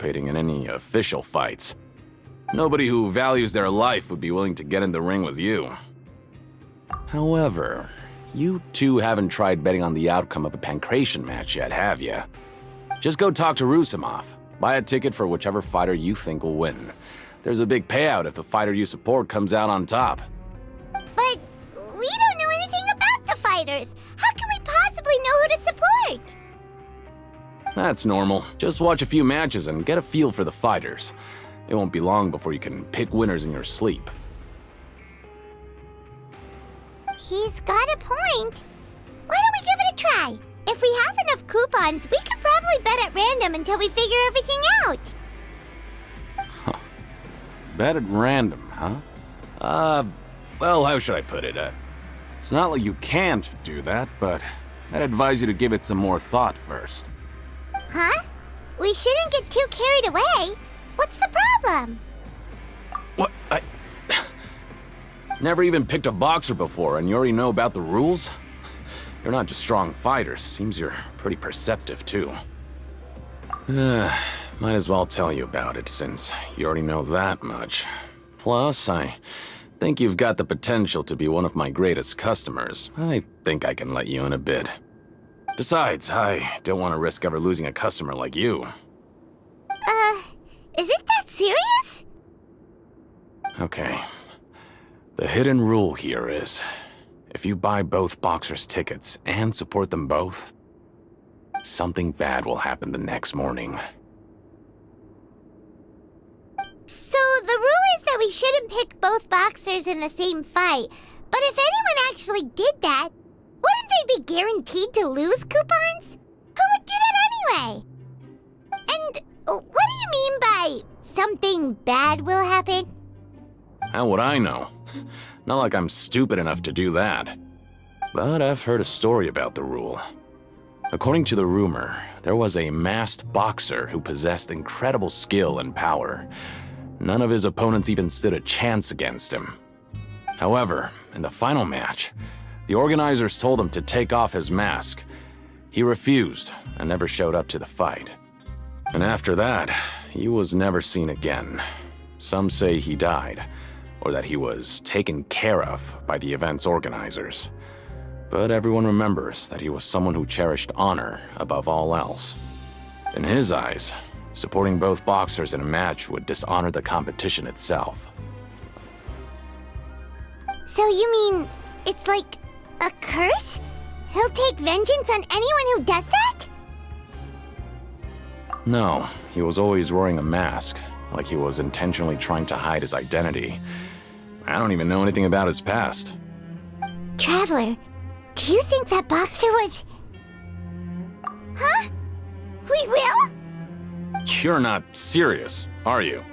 participating in any official fights. Nobody who values their life would be willing to get in the ring with you. However, you two haven't tried betting on the outcome of a pancration match yet, have you? Just go talk to Rusimov. Buy a ticket for whichever fighter you think will win. There's a big payout if the fighter you support comes out on top. But we don't know anything about the fighters. How can we possibly know who to support? That's normal. Just watch a few matches and get a feel for the fighters. It won't be long before you can pick winners in your sleep. He's got a point. Why don't we give it a try? If we have enough coupons, we could probably bet at random until we figure everything out. Bet at random, huh? Well, how should I put it? It's not like you can't do that, but I'd advise you to give it some more thought first. Huh? We shouldn't get too carried away. What's the problem? What? Never even picked a boxer before, and you already know about the rules? You're not just strong fighters. Seems you're pretty perceptive, too. Might as well tell you about it, since you already know that much. Plus, I think you've got the potential to be one of my greatest customers. I think I can let you in a bid. Besides, I don't want to risk ever losing a customer like you. Is it that serious? Okay. The hidden rule here is, if you buy both boxers' tickets and support them both, something bad will happen the next morning. So the rule is that we shouldn't pick both boxers in the same fight. But if anyone actually did that, wouldn't they be guaranteed to lose coupons? Who would do that anyway? And what do you mean by something bad will happen? How would I know? Not like I'm stupid enough to do that. But I've heard a story about the rule. According to the rumor, there was a masked boxer who possessed incredible skill and power. None of his opponents even stood a chance against him. However, in the final match, the organizers told him to take off his mask. He refused and never showed up to the fight. And after that, he was never seen again. Some say he died, or that he was taken care of by the event's organizers. But everyone remembers that he was someone who cherished honor above all else. In his eyes, supporting both boxers in a match would dishonor the competition itself. So you mean it's like a curse? He'll take vengeance on anyone who does that? No, he was always wearing a mask, like he was intentionally trying to hide his identity. I don't even know anything about his past. Traveler, do you think that boxer was... Huh? We will? You're not serious, are you?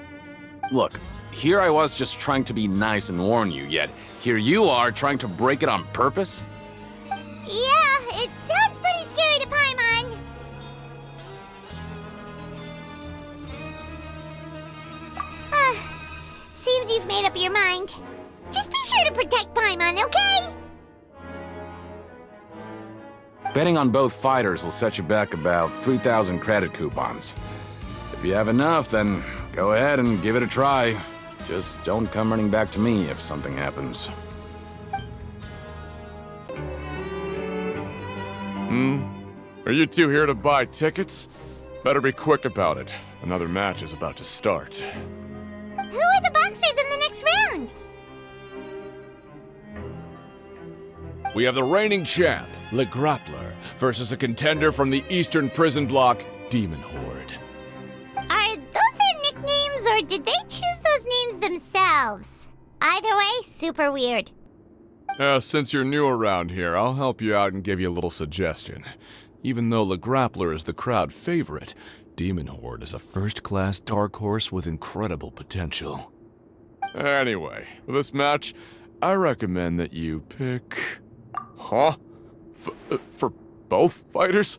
Look, here I was just trying to be nice and warn you, yet here you are trying to break it on purpose? Yeah, it sounds pretty scary to Paimon. Seems you've made up your mind. Just be sure to protect Paimon, okay? Betting on both fighters will set you back about 3,000 credit coupons. If you have enough, then go ahead and give it a try. Just don't come running back to me if something happens. Are you two here to buy tickets? Better be quick about it. Another match is about to start. Who are the boxers in the next round? We have the reigning champ, Le Grappler, versus a contender from the Eastern Prison Block, Demon Horde. Are those their nicknames, or did they choose those names themselves? Either way, super weird. Since you're new around here, I'll help you out and give you a little suggestion. Even though Le Grappler is the crowd favorite, Demon Horde is a first-class dark horse with incredible potential. Anyway, for this match, I recommend that you pick... Huh? For both fighters?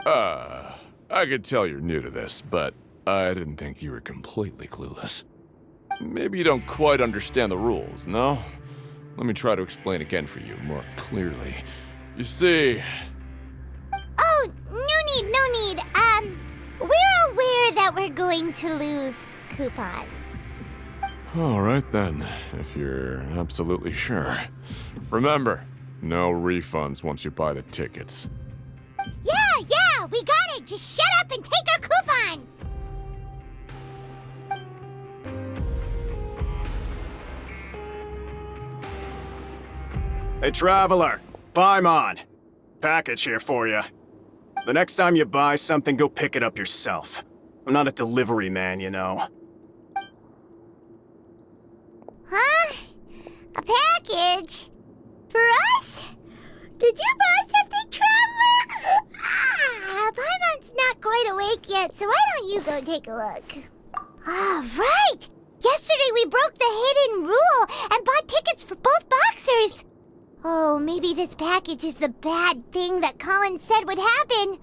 I could tell you're new to this, but I didn't think you were completely clueless. Maybe you don't quite understand the rules, no? Let me try to explain again for you more clearly. You see... Oh, no need. we're aware that we're going to lose coupons. All right then, if you're absolutely sure. Remember, no refunds once you buy the tickets. Yeah, we got it! Just shut up and take our coupons! Hey, Traveler. Paimon. Package here for you. The next time you buy something, go pick it up yourself. I'm not a delivery man, you know. Huh? A package? For us? Did you buy something, Traveler? Paimon's not quite awake yet, so why don't you go take a look? Ah, right! Yesterday we broke the hidden rule and bought tickets for both boxers. Oh, maybe this package is the bad thing that Colin said would happen.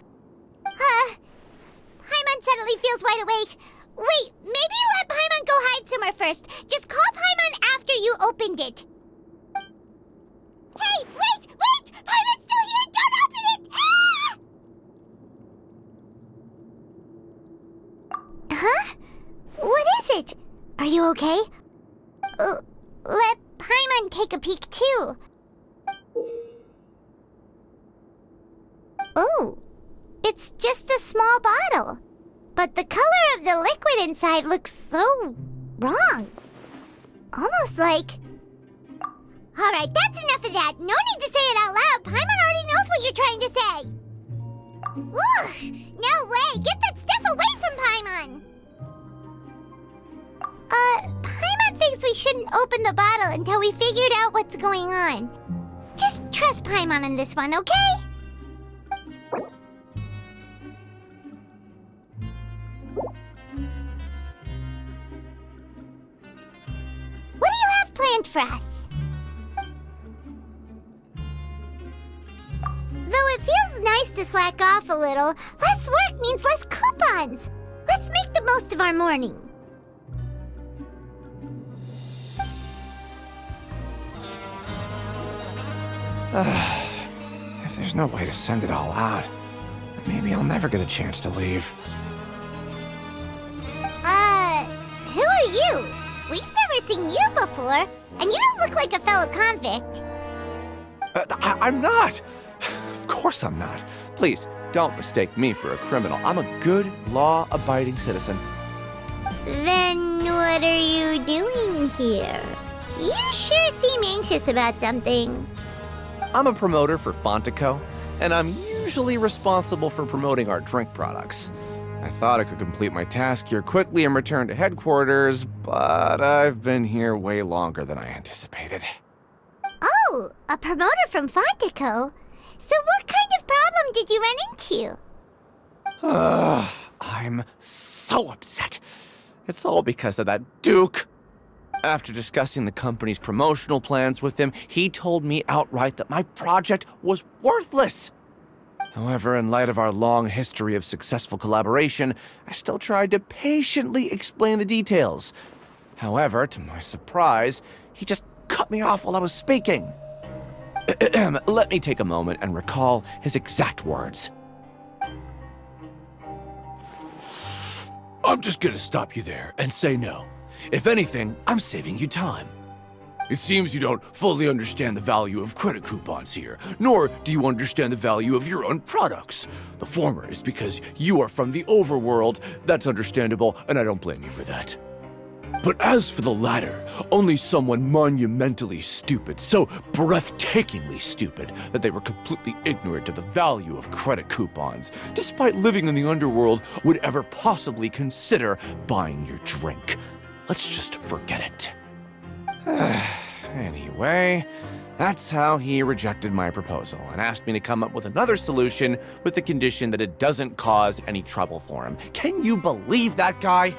Paimon suddenly feels wide awake. Wait, maybe let Paimon go hide somewhere first. Just call Paimon after you opened it. Hey, wait! Paimon's still here! Don't open it! Ah! Huh? What is it? Are you okay? Let Paimon take a peek too. Oh, it's just a small bottle. But the color of the liquid inside looks so wrong. Almost like... Alright, that's enough of that. No need to say it out loud. Paimon already knows what you're trying to say. Ugh, no way. Get that stuff away from Paimon. Paimon thinks we shouldn't open the bottle until we figured out what's going on. Just trust Paimon on this one, okay? What do you have planned for us? Though it feels nice to slack off a little, less work means less coupons. Let's make the most of our morning. If there's no way to send it all out, maybe I'll never get a chance to leave. Who are you? We've never seen you before, and you don't look like a fellow convict. I'm not! Of course I'm not. Please, don't mistake me for a criminal. I'm a good, law-abiding citizen. Then what are you doing here? You sure seem anxious about something. I'm a promoter for Fontaine, and I'm usually responsible for promoting our drink products. I thought I could complete my task here quickly and return to headquarters, but I've been here way longer than I anticipated. Oh, a promoter from Fontaine. So what kind of problem did you run into? I'm so upset. It's all because of that Duke. After discussing the company's promotional plans with him, he told me outright that my project was worthless. However, in light of our long history of successful collaboration, I still tried to patiently explain the details. However, to my surprise, he just cut me off while I was speaking. Let me take a moment and recall his exact words. I'm just gonna stop you there and say no. If anything, I'm saving you time. It seems you don't fully understand the value of credit coupons here, nor do you understand the value of your own products. The former is because you are from the overworld. That's understandable, and I don't blame you for that. But as for the latter, only someone monumentally stupid, so breathtakingly stupid that they were completely ignorant of the value of credit coupons, despite living in the underworld, would ever possibly consider buying your drink. Let's just forget it. Anyway, that's how he rejected my proposal and asked me to come up with another solution with the condition that it doesn't cause any trouble for him. Can you believe that guy?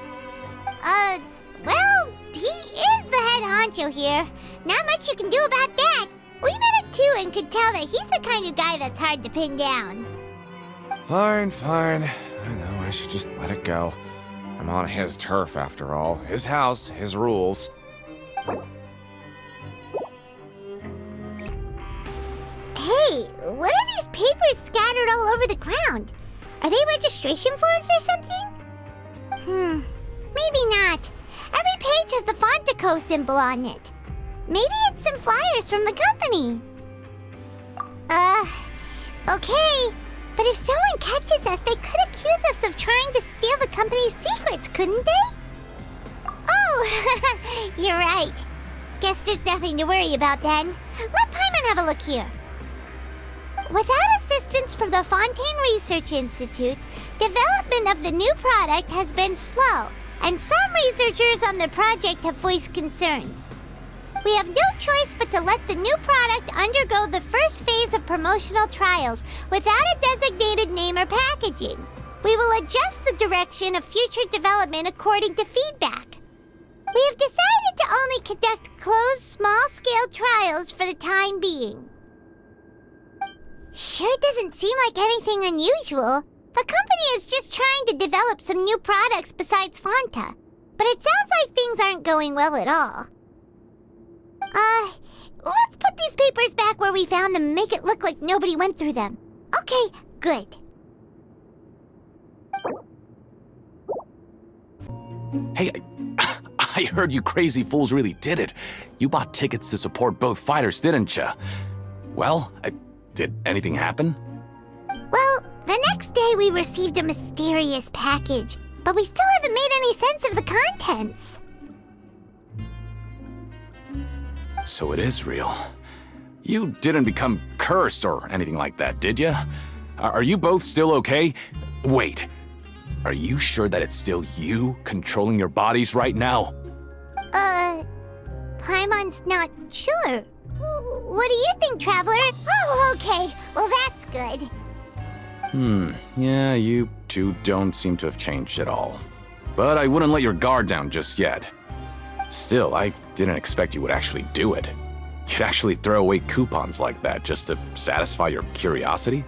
Well, he is the head honcho here. Not much you can do about that. We met him too and could tell that he's the kind of guy that's hard to pin down. Fine. I know I should just let it go. I'm on his turf after all. His house, his rules. Hey, what are these papers scattered all over the ground? Are they registration forms or something? Maybe not. Every page has the Fontaine symbol on it. Maybe it's some flyers from the company. Okay. But if someone catches us, they could accuse us of trying to steal the company's secrets, couldn't they? Oh, you're right. Guess there's nothing to worry about then. Let Paimon have a look here. Without assistance from the Fontaine Research Institute, development of the new product has been slow, and some researchers on the project have voiced concerns. We have no choice but to let the new product undergo the first phase of promotional trials without a designated name or packaging. We will adjust the direction of future development according to feedback. We have decided to only conduct closed, small-scale trials for the time being. Sure doesn't seem like anything unusual. The company is just trying to develop some new products besides Fanta. But it sounds like things aren't going well at all. Let's put these papers back where we found them and make it look like nobody went through them. Okay, good. Hey, I heard you crazy fools really did it. You bought tickets to support both fighters, didn't ya? Well, did anything happen? Well, the next day we received a mysterious package, but we still haven't made any sense of the contents. So it is real. You didn't become cursed or anything like that, did ya? Are you both still okay? Wait, are you sure that it's still you controlling your bodies right now? Paimon's not sure. What do you think, Traveler? Oh, okay. Well, that's good. Yeah, you two don't seem to have changed at all. But I wouldn't let your guard down just yet. Still, I didn't expect you would actually do it. You'd actually throw away coupons like that just to satisfy your curiosity?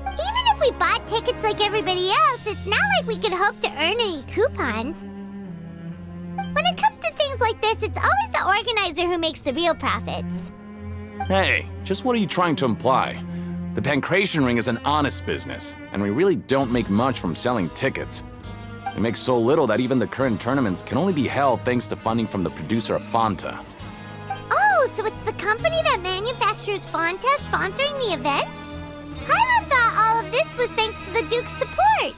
Even if we bought tickets like everybody else, it's not like we could hope to earn any coupons. When it comes to things like this, it's always the organizer who makes the real profits. Hey, just what are you trying to imply? The Pancration Ring is an honest business, and we really don't make much from selling tickets. We make so little that even the current tournaments can only be held thanks to funding from the producer of Fanta. Oh, so it's the company that manufactures Fanta sponsoring the events? Paimon thought all of this was thanks to the Duke's support.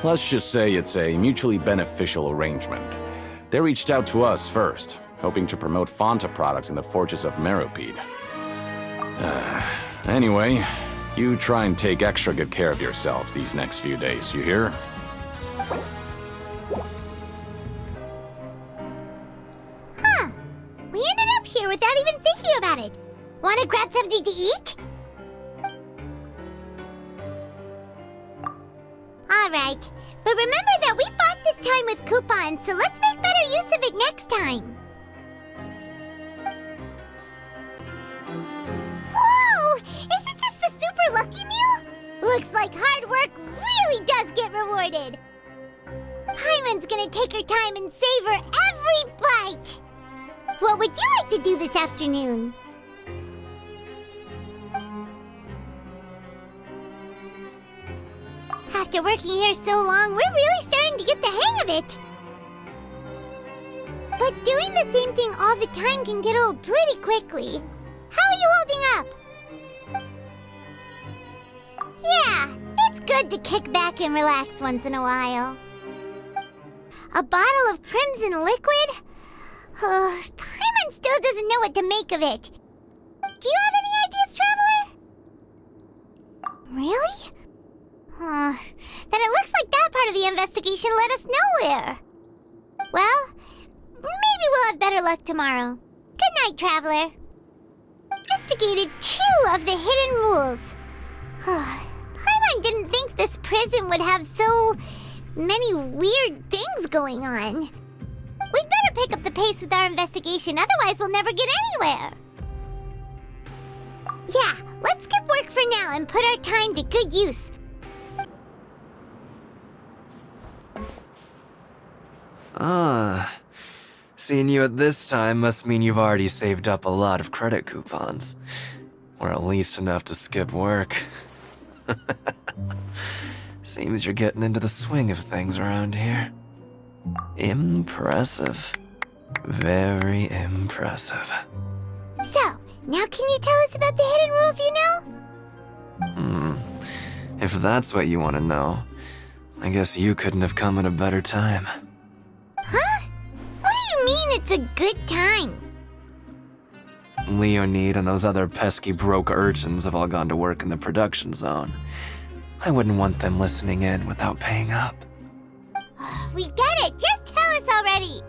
Let's just say it's a mutually beneficial arrangement. They reached out to us first, hoping to promote Fanta products in the Fortress of Meropide. Anyway, you try and take extra good care of yourselves these next few days, you hear? Huh. We ended up here without even thinking about it. Wanna grab something to eat? Alright, but remember that we bought this time with coupons, so let's make better use of it next time. Whoa! Isn't this the super lucky meal? Looks like hard work really does get rewarded. Paimon's gonna take her time and savor every bite. What would you like to do this afternoon? After working here so long, we're really starting to get the hang of it. But doing the same thing all the time can get old pretty quickly. How are you holding up? Yeah, it's good to kick back and relax once in a while. A bottle of crimson liquid? Paimon still doesn't know what to make of it. Do you have any ideas, Traveler? Really? Then it looks like that part of the investigation led us nowhere. Well, maybe we'll have better luck tomorrow. Good night, Traveler. Investigated 2 of the hidden rules. Paimon didn't think this prison would have so many weird things going on. We'd better pick up the pace with our investigation, otherwise we'll never get anywhere. Yeah, let's skip work for now and put our time to good use. Seeing you at this time must mean you've already saved up a lot of credit coupons. Or at least enough to skip work. Seems you're getting into the swing of things around here. Impressive. Very impressive. So, now can you tell us about the hidden rules you know? If that's what you want to know, I guess you couldn't have come at a better time. Huh? What do you mean it's a good time? Leonid and those other pesky broke urchins have all gone to work in the production zone. I wouldn't want them listening in without paying up. We get it! Just tell us already!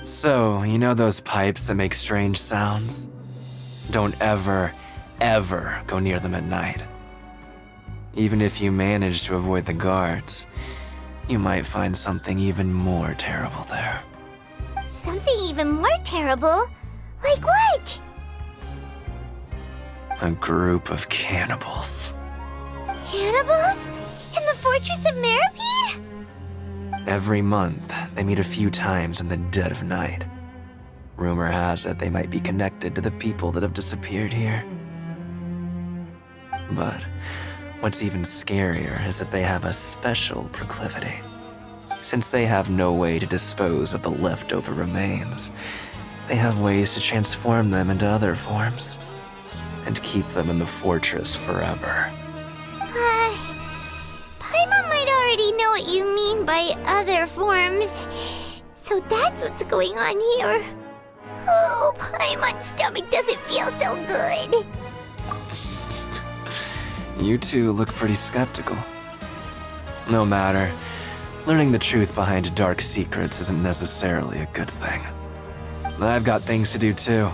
So, you know those pipes that make strange sounds? Don't ever, ever go near them at night. Even if you manage to avoid the guards, you might find something even more terrible there. Something even more terrible? Like what? A group of cannibals. Cannibals? In the Fortress of Meripede? Every month, they meet a few times in the dead of night. Rumor has it they might be connected to the people that have disappeared here. But what's even scarier is that they have a special proclivity. Since they have no way to dispose of the leftover remains, they have ways to transform them into other forms and keep them in the fortress forever. Paimon might already know what you mean by other forms. So that's what's going on here. Oh, Paimon's stomach doesn't feel so good. You two look pretty skeptical. No matter, learning the truth behind dark secrets isn't necessarily a good thing. I've got things to do too.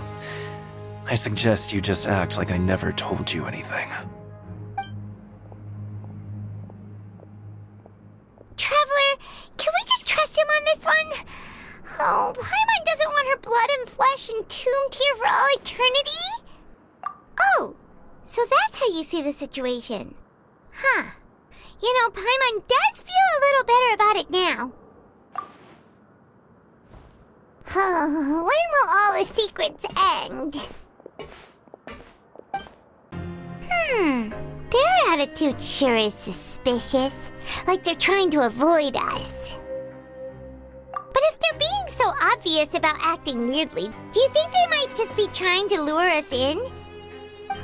I suggest you just act like I never told you anything. Traveler, can we just trust him on this one? Oh, Paimon doesn't want her blood and flesh entombed here for all eternity? Oh, so that's how you see the situation. Huh. You know, Paimon does feel a little better about it now. When will all the secrets end? Their attitude sure is suspicious. Like they're trying to avoid us. But if they're being so obvious about acting weirdly, do you think they might just be trying to lure us in?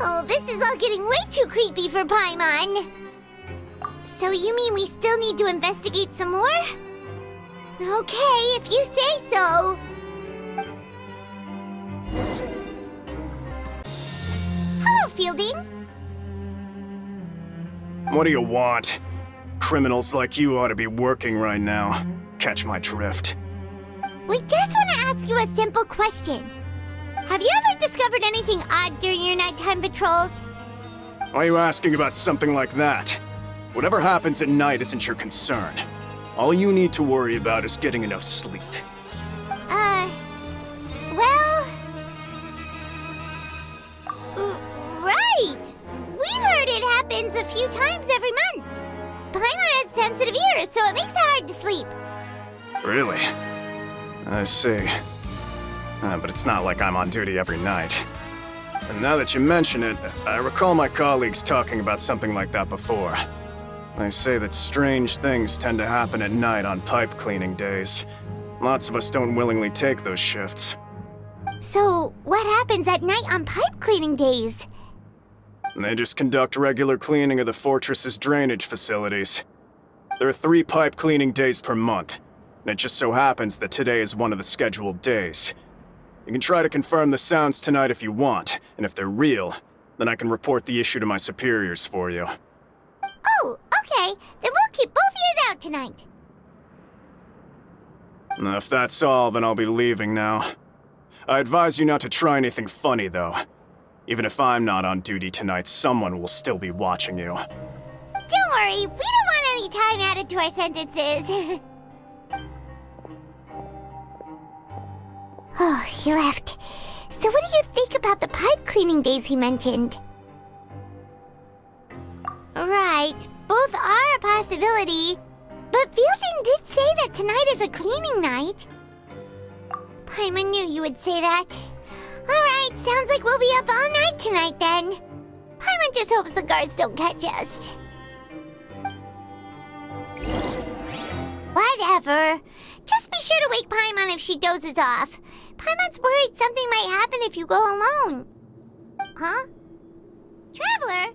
Oh, this is all getting way too creepy for Paimon. So you mean we still need to investigate some more? Okay, if you say so. Hello, Fielding. What do you want? Criminals like you ought to be working right now. Catch my drift. We just want to ask you a simple question. Have you ever discovered anything odd during your nighttime patrols? Why are you asking about something like that? Whatever happens at night isn't your concern. All you need to worry about is getting enough sleep. Well... Right! We've heard it happens a few times every month. Paimon has sensitive ears, so it makes it hard to sleep. Really? I see. But it's not like I'm on duty every night. And now that you mention it, I recall my colleagues talking about something like that before. They say that strange things tend to happen at night on pipe cleaning days. Lots of us don't willingly take those shifts. So, what happens at night on pipe cleaning days? They just conduct regular cleaning of the fortress's drainage facilities. There are 3 pipe cleaning days per month, and it just so happens that today is one of the scheduled days. You can try to confirm the sounds tonight if you want, and if they're real, then I can report the issue to my superiors for you. Oh, okay. Then we'll keep both ears out tonight. If that's all, then I'll be leaving now. I advise you not to try anything funny, though. Even if I'm not on duty tonight, someone will still be watching you. Don't worry, we don't want any time added to our sentences. Oh, he left. So what do you think about the pipe cleaning days he mentioned? Right, both are a possibility. But Fielding did say that tonight is a cleaning night. Paimon knew you would say that. Alright, sounds like we'll be up all night tonight then. Paimon just hopes the guards don't catch us. Whatever. Just be sure to wake Paimon if she dozes off. Paimon's worried something might happen if you go alone. Huh? Traveler?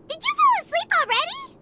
Did you fall asleep already?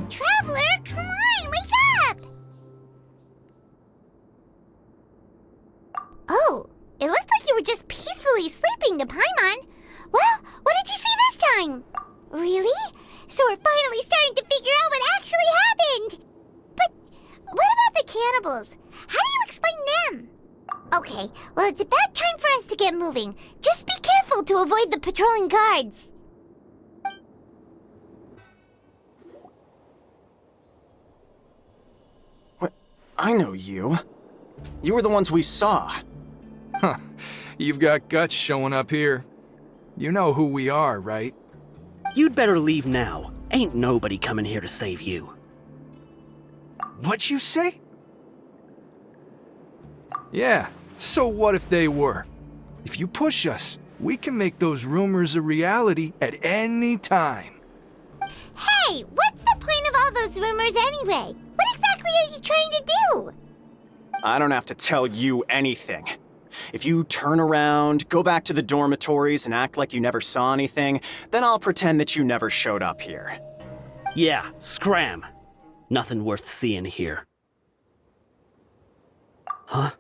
Traveler, come on, wake up! Oh, it looked like you were just peacefully sleeping to Paimon. Well, what did you see this time? Really? So we're finally starting to figure out what actually happened! But what about the cannibals? How do you explain them? Okay, well, it's about time for us to get moving. Just be careful to avoid the patrolling guards. I know you. You were the ones we saw. Huh. You've got guts showing up here. You know who we are, right? You'd better leave now. Ain't nobody coming here to save you. What'd you say? Yeah, so what if they were? If you push us, we can make those rumors a reality at any time. Hey, what's the point of all those rumors anyway? What exactly are you trying to do? I don't have to tell you anything. If you turn around, go back to the dormitories and act like you never saw anything, then I'll pretend that you never showed up here. Yeah, scram. Nothing worth seeing here. Huh?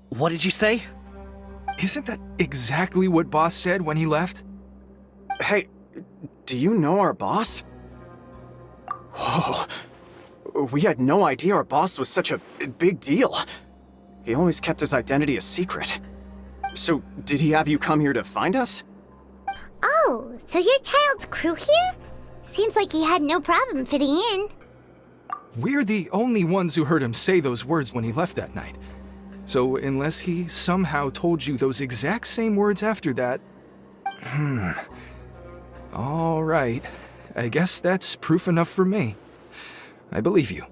What did you say? Isn't that exactly what Boss said when he left? Hey, do you know our boss? Whoa. We had no idea our boss was such a big deal. He always kept his identity a secret. So, did he have you come here to find us? Oh, so you're Childe's crew here? Seems like he had no problem fitting in. We're the only ones who heard him say those words when he left that night. So unless he somehow told you those exact same words after that... All right. I guess that's proof enough for me. I believe you.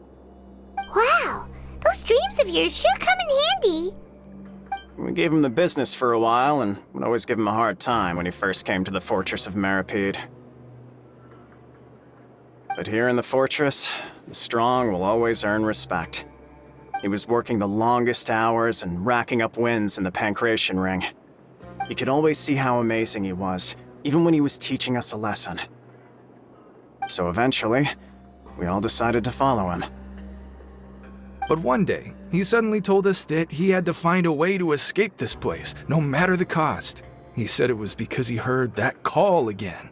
Wow, those dreams of yours sure come in handy. We gave him the business for a while and would always give him a hard time when he first came to the fortress of Maripede. But here in the fortress, the strong will always earn respect. He was working the longest hours and racking up wins in the Pancration Ring. You could always see how amazing he was, even when he was teaching us a lesson. So eventually, we all decided to follow him. But one day, he suddenly told us that he had to find a way to escape this place, no matter the cost. He said it was because he heard that call again.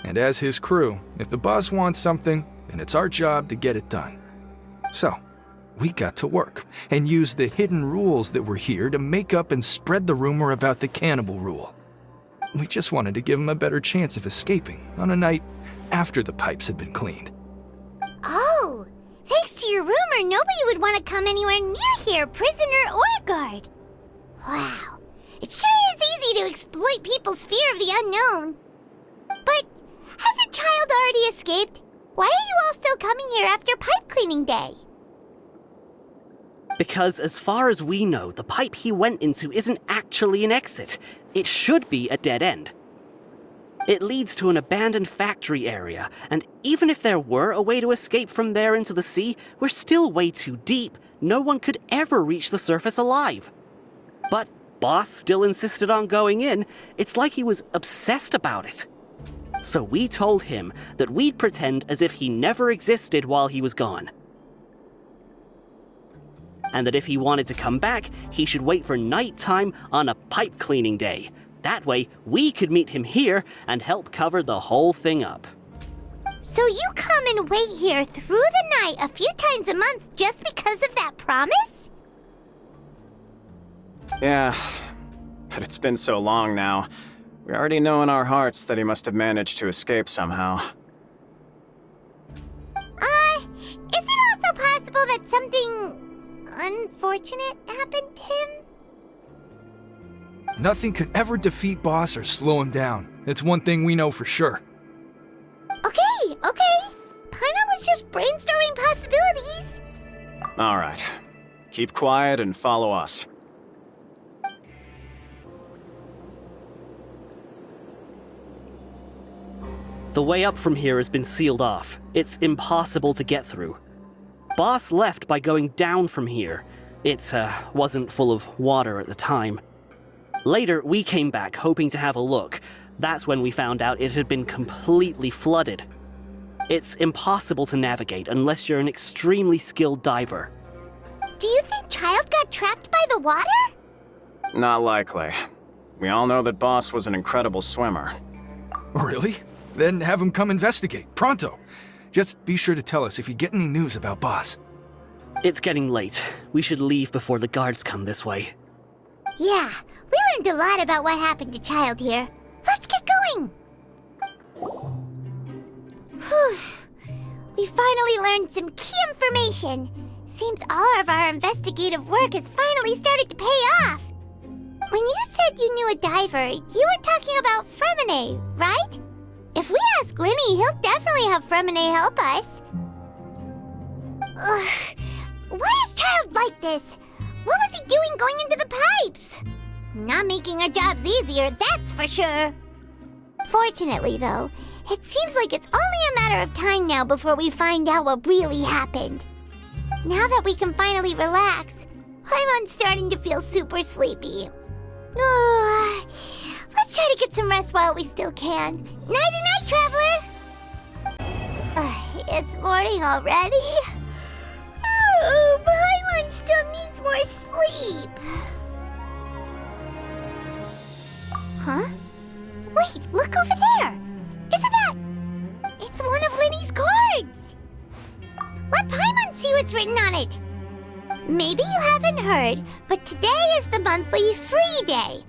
And as his crew, if the boss wants something, then it's our job to get it done. So, we got to work, and used the hidden rules that were here to make up and spread the rumor about the cannibal rule. We just wanted to give him a better chance of escaping on a night after the pipes had been cleaned. Oh, thanks to your rumor, nobody would want to come anywhere near here, prisoner or guard. Wow, it sure is easy to exploit people's fear of the unknown. But hasn't Childe already escaped? Why are you all still coming here after pipe cleaning day? Because as far as we know, the pipe he went into isn't actually an exit. It should be a dead end. It leads to an abandoned factory area, and even if there were a way to escape from there into the sea, we're still way too deep. No one could ever reach the surface alive. But Boss still insisted on going in. It's like he was obsessed about it. So we told him that we'd pretend as if he never existed while he was gone. And that if he wanted to come back, he should wait for nighttime on a pipe cleaning day. That way, we could meet him here and help cover the whole thing up. So you come and wait here through the night a few times a month just because of that promise? Yeah, but it's been so long now. We already know in our hearts that he must have managed to escape somehow. Is it also possible that something unfortunate happened to him? Nothing could ever defeat Boss or slow him down. It's one thing we know for sure. Okay. Paimon was just brainstorming possibilities. All right. Keep quiet and follow us. The way up from here has been sealed off. It's impossible to get through. Boss left by going down from here. It wasn't full of water at the time. Later, we came back hoping to have a look. That's when we found out it had been completely flooded. It's impossible to navigate unless you're an extremely skilled diver. Do you think Childe got trapped by the water? Not likely. We all know that Boss was an incredible swimmer. Really? Then have him come investigate, pronto. Just be sure to tell us if you get any news about Boss. It's getting late. We should leave before the guards come this way. Yeah, we learned a lot about what happened to Childe here. Let's get going! Whew. We finally learned some key information. Seems all of our investigative work has finally started to pay off. When you said you knew a diver, you were talking about Fremine, right? If we ask Linny, he'll definitely have Fremine help us. Ugh. Why is Childe like this? What was he doing going into the pipes? Not making our jobs easier, that's for sure. Fortunately, though, it seems like it's only a matter of time now before we find out what really happened. Now that we can finally relax, I'm starting to feel super sleepy. Let's try to get some rest while we still can. Nighty-night, traveler! It's morning already. Paimon still needs more sleep. Huh? Wait, look over there! Isn't that... It's one of Linny's cards! Let Paimon see what's written on it. Maybe you haven't heard, but today is the monthly free day.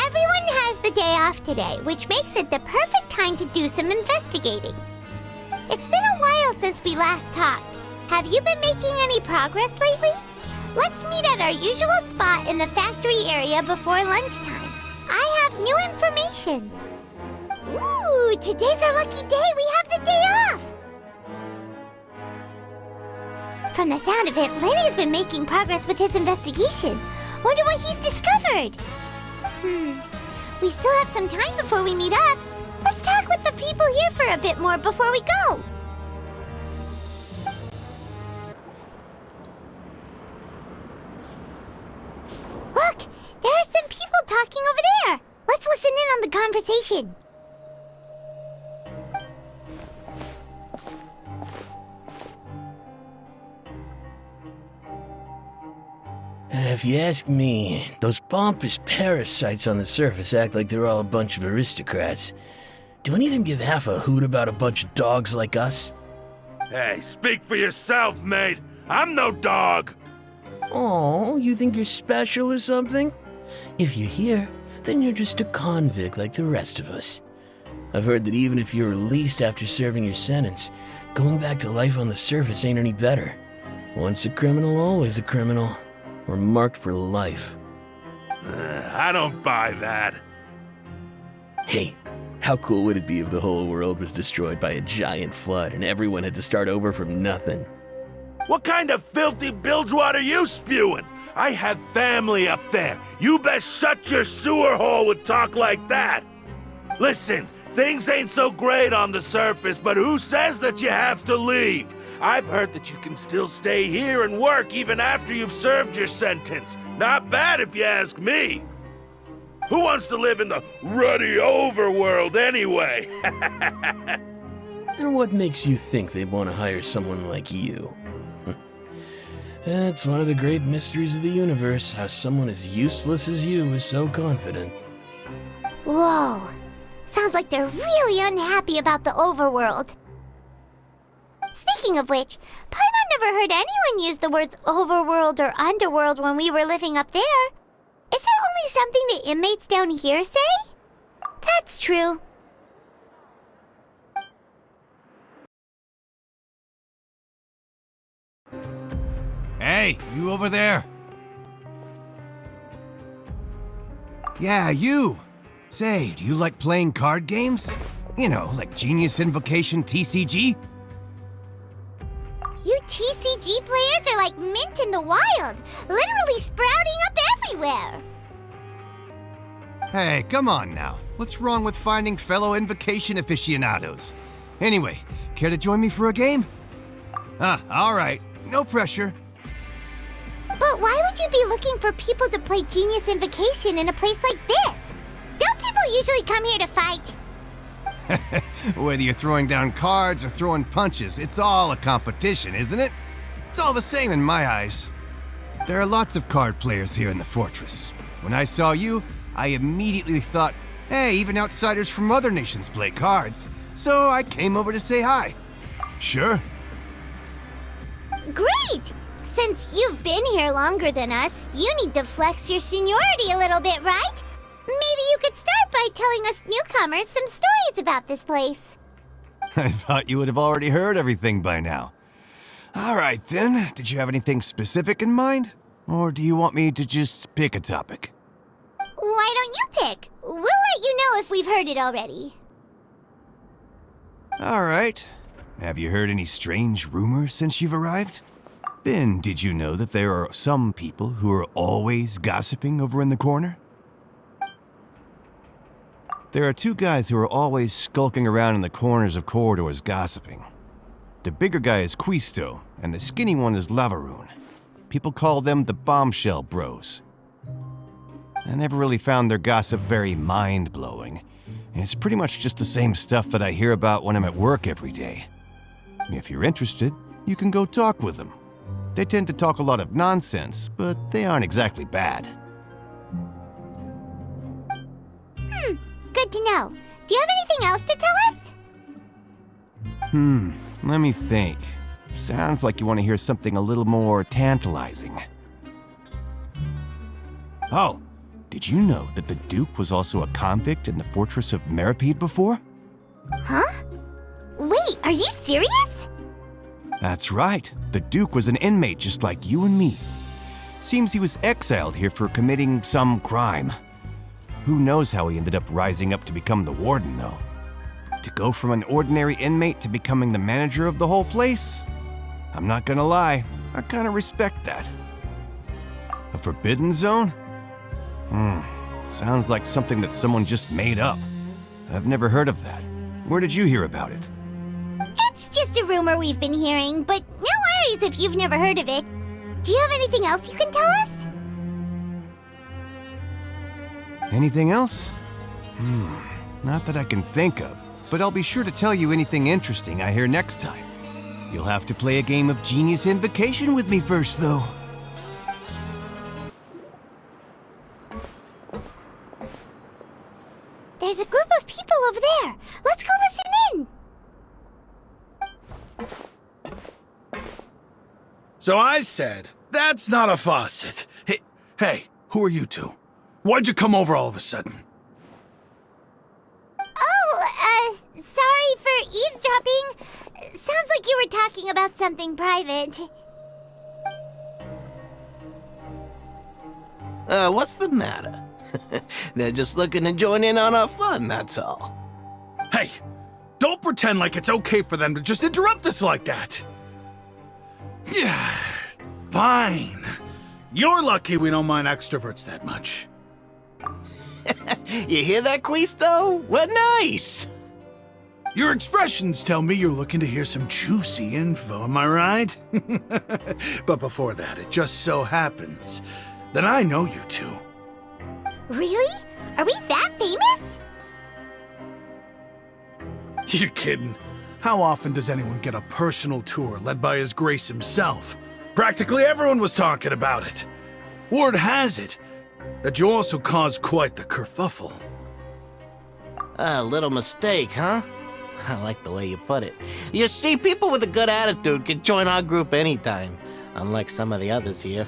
Everyone has the day off today, which makes it the perfect time to do some investigating. It's been a while since we last talked. Have you been making any progress lately? Let's meet at our usual spot in the factory area before lunchtime. I have new information. Ooh, today's our lucky day. We have the day off. From the sound of it, Lenny's been making progress with his investigation. Wonder what he's discovered. We still have some time before we meet up. Let's talk with the people here for a bit more before we go. Look, there are some people talking over there. Let's listen in on the conversation. If you ask me, those pompous parasites on the surface act like they're all a bunch of aristocrats. Do any of them give half a hoot about a bunch of dogs like us? Hey, speak for yourself, mate. I'm no dog. Oh, you think you're special or something? If you're here, then you're just a convict like the rest of us. I've heard that even if you're released after serving your sentence, going back to life on the surface ain't any better. Once a criminal, always a criminal. We're marked for life. I don't buy that. Hey, how cool would it be if the whole world was destroyed by a giant flood and everyone had to start over from nothing? What kind of filthy bilgewater are you spewing? I have family up there. You best shut your sewer hole with talk like that. Listen, Things ain't so great on the surface, but who says that you have to leave? I've heard that you can still stay here and work even after you've served your sentence. Not bad if you ask me. Who wants to live in the ruddy overworld anyway? And what makes you think they want to hire someone like you? It's one of the great mysteries of the universe, how someone as useless as you is so confident. Whoa. Sounds like they're really unhappy about the overworld. Speaking of which, Paimon never heard anyone use the words overworld or underworld when we were living up there. Is that only something the inmates down here say? That's true. Hey, you over there. Yeah, you. Say, do you like playing card games? You know, like Genius Invocation TCG? You TCG players are like mint in the wild, literally sprouting up everywhere. Hey, come on now. What's wrong with finding fellow Invocation aficionados? Anyway, care to join me for a game? All right. No pressure. But why would you be looking for people to play Genius Invocation in a place like this? Don't people usually come here to fight? Whether you're throwing down cards or throwing punches, it's all a competition, isn't it? It's all the same in my eyes. There are lots of card players here in the fortress. When I saw you, I immediately thought, hey, even outsiders from other nations play cards. So I came over to say hi. Sure. Great! Since you've been here longer than us, you need to flex your seniority a little bit, right? Maybe you could start by telling us newcomers some stories about this place. I thought you would have already heard everything by now. All right, then. Did you have anything specific in mind? Or do you want me to just pick a topic? Why don't you pick? We'll let you know if we've heard it already. All right. Have you heard any strange rumors since you've arrived? Then, did you know that there are some people who are always gossiping over in the corner? There are two guys who are always skulking around in the corners of corridors gossiping. The bigger guy is Quisto, and the skinny one is Lavaroon. People call them the Bombshell Bros. I never really found their gossip very mind-blowing. It's pretty much just the same stuff that I hear about when I'm at work every day. If you're interested, you can go talk with them. They tend to talk a lot of nonsense, but they aren't exactly bad. Good to know. Do you have anything else to tell us? Let me think. Sounds like you want to hear something a little more tantalizing. Oh, did you know that the Duke was also a convict in the fortress of Meripede before? Huh? Wait, are you serious? That's right. The Duke was an inmate just like you and me. Seems he was exiled here for committing some crime. Who knows how he ended up rising up to become the warden, though. To go from an ordinary inmate to becoming the manager of the whole place? I'm not gonna lie, I kinda respect that. A forbidden zone? Sounds like something that someone just made up. I've never heard of that. Where did you hear about it? It's just a rumor we've been hearing, but no worries if you've never heard of it. Do you have anything else you can tell us? Anything else? Not that I can think of, but I'll be sure to tell you anything interesting I hear next time. You'll have to play a game of Genius Invocation with me first, though. There's a group of people over there. Let's go listen in. So I said, that's not a faucet. Hey, who are you two? Why'd you come over all of a sudden? Oh, sorry for eavesdropping. Sounds like you were talking about something private. What's the matter? They're just looking to join in on our fun, that's all. Hey, don't pretend like it's okay for them to just interrupt us like that. Yeah, fine. You're lucky we don't mind extroverts that much. You hear that, Quisto? We're nice. Your expressions tell me you're looking to hear some juicy info, am I right? But before that, it just so happens that I know you two. Really? Are we that famous? You're kidding. How often does anyone get a personal tour led by His Grace himself? Practically everyone was talking about it. Word has it that you also caused quite the kerfuffle. A little mistake, huh? I like the way you put it. You see, people with a good attitude can join our group anytime, unlike some of the others here.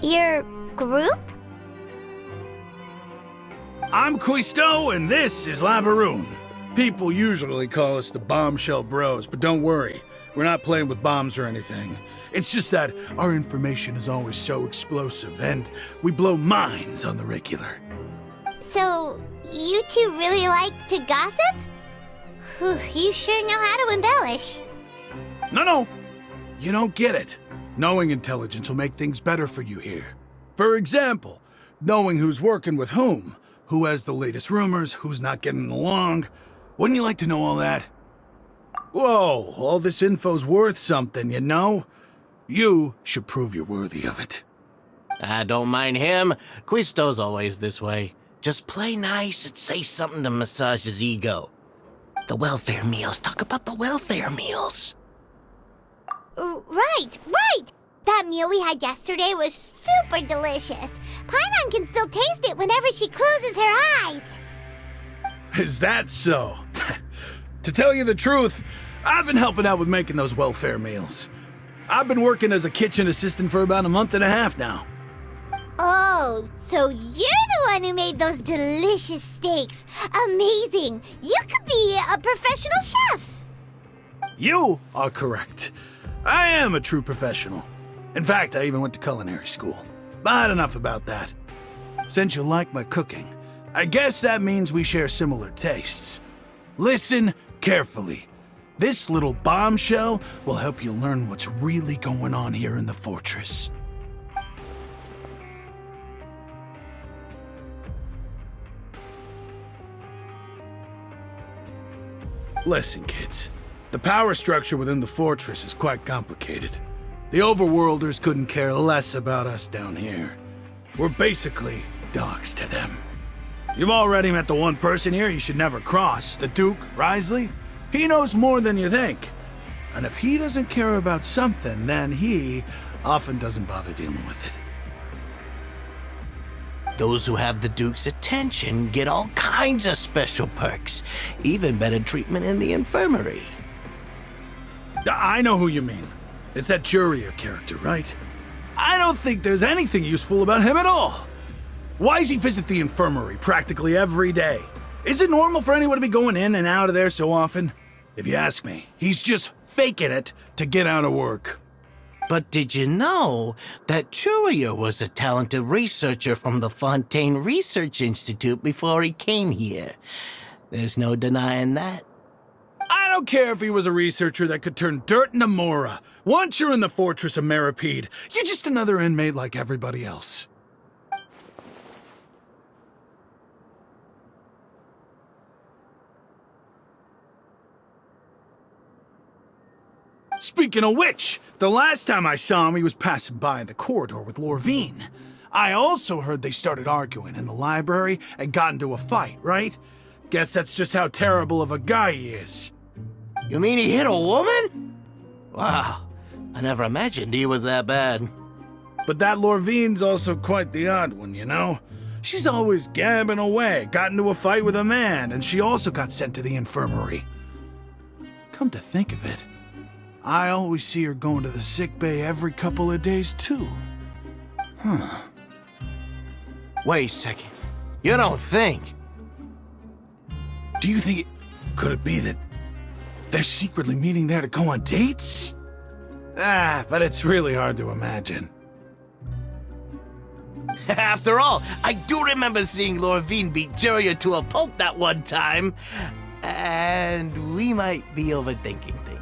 Your group? I'm Quisto, and this is Lavaroon. People usually call us the Bombshell Bros, but don't worry, we're not playing with bombs or anything. It's just that our information is always so explosive, and we blow minds on the regular. So, you two really like to gossip? Whew, you sure know how to embellish. No, you don't get it. Knowing intelligence will make things better for you here. For example, knowing who's working with whom, who has the latest rumors, who's not getting along. Wouldn't you like to know all that? Whoa, all this info's worth something, you know? You should prove you're worthy of it. I don't mind him. Quisto's always this way. Just play nice and say something to massage his ego. The welfare meals. Talk about the welfare meals. Right. That meal we had yesterday was super delicious. Paimon can still taste it whenever she closes her eyes. Is that so? To tell you the truth, I've been helping out with making those welfare meals. I've been working as a kitchen assistant for about a month and a half now. Oh, so you're the one who made those delicious steaks. Amazing. You could be a professional chef. You are correct. I am a true professional. In fact, I even went to culinary school. But enough about that. Since you like my cooking, I guess that means we share similar tastes. Listen carefully. This little bombshell will help you learn what's really going on here in the fortress. Listen, kids. The power structure within the fortress is quite complicated. The overworlders couldn't care less about us down here. We're basically dogs to them. You've already met the one person here you should never cross, the Duke, Risley. He knows more than you think. And if he doesn't care about something, then he often doesn't bother dealing with it. Those who have the Duke's attention get all kinds of special perks, even better treatment in the infirmary. I know who you mean. It's that Jurier character, right? I don't think there's anything useful about him at all. Why does he visit the infirmary practically every day? Is it normal for anyone to be going in and out of there so often? If you ask me, he's just faking it to get out of work. But did you know that Jurier was a talented researcher from the Fontaine Research Institute before he came here? There's no denying that. I don't care if he was a researcher that could turn dirt into Mora. Once you're in the fortress of Meripede, you're just another inmate like everybody else. Speaking of which, the last time I saw him, he was passing by in the corridor with Lorvine. I also heard they started arguing in the library and got into a fight, right? Guess that's just how terrible of a guy he is. You mean he hit a woman? Wow, I never imagined he was that bad. But that Lorvine's also quite the odd one, you know? She's always gabbing away, got into a fight with a man, and she also got sent to the infirmary. Come to think of it, I always see her going to the sick bay every couple of days, too. Huh. Wait a second. You don't think? Do you think could it be that they're secretly meeting there to go on dates? But it's really hard to imagine. After all, I do remember seeing Lorvine beat Jurier to a pulp that one time. And we might be overthinking things.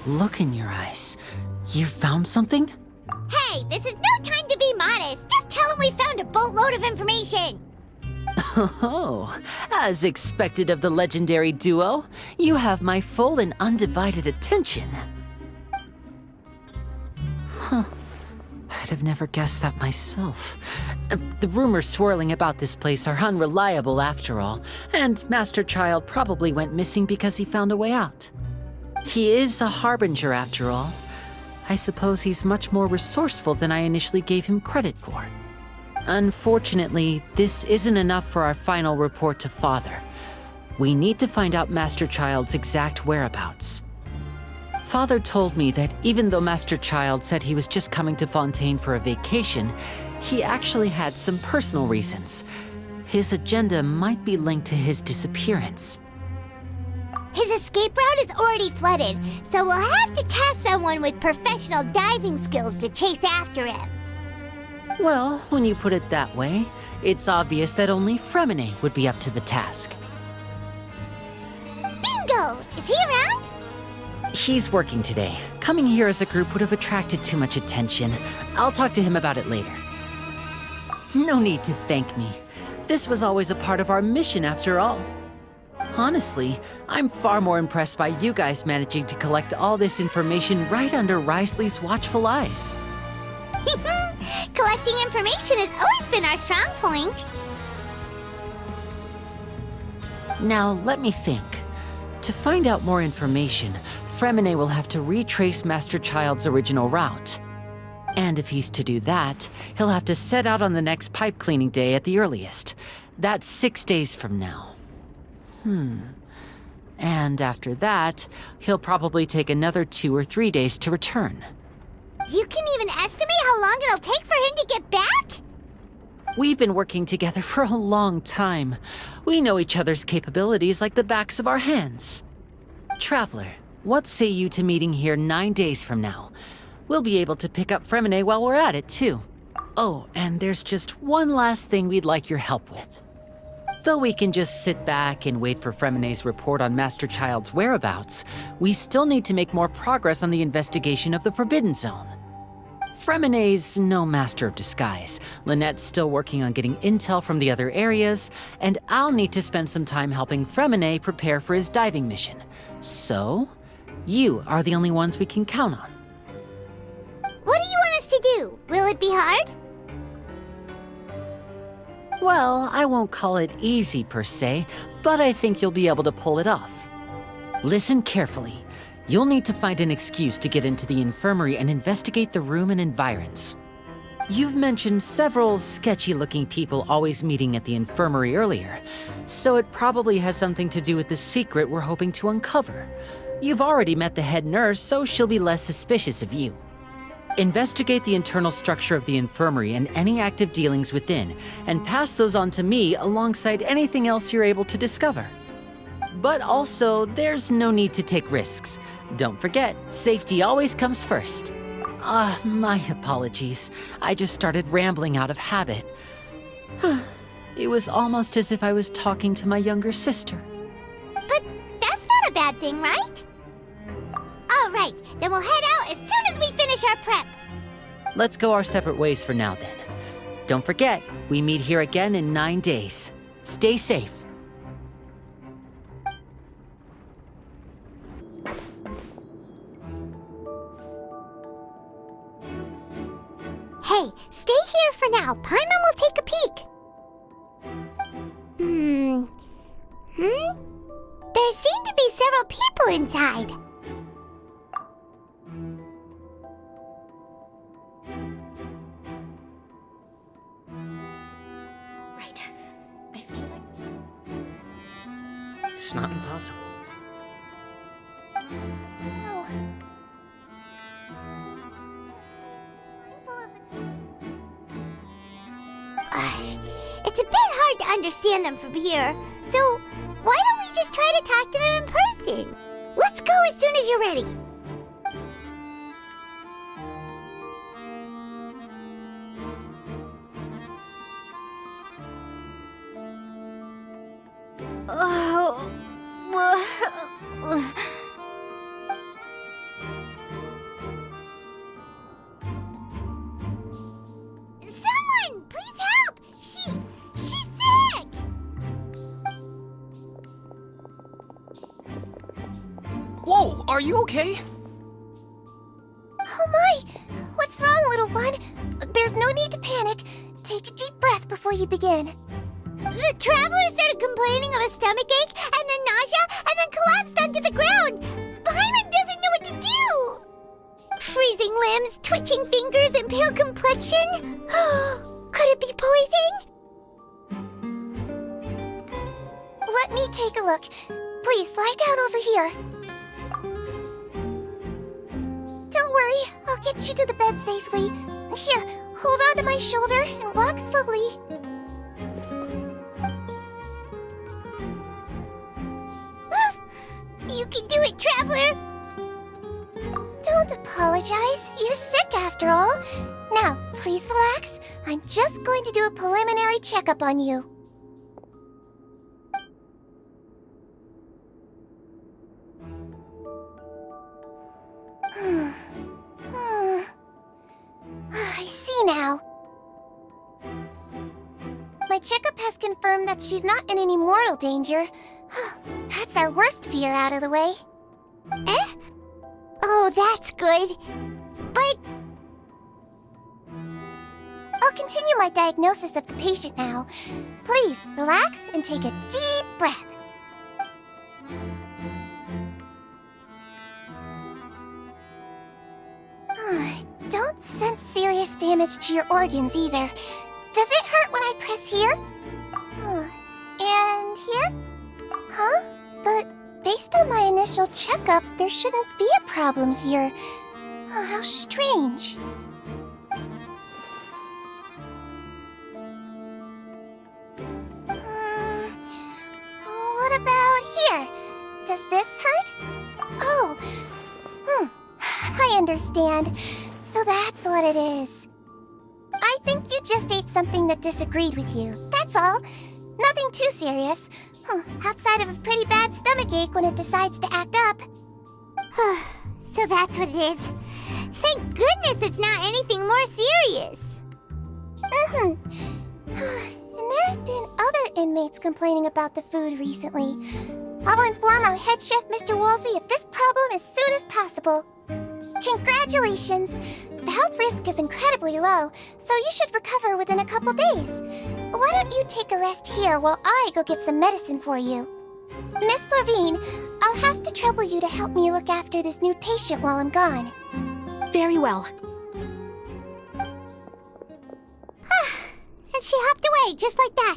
look in your eyes. You found something? Hey, this is no time to be modest. Just tell him we found a boatload of information. Oh, as expected of the legendary duo, you have my full and undivided attention. Huh. I'd have never guessed that myself. The rumors swirling about this place are unreliable after all, and Master Childe probably went missing because he found a way out. He is a harbinger after all. I suppose he's much more resourceful than I initially gave him credit for. Unfortunately, this isn't enough for our final report to Father. We need to find out Master Childe's exact whereabouts. Father told me that even though Master Childe said he was just coming to Fontaine for a vacation, he actually had some personal reasons. His agenda might be linked to his disappearance. His escape route is already flooded, so we'll have to task someone with professional diving skills to chase after him. Well, when you put it that way, it's obvious that only Fremine would be up to the task. Bingo! Is he around? He's working today. Coming here as a group would have attracted too much attention. I'll talk to him about it later. No need to thank me. This was always a part of our mission after all. Honestly, I'm far more impressed by you guys managing to collect all this information right under Risley's watchful eyes. Collecting information has always been our strong point. Now, let me think. To find out more information, Fremine will have to retrace Master Childe's original route. And if he's to do that, he'll have to set out on the next pipe cleaning day at the earliest. That's 6 days from now. And after that, he'll probably take another 2 or 3 days to return. You can even estimate how long it'll take for him to get back? We've been working together for a long time. We know each other's capabilities like the backs of our hands. Traveler, what say you to meeting here 9 days from now? We'll be able to pick up Fremine while we're at it, too. Oh, and there's just one last thing we'd like your help with. Though we can just sit back and wait for Fremine's report on Master Childe's whereabouts, we still need to make more progress on the investigation of the Forbidden Zone. Fremine's no master of disguise. Lynette's still working on getting intel from the other areas, and I'll need to spend some time helping Fremine prepare for his diving mission. So, you are the only ones we can count on. What do you want us to do? Will it be hard? Well, I won't call it easy per se, but I think you'll be able to pull it off. Listen carefully. You'll need to find an excuse to get into the infirmary and investigate the room and environs. You've mentioned several sketchy-looking people always meeting at the infirmary earlier, so it probably has something to do with the secret we're hoping to uncover. You've already met the head nurse, so she'll be less suspicious of you. Investigate the internal structure of the infirmary and any active dealings within, and pass those on to me alongside anything else you're able to discover. But also, there's no need to take risks. Don't forget, safety always comes first. My apologies. I just started rambling out of habit. It was almost as if I was talking to my younger sister. But that's not a bad thing, right? All right, then we'll head out as soon as we finish our prep. Let's go our separate ways for now, then. Don't forget, we meet here again in 9 days. Stay safe. Hey, stay here for now. Paimon will take a peek. There seem to be several people inside. Right. I feel like it's not impossible. Oh. It's a bit hard to understand them from here, so why don't we just try to talk to them in person? Let's go as soon as you're ready. Whoa, are you okay? Oh my! What's wrong, little one? There's no need to panic. Take a deep breath before you begin. The traveler started complaining of a stomachache, and then nausea, and then collapsed onto the ground. Paimon doesn't know what to do! Freezing limbs, twitching fingers, and pale complexion? Could it be poison? Let me take a look. Please, lie down over here. Don't worry, I'll get you to the bed safely. Here, hold on to my shoulder and walk slowly. You can do it, traveler! Don't apologize. You're sick after all. Now, please relax. I'm just going to do a preliminary checkup on you. I see now. My checkup has confirmed that she's not in any mortal danger. That's our worst fear out of the way. Eh? Oh, that's good. But... I'll continue my diagnosis of the patient now. Please, relax and take a deep breath. Don't sense serious damage to your organs either. Does it hurt when I press here? And here? Huh? But based on my initial checkup, there shouldn't be a problem here. Oh, how strange. What about here? Does this hurt? Oh, I understand. So that's what it is. I think you just ate something that disagreed with you. That's all. Nothing too serious. Outside of a pretty bad stomachache when it decides to act up. So that's what it is. Thank goodness it's not anything more serious. And there have been other inmates complaining about the food recently. I'll inform our head chef, Mr. Woolsey, of this problem as soon as possible. Congratulations! The health risk is incredibly low, so you should recover within a couple days. Why don't you take a rest here while I go get some medicine for you? Miss Levine, I'll have to trouble you to help me look after this new patient while I'm gone. Very well. And she hopped away just like that.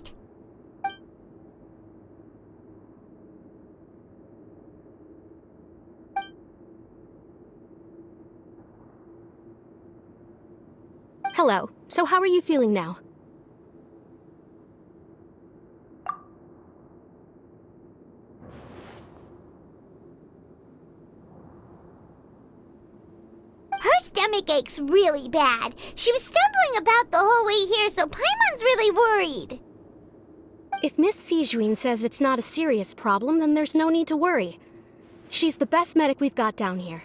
Hello. So how are you feeling now? Her stomach aches really bad. She was stumbling about the whole way here, so Paimon's really worried. If Miss Sijuin says it's not a serious problem, then there's no need to worry. She's the best medic we've got down here.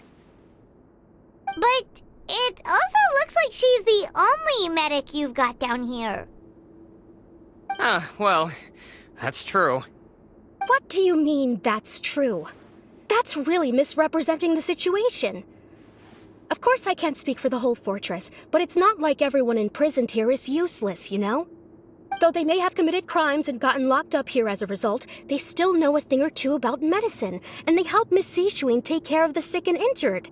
But it also looks like she's the only medic you've got down here. Well, that's true. What do you mean, that's true? That's really misrepresenting the situation. Of course I can't speak for the whole fortress, but it's not like everyone imprisoned here is useless, you know? Though they may have committed crimes and gotten locked up here as a result, they still know a thing or two about medicine, and they help Miss Sijuin take care of the sick and injured.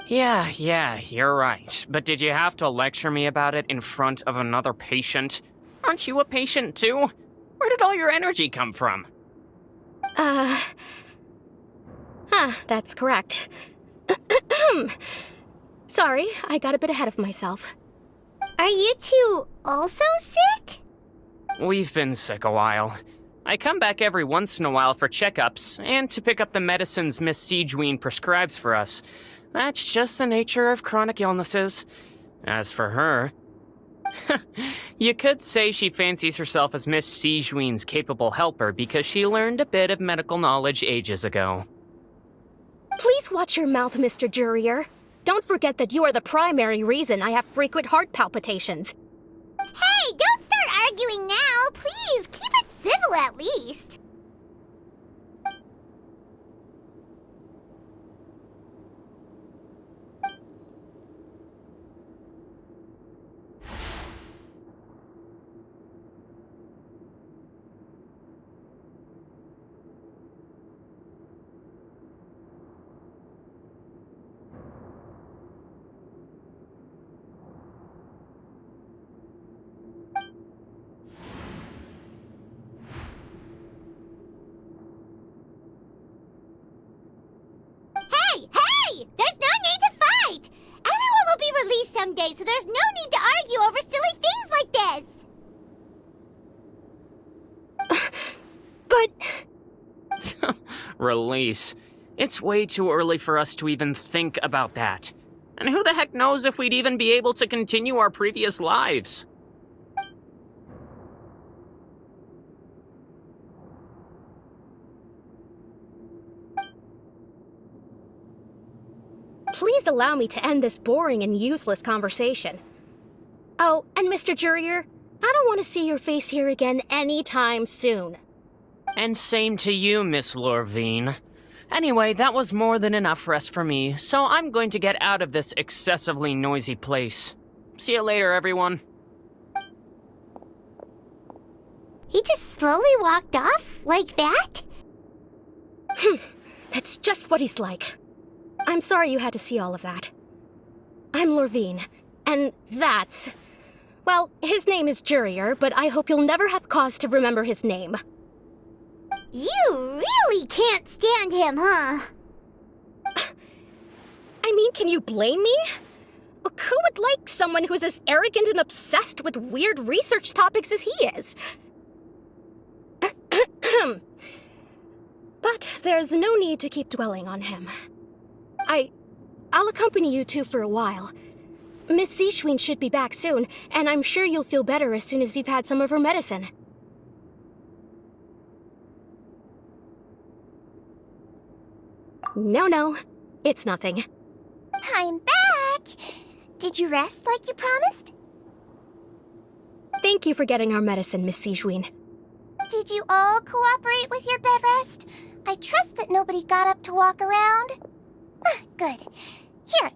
Yeah, you're right. But did you have to lecture me about it in front of another patient? Aren't you a patient too? Where did all your energy come from? That's correct. Sorry, I got a bit ahead of myself. Are you two also sick? We've been sick a while. I come back every once in a while for checkups, and to pick up the medicines Miss Sijuin prescribes for us. That's just the nature of chronic illnesses. As for her... you could say she fancies herself as Miss Sijuin's capable helper because she learned a bit of medical knowledge ages ago. Please watch your mouth, Mr. Jurier. Don't forget that you are the primary reason I have frequent heart palpitations. Hey, don't start arguing now! Please, keep it civil at least! Hey! There's no need to fight! Everyone will be released someday, so there's no need to argue over silly things like this! But... Release. It's way too early for us to even think about that. And who the heck knows if we'd even be able to continue our previous lives? Please allow me to end this boring and useless conversation. Oh, and Mr. Jurier, I don't want to see your face here again anytime soon. And same to you, Miss Lorvine. Anyway, that was more than enough rest for me, so I'm going to get out of this excessively noisy place. See you later, everyone. He just slowly walked off like that? That's just what he's like. I'm sorry you had to see all of that. I'm Lorvine, and that's... Well, his name is Jurier, but I hope you'll never have cause to remember his name. You really can't stand him, huh? I mean, can you blame me? Who would like someone who's as arrogant and obsessed with weird research topics as he is? But there's no need to keep dwelling on him. I'll accompany you two for a while. Miss Seashween should be back soon, and I'm sure you'll feel better as soon as you've had some of her medicine. No, it's nothing. I'm back! Did you rest like you promised? Thank you for getting our medicine, Miss Seashween. Did you all cooperate with your bed rest? I trust that nobody got up to walk around. Good. Here,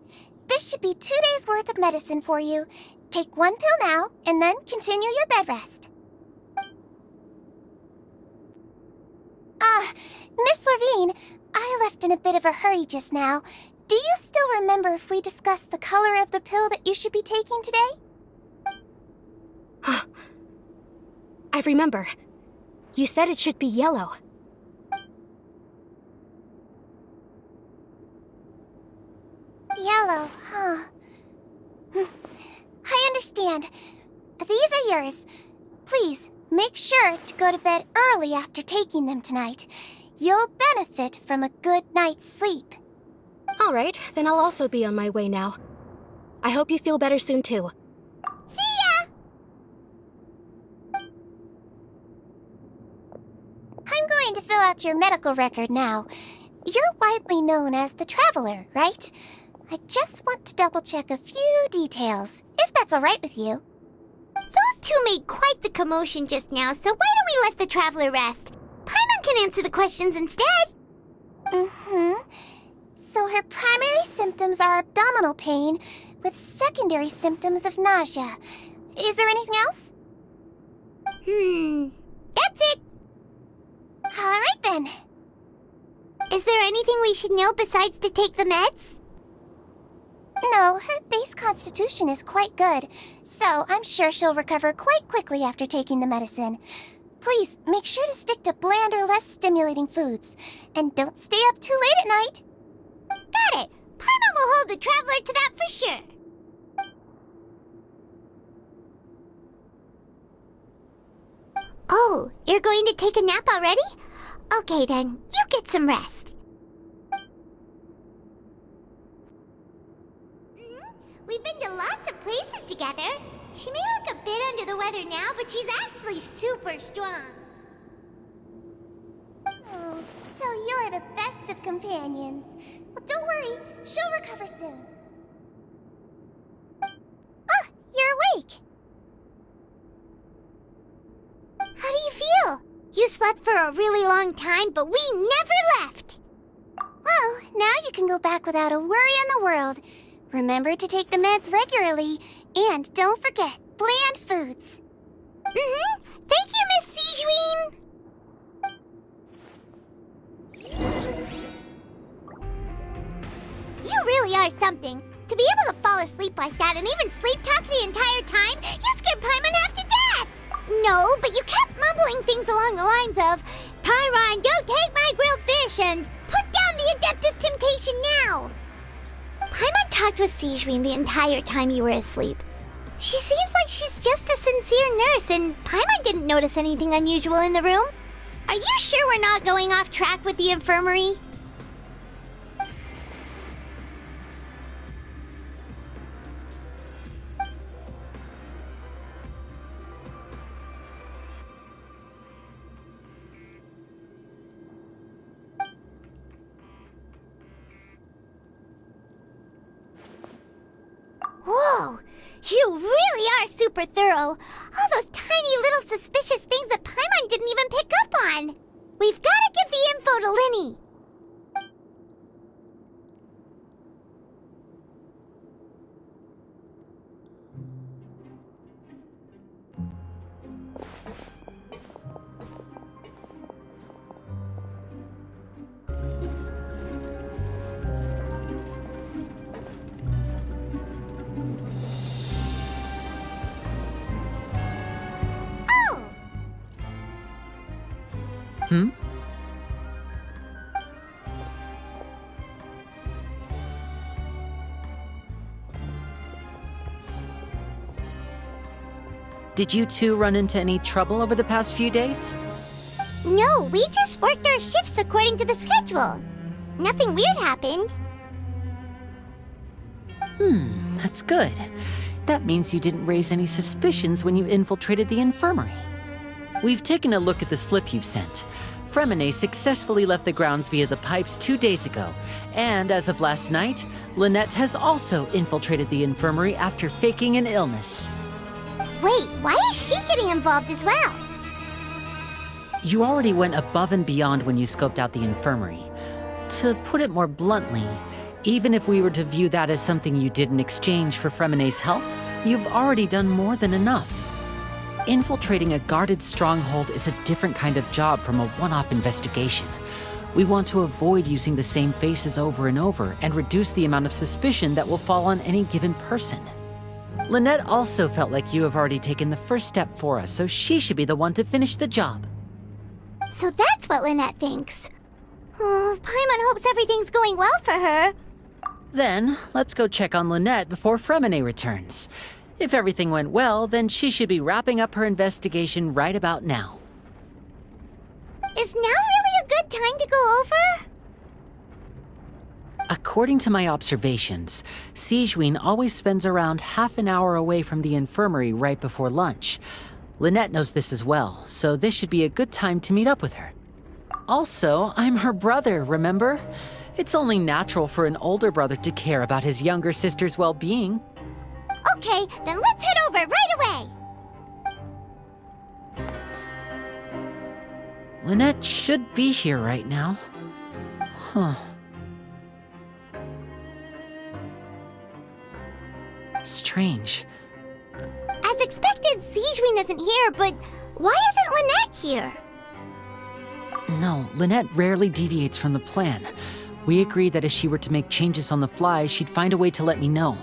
this should be 2 days' worth of medicine for you. Take 1 pill now, and then continue your bed rest. Miss Lorvine, I left in a bit of a hurry just now. Do you still remember if we discussed the color of the pill that you should be taking today? I remember. You said it should be yellow. Yellow, huh? I understand. These are yours. Please, make sure to go to bed early after taking them tonight. You'll benefit from a good night's sleep. All right, then I'll also be on my way now. I hope you feel better soon, too. See ya! I'm going to fill out your medical record now. You're widely known as the Traveler, right? I just want to double-check a few details, if that's all right with you. Those two made quite the commotion just now, so why don't we let the Traveler rest? Paimon can answer the questions instead. So her primary symptoms are abdominal pain, with secondary symptoms of nausea. Is there anything else? That's it. All right, then. Is there anything we should know besides to take the meds? No, her base constitution is quite good, so I'm sure she'll recover quite quickly after taking the medicine. Please, make sure to stick to bland or less stimulating foods, and don't stay up too late at night. Got it. Paimon will hold the Traveler to that for sure. Oh, you're going to take a nap already? Okay then, you get some rest. We've been to lots of places together. She may look a bit under the weather now, but she's actually super strong. Oh, so you're the best of companions. Well, don't worry, she'll recover soon. You're awake. How do you feel? You slept for a really long time, but we never left. Well, now you can go back without a worry in the world. Remember to take the meds regularly, and don't forget bland foods. Thank you, Miss Seashween. You really are something. To be able to fall asleep like that and even sleep talk the entire time, you scared Paimon half to death! No, but you kept mumbling things along the lines of, Pyron, don't take my grilled fish, and put down the Adeptus Temptation now! talked with Sigewin the entire time you were asleep. She seems like she's just a sincere nurse, and Paimon didn't notice anything unusual in the room. Are you sure we're not going off track with the infirmary? Whoa! You really are super thorough! All those tiny little suspicious things that Paimon didn't even pick up on! We've gotta give the info to Linny! Hmm? Did you two run into any trouble over the past few days? No, we just worked our shifts according to the schedule. Nothing weird happened. That's good. That means you didn't raise any suspicions when you infiltrated the infirmary. We've taken a look at the slip you've sent. Fremine successfully left the grounds via the pipes 2 days ago, and as of last night, Lynette has also infiltrated the infirmary after faking an illness. Wait, why is she getting involved as well? You already went above and beyond when you scoped out the infirmary. To put it more bluntly, even if we were to view that as something you did in exchange for Fremine's help, you've already done more than enough. Infiltrating a guarded stronghold is a different kind of job from a one-off investigation. We want to avoid using the same faces over and over and reduce the amount of suspicion that will fall on any given person. Lynette also felt like you have already taken the first step for us, so she should be the one to finish the job. So that's what Lynette thinks. Oh, Paimon hopes everything's going well for her. Then, let's go check on Lynette before Fremine returns. If everything went well, then she should be wrapping up her investigation right about now. Is now really a good time to go over? According to my observations, Sigewin always spends around half an hour away from the infirmary right before lunch. Lynette knows this as well, so this should be a good time to meet up with her. Also, I'm her brother, remember? It's only natural for an older brother to care about his younger sister's well-being. Okay, then let's head over right away! Lynette should be here right now. Huh. Strange. As expected, Sigewin isn't here, but why isn't Lynette here? No, Lynette rarely deviates from the plan. We agreed that if she were to make changes on the fly, she'd find a way to let me know.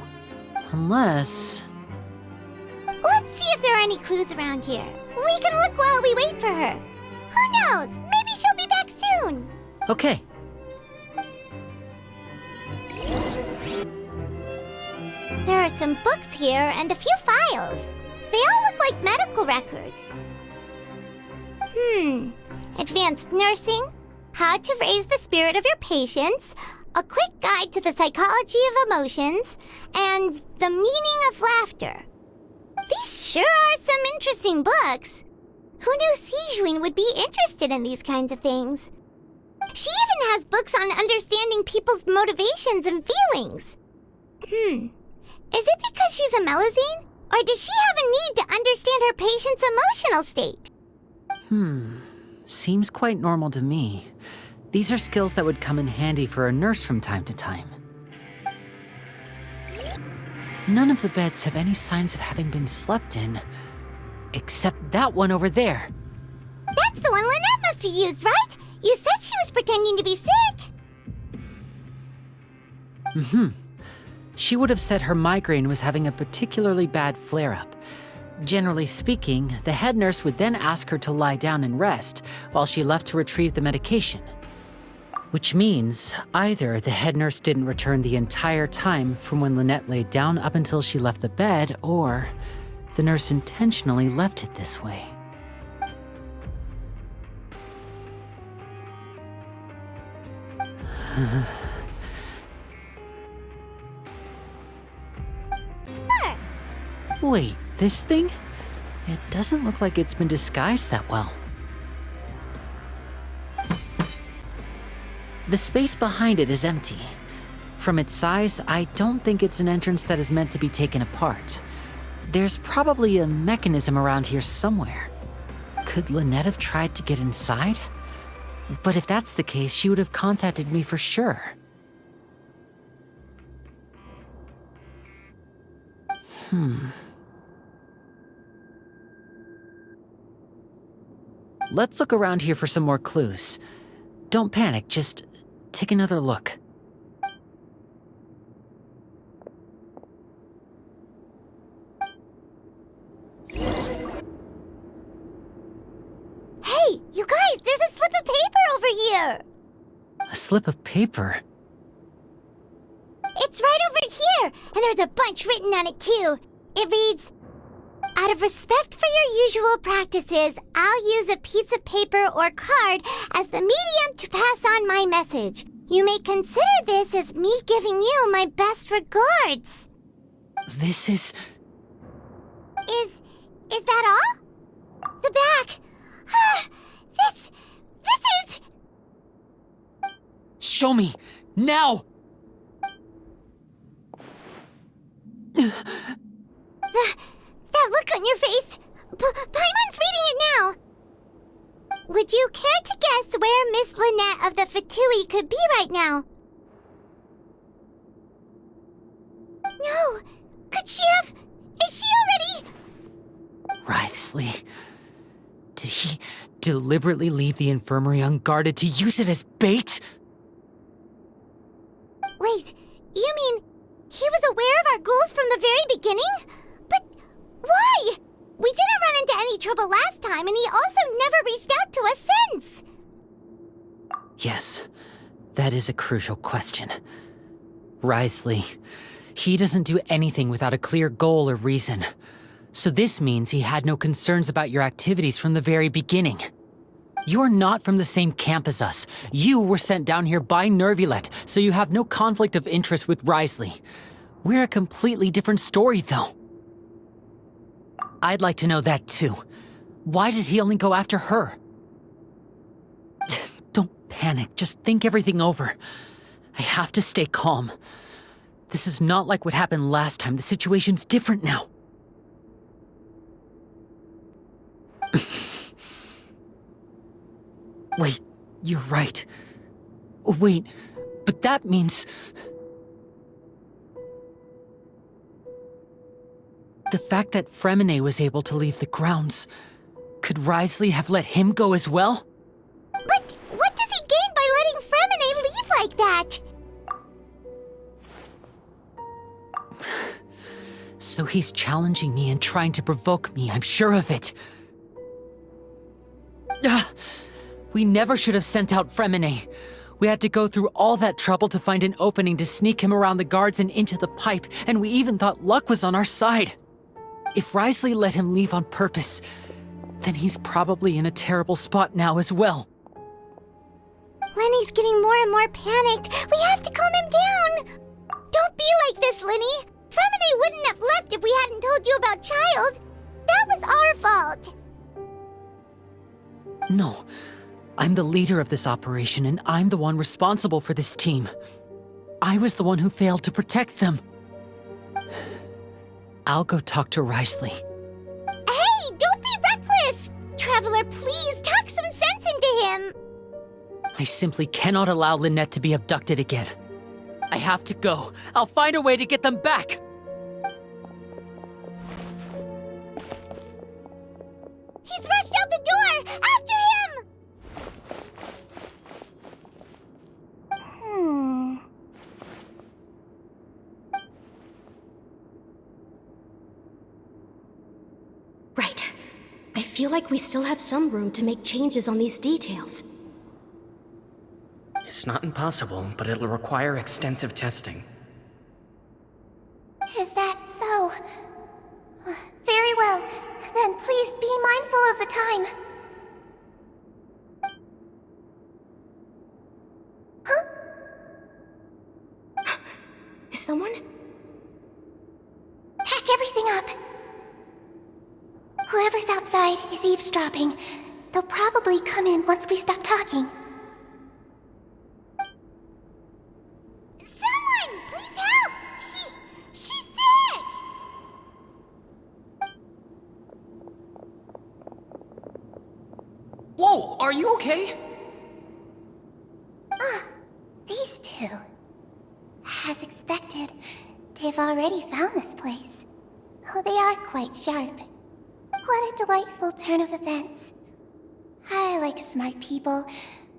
Unless... Let's see if there are any clues around here. We can look while we wait for her. Who knows? Maybe she'll be back soon. Okay. There are some books here and a few files. They all look like medical records. Advanced nursing, how to raise the spirit of your patients, a quick guide to the psychology of emotions, and the meaning of laughter. These sure are some interesting books. Who knew Sigewin would be interested in these kinds of things? She even has books on understanding people's motivations and feelings. Is it because she's a Melazine? Or does she have a need to understand her patient's emotional state? Seems quite normal to me. These are skills that would come in handy for a nurse from time to time. None of the beds have any signs of having been slept in. Except that one over there. That's the one Lynette must have used, right? You said she was pretending to be sick. She would have said her migraine was having a particularly bad flare-up. Generally speaking, the head nurse would then ask her to lie down and rest while she left to retrieve the medication. Which means either the head nurse didn't return the entire time from when Lynette laid down up until she left the bed, or the nurse intentionally left it this way. Wait, this thing? It doesn't look like it's been disguised that well. The space behind it is empty. From its size, I don't think it's an entrance that is meant to be taken apart. There's probably a mechanism around here somewhere. Could Lynette have tried to get inside? But if that's the case, she would have contacted me for sure. Let's look around here for some more clues. Don't panic, just take another look. Hey, you guys, there's a slip of paper over here! A slip of paper? It's right over here, and there's a bunch written on it too. It reads, "Out of respect for your usual practices, I'll use a piece of paper or card as the medium to pass on my message. You may consider this as me giving you my best regards." This is... Is that all? The back. This is... Show me! Now! That look on your face. Paimon's reading it now. Would you care to guess where Miss Lynette of the Fatui could be right now? No. Could she have... Is she already... Wriothesley. Did he deliberately leave the infirmary unguarded to use it as bait? Wait, you mean he was aware of our goals from the very beginning? But why? We didn't run into any trouble last time, and he also never reached out to us since. Yes, that is a crucial question. Wriothesley, he doesn't do anything without a clear goal or reason. So this means he had no concerns about your activities from the very beginning. You're not from the same camp as us. You were sent down here by Nervulet, so you have no conflict of interest with Wriothesley. We're a completely different story, though. I'd like to know that, too. Why did he only go after her? Don't panic, just think everything over. I have to stay calm. This is not like what happened last time. The situation's different now. Wait, you're right. Wait, but that means... The fact that Fremine was able to leave the grounds, could Wriothesley have let him go as well? But what does he gain by letting Fremine leave like that? So he's challenging me and trying to provoke me, I'm sure of it. We never should have sent out Fremine. We had to go through all that trouble to find an opening to sneak him around the guards and into the pipe, and we even thought luck was on our side. If Wriothesley let him leave on purpose, then he's probably in a terrible spot now as well. Lenny's getting more and more panicked. We have to calm him down. Don't be like this, Lenny. Fremine wouldn't have left if we hadn't told you about Childe. That was our fault. No, I'm the leader of this operation, and I'm the one responsible for this team. I was the one who failed to protect them. I'll go talk to Wriothesley. Hey, don't be reckless! Traveler, please talk some sense into him. I simply cannot allow Lynette to be abducted again. I have to go. I'll find a way to get them back. He's rushed out the door! After him! Right. I feel like we still have some room to make changes on these details. It's not impossible, but it'll require extensive testing. Is that so? Very well. Then please be mindful of the time. Huh? Is someone? Pack everything up. Whoever's outside is eavesdropping. They'll probably come in once we stop talking. Someone! Please help! She's sick! Whoa, are you okay? These two. As expected, they've already found this place. Oh, they are quite sharp. What a delightful turn of events. I like smart people,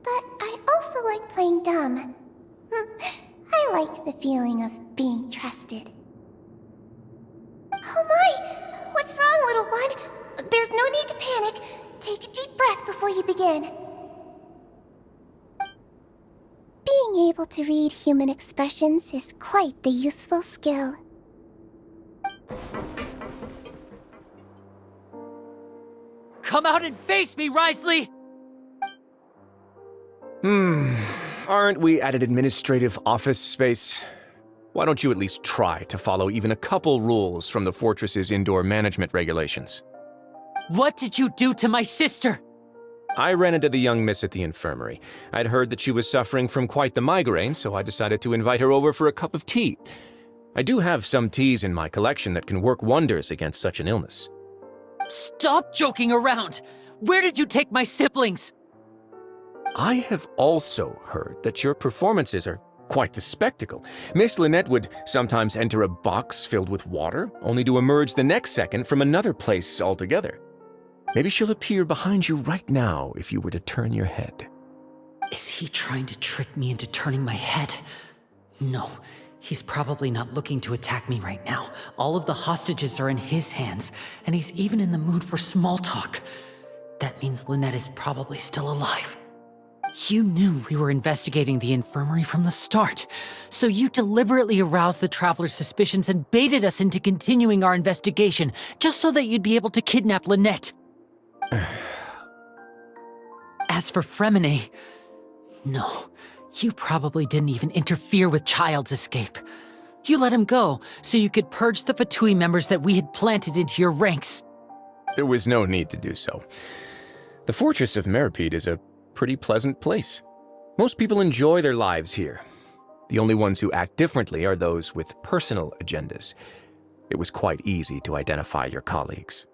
but I also like playing dumb. I like the feeling of being trusted. Oh my! What's wrong, little one? There's no need to panic. Take a deep breath before you begin. Being able to read human expressions is quite the useful skill. Come out and face me, Risley! Aren't we at an administrative office space? Why don't you at least try to follow even a couple rules from the fortress's indoor management regulations? What did you do to my sister? I ran into the young miss at the infirmary. I'd heard that she was suffering from quite the migraine, so I decided to invite her over for a cup of tea. I do have some teas in my collection that can work wonders against such an illness. Stop joking around! Where did you take my siblings? I have also heard that your performances are quite the spectacle. Miss Lynette would sometimes enter a box filled with water, only to emerge the next second from another place altogether. Maybe she'll appear behind you right now if you were to turn your head. Is he trying to trick me into turning my head? No, he's probably not looking to attack me right now. All of the hostages are in his hands, and he's even in the mood for small talk. That means Lynette is probably still alive. You knew we were investigating the infirmary from the start, so you deliberately aroused the traveler's suspicions and baited us into continuing our investigation, just so that you'd be able to kidnap Lynette. As for Fremine, no, you probably didn't even interfere with Childe's escape. You let him go so you could purge the Fatui members that we had planted into your ranks. There was no need to do so. The Fortress of Meripede is a pretty pleasant place. Most people enjoy their lives here. The only ones who act differently are those with personal agendas. It was quite easy to identify your colleagues.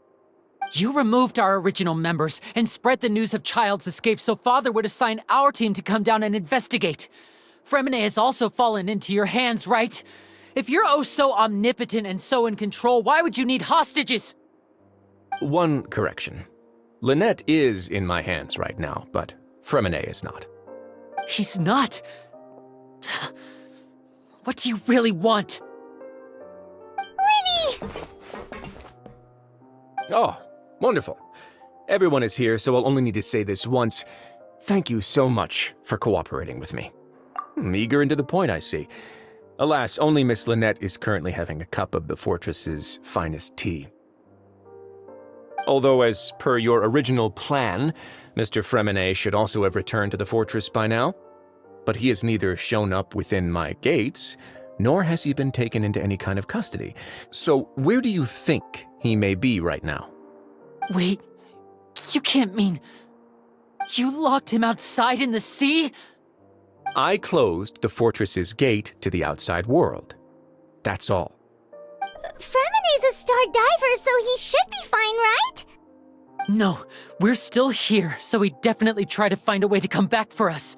You removed our original members and spread the news of Childe's escape so Father would assign our team to come down and investigate. Fremine has also fallen into your hands, right? If you're oh so omnipotent and so in control, why would you need hostages? One correction. Lynette is in my hands right now, but Fremine is not. He's not? What do you really want? Linny! Oh, wonderful. Everyone is here, so I'll only need to say this once. Thank you so much for cooperating with me. Eager and to the point, I see. Alas, only Miss Lynette is currently having a cup of the fortress's finest tea. Although, as per your original plan, Mr. Fremine should also have returned to the fortress by now. But he has neither shown up within my gates, nor has he been taken into any kind of custody. So where do you think he may be right now? Wait, you can't mean... You locked him outside in the sea? I closed the fortress's gate to the outside world. That's all. Fremine's a star diver, so he should be fine, right? No, we're still here, so he definitely tried to find a way to come back for us.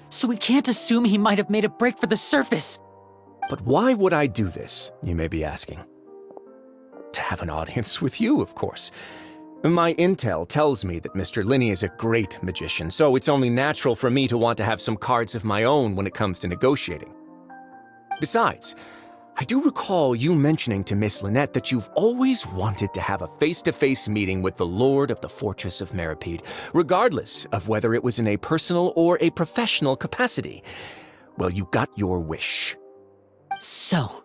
So we can't assume he might have made a break for the surface. But why would I do this, you may be asking? To have an audience with you, of course. My intel tells me that Mr. Linney is a great magician, so it's only natural for me to want to have some cards of my own when it comes to negotiating. Besides, I do recall you mentioning to Miss Lynette that you've always wanted to have a face-to-face meeting with the Lord of the Fortress of Meripede, regardless of whether it was in a personal or a professional capacity. Well, you got your wish. So,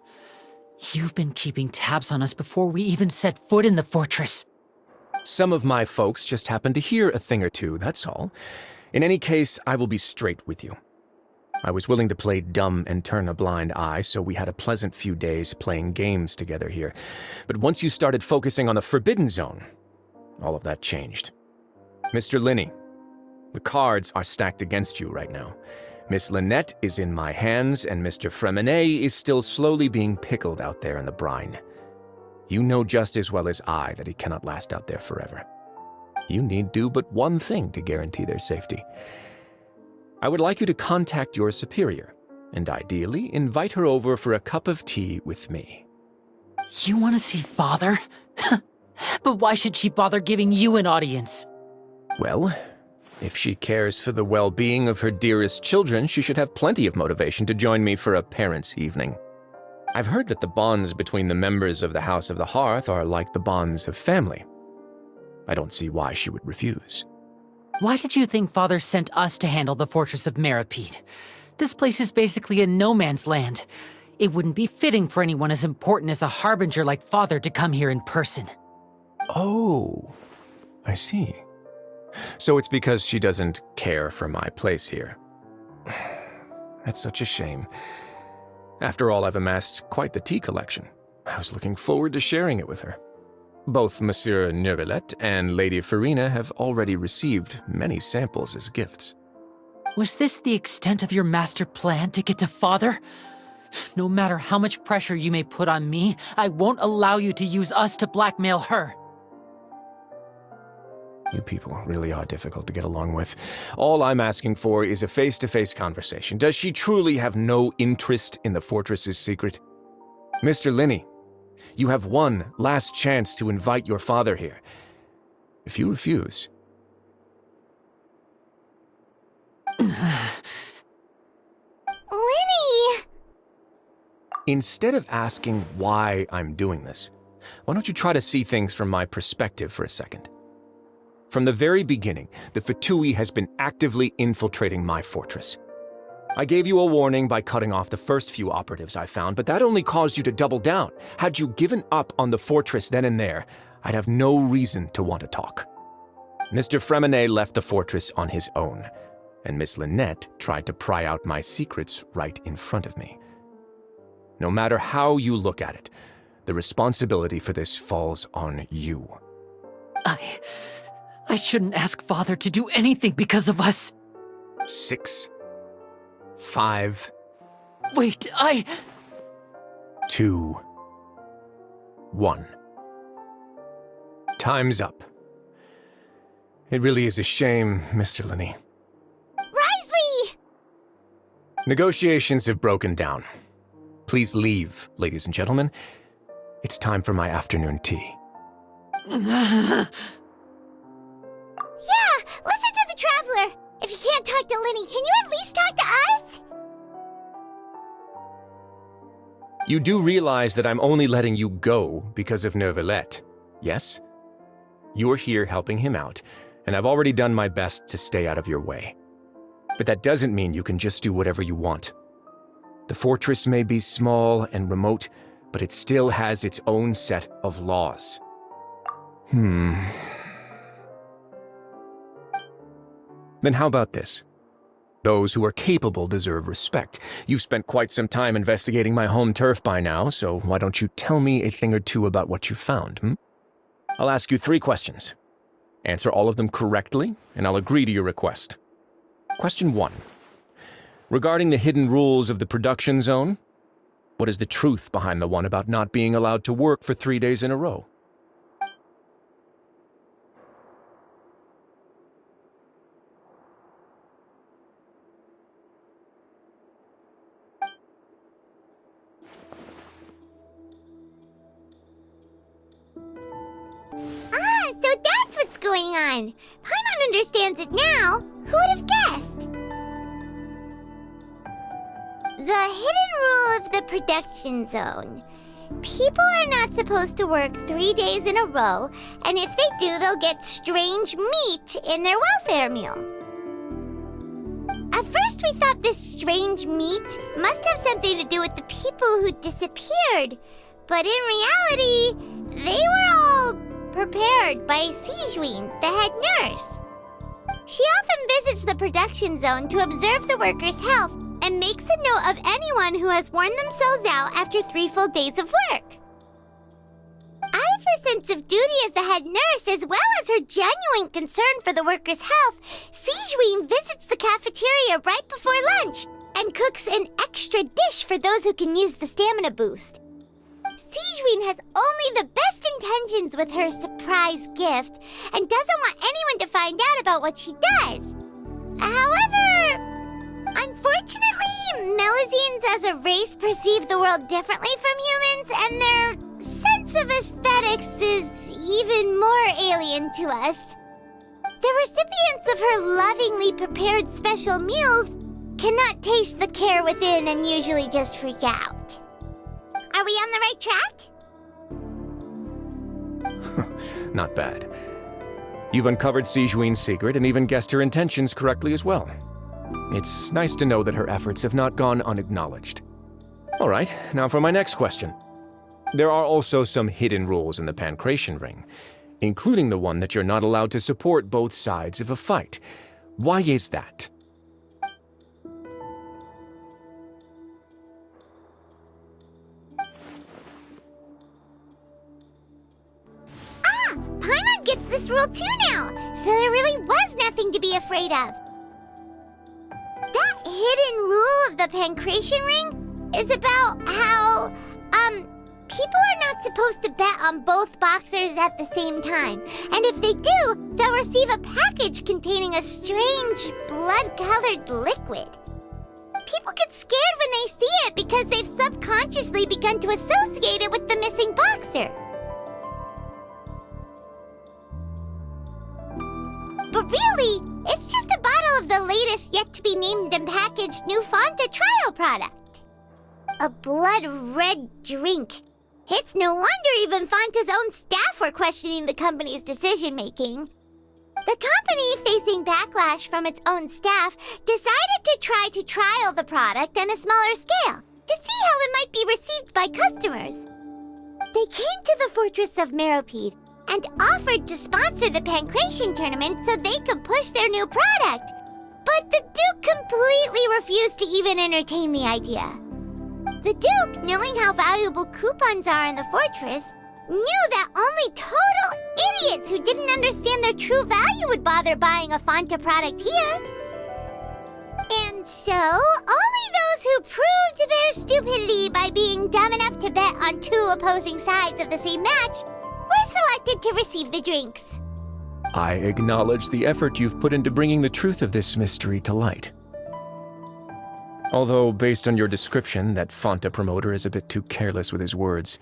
you've been keeping tabs on us before we even set foot in the fortress. Some of my folks just happened to hear a thing or two, that's all. In any case, I will be straight with you. I was willing to play dumb and turn a blind eye, so we had a pleasant few days playing games together here. But once you started focusing on the Forbidden Zone, all of that changed. Mr. Linney, the cards are stacked against you right now. Miss Lynette is in my hands, and Mr. Fremenet is still slowly being pickled out there in the brine. You know just as well as I that he cannot last out there forever. You need do but one thing to guarantee their safety. I would like you to contact your superior, and ideally invite her over for a cup of tea with me. You want to see Father? But why should she bother giving you an audience? Well, if she cares for the well-being of her dearest children, she should have plenty of motivation to join me for a parents' evening. I've heard that the bonds between the members of the House of the Hearth are like the bonds of family. I don't see why she would refuse. Why did you think Father sent us to handle the Fortress of Meripede? This place is basically a no-man's land. It wouldn't be fitting for anyone as important as a harbinger like Father to come here in person. Oh, I see. So it's because she doesn't care for my place here. That's such a shame. After all, I've amassed quite the tea collection. I was looking forward to sharing it with her. Both Monsieur Neuvillette and Lady Farina have already received many samples as gifts. Was this the extent of your master plan to get to Father? No matter how much pressure you may put on me, I won't allow you to use us to blackmail her. You people really are difficult to get along with. All I'm asking for is a face-to-face conversation. Does she truly have no interest in the fortress's secret? Mr. Linney, you have one last chance to invite your father here. If you refuse... Linny! Instead of asking why I'm doing this, why don't you try to see things from my perspective for a second? From the very beginning, the Fatui has been actively infiltrating my fortress. I gave you a warning by cutting off the first few operatives I found, but that only caused you to double down. Had you given up on the fortress then and there, I'd have no reason to want to talk. Mr. Fremenet left the fortress on his own, and Miss Lynette tried to pry out my secrets right in front of me. No matter how you look at it, the responsibility for this falls on you. I shouldn't ask Father to do anything because of us. 6, 5... Wait, 2, 1. Time's up. It really is a shame, Mr. Linney. Risley! Negotiations have broken down. Please leave, ladies and gentlemen. It's time for my afternoon tea. Yeah, listen to the Traveler. If you can't talk to Linny, can you at least talk to us? You do realize that I'm only letting you go because of Neuvillette, yes? You're here helping him out, and I've already done my best to stay out of your way. But that doesn't mean you can just do whatever you want. The fortress may be small and remote, but it still has its own set of laws. Then how about this? Those who are capable deserve respect. You've spent quite some time investigating my home turf by now, so why don't you tell me a thing or two about what you found, I'll ask you 3 questions. Answer all of them correctly, and I'll agree to your request. Question 1. Regarding the hidden rules of the production zone, what is the truth behind the one about not being allowed to work for 3 days in a row? So that's what's going on. Paimon understands it now. Who would have guessed? The hidden rule of the production zone. People are not supposed to work 3 days in a row, and if they do, they'll get strange meat in their welfare meal. At first, we thought this strange meat must have something to do with the people who disappeared, but in reality, they were all prepared by Sigewinne, the head nurse. She often visits the production zone to observe the workers' health and makes a note of anyone who has worn themselves out after 3 full days of work. Out of her sense of duty as the head nurse, as well as her genuine concern for the workers' health, Sigewinne visits the cafeteria right before lunch and cooks an extra dish for those who can use the stamina boost. Sigewinne has only the best intentions with her surprise gift and doesn't want anyone to find out about what she does. However, unfortunately, Melusines as a race perceive the world differently from humans, and their sense of aesthetics is even more alien to us. The recipients of her lovingly prepared special meals cannot taste the care within and usually just freak out. Are we on the right track? Not bad. You've uncovered Sigewinne's secret and even guessed her intentions correctly as well. It's nice to know that her efforts have not gone unacknowledged. All right, now for my next question. There are also some hidden rules in the Pancration Ring, including the one that you're not allowed to support both sides of a fight. Why is that? Paimon gets this rule too now, so there really was nothing to be afraid of. That hidden rule of the Pancration Ring is about how, people are not supposed to bet on both boxers at the same time. And if they do, they'll receive a package containing a strange, blood-colored liquid. People get scared when they see it because they've subconsciously begun to associate it with the missing boxer. But really, it's just a bottle of the latest yet-to-be-named and packaged new Fanta trial product. A blood-red drink. It's no wonder even Fanta's own staff were questioning the company's decision-making. The company, facing backlash from its own staff, decided to try to trial the product on a smaller scale to see how it might be received by customers. They came to the fortress of Meropide and offered to sponsor the Pancration tournament so they could push their new product. But the Duke completely refused to even entertain the idea. The Duke, knowing how valuable coupons are in the fortress, knew that only total idiots who didn't understand their true value would bother buying a Fanta product here. And so, only those who proved their stupidity by being dumb enough to bet on 2 opposing sides of the same match were selected to receive the drinks. I acknowledge the effort you've put into bringing the truth of this mystery to light. Although, based on your description, that Fanta promoter is a bit too careless with his words,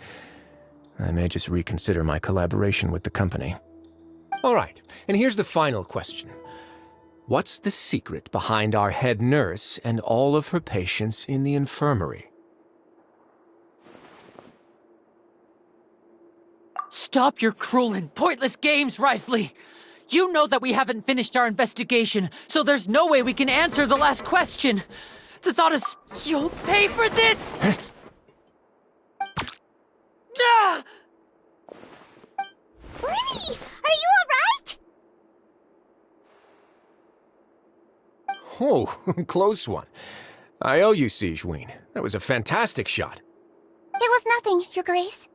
I may just reconsider my collaboration with the company. All right, and here's the final question. What's the secret behind our head nurse and all of her patients in the infirmary? Stop your cruel and pointless games, Risley! You know that we haven't finished our investigation, so there's no way we can answer the last question. The thought is, you'll pay for this! Ah! Lenny, are you alright? Oh, close one. I owe you, Sigewinne. That was a fantastic shot. It was nothing, Your Grace.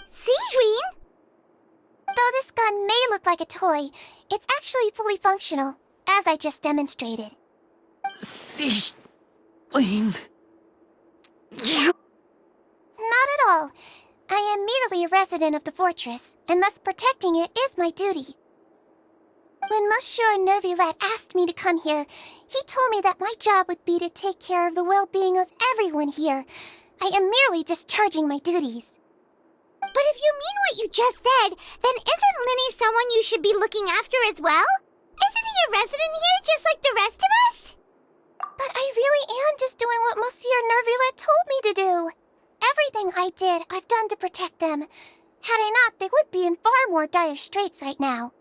Sigewinne? Though this gun may look like a toy, it's actually fully functional, as I just demonstrated. Sigewinne... Not at all. I am merely a resident of the fortress, and thus protecting it is my duty. When Monsieur Nervillette asked me to come here, he told me that my job would be to take care of the well-being of everyone here. I am merely discharging my duties. But if you mean what you just said, then isn't Lenny someone you should be looking after as well? Isn't he a resident here just like the rest of us? But I really am just doing what what Monsieur Nervillette told me to do. Everything I did, I've done to protect them. Had I not, they would be in far more dire straits right now.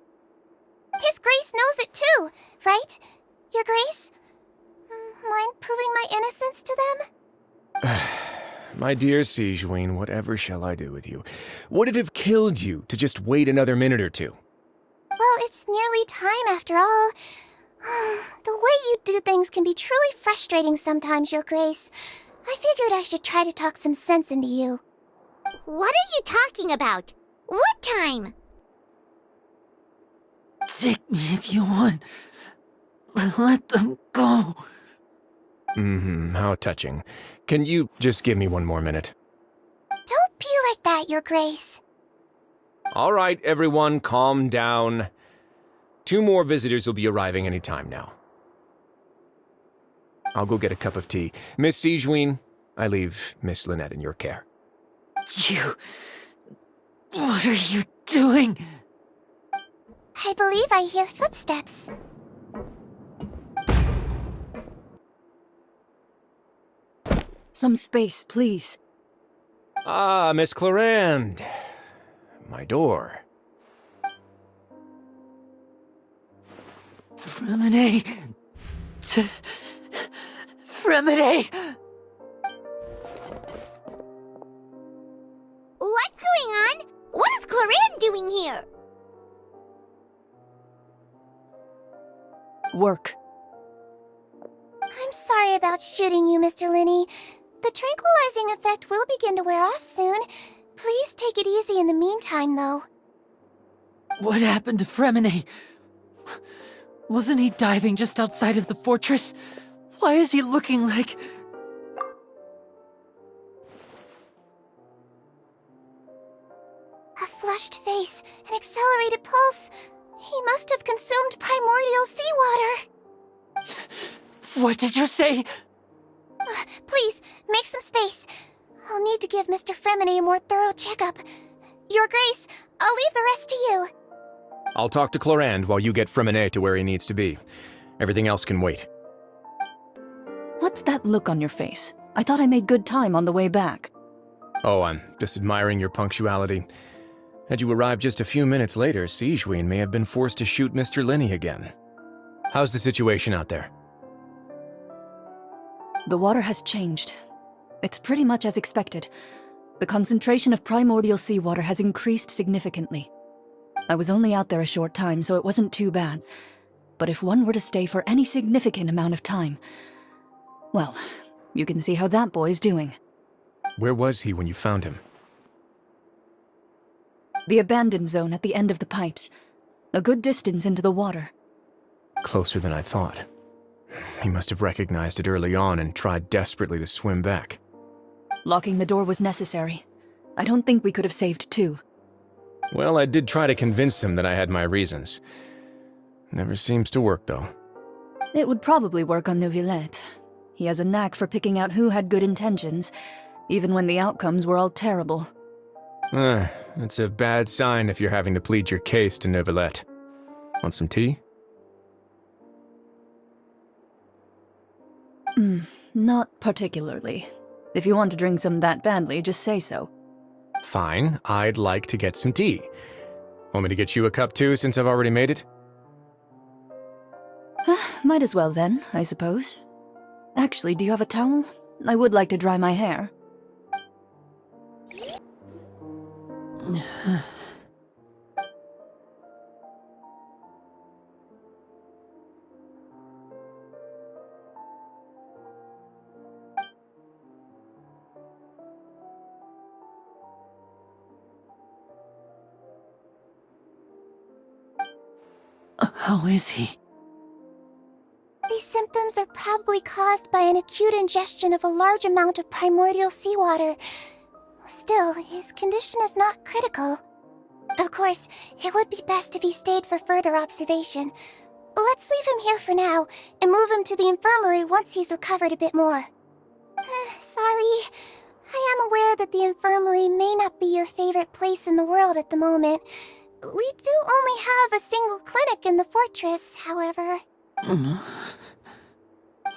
His Grace knows it too, right? Your Grace? Mind proving my innocence to them? My dear Sigewinne, whatever shall I do with you? Would it have killed you to just wait another minute or two? Well, it's nearly time after all. The way you do things can be truly frustrating sometimes, Your Grace. I figured I should try to talk some sense into you. What are you talking about? What time? Take me if you want, but let them go. How touching. Can you just give me one more minute? Don't be like that, Your Grace. All right, everyone, calm down. 2 more visitors will be arriving any time now. I'll go get a cup of tea. Miss Sigewinne, I leave Miss Lynette in your care. You... What are you doing? I believe I hear footsteps. Some space, please. Ah, Miss Clarande. My door. Fremine! Fremine! What's going on? What is Clarande doing here? Work. I'm sorry about shooting you, Mr. Linney. The tranquilizing effect will begin to wear off soon. Please take it easy in the meantime, though. What happened to Fremine? Wasn't he diving just outside of the fortress? Why is he looking like... A flushed face, an accelerated pulse. He must have consumed primordial seawater. What did you say? Please, make some space. I'll need to give Mr. Fremine a more thorough checkup. Your Grace, I'll leave the rest to you. I'll talk to Clarande while you get Fremine to where he needs to be. Everything else can wait. What's that look on your face? I thought I made good time on the way back. Oh, I'm just admiring your punctuality. Had you arrived just a few minutes later, Sigewinne may have been forced to shoot Mr. Linney again. How's the situation out there? The water has changed. It's pretty much as expected. The concentration of primordial seawater has increased significantly. I was only out there a short time, so it wasn't too bad. But if one were to stay for any significant amount of time... Well, you can see how that boy's doing. Where was he when you found him? The abandoned zone at the end of the pipes. A good distance into the water. Closer than I thought. He must have recognized it early on and tried desperately to swim back. Locking the door was necessary. I don't think we could have saved 2. Well, I did try to convince him that I had my reasons. Never seems to work, though. It would probably work on Neuvillette. He has a knack for picking out who had good intentions, even when the outcomes were all terrible. It's a bad sign if you're having to plead your case to Neuvillette. Want some tea? Not particularly. If you want to drink some that badly, just say so. Fine, I'd like to get some tea. Want me to get you a cup too, since I've already made it? Might as well then, I suppose. Actually, do you have a towel? I would like to dry my hair. How is he? These symptoms are probably caused by an acute ingestion of a large amount of primordial seawater. Still, his condition is not critical. Of course, it would be best if he stayed for further observation. Let's leave him here for now, and move him to the infirmary once he's recovered a bit more. Sorry. I am aware that the infirmary may not be your favorite place in the world at the moment. We do only have a single clinic in the fortress, however.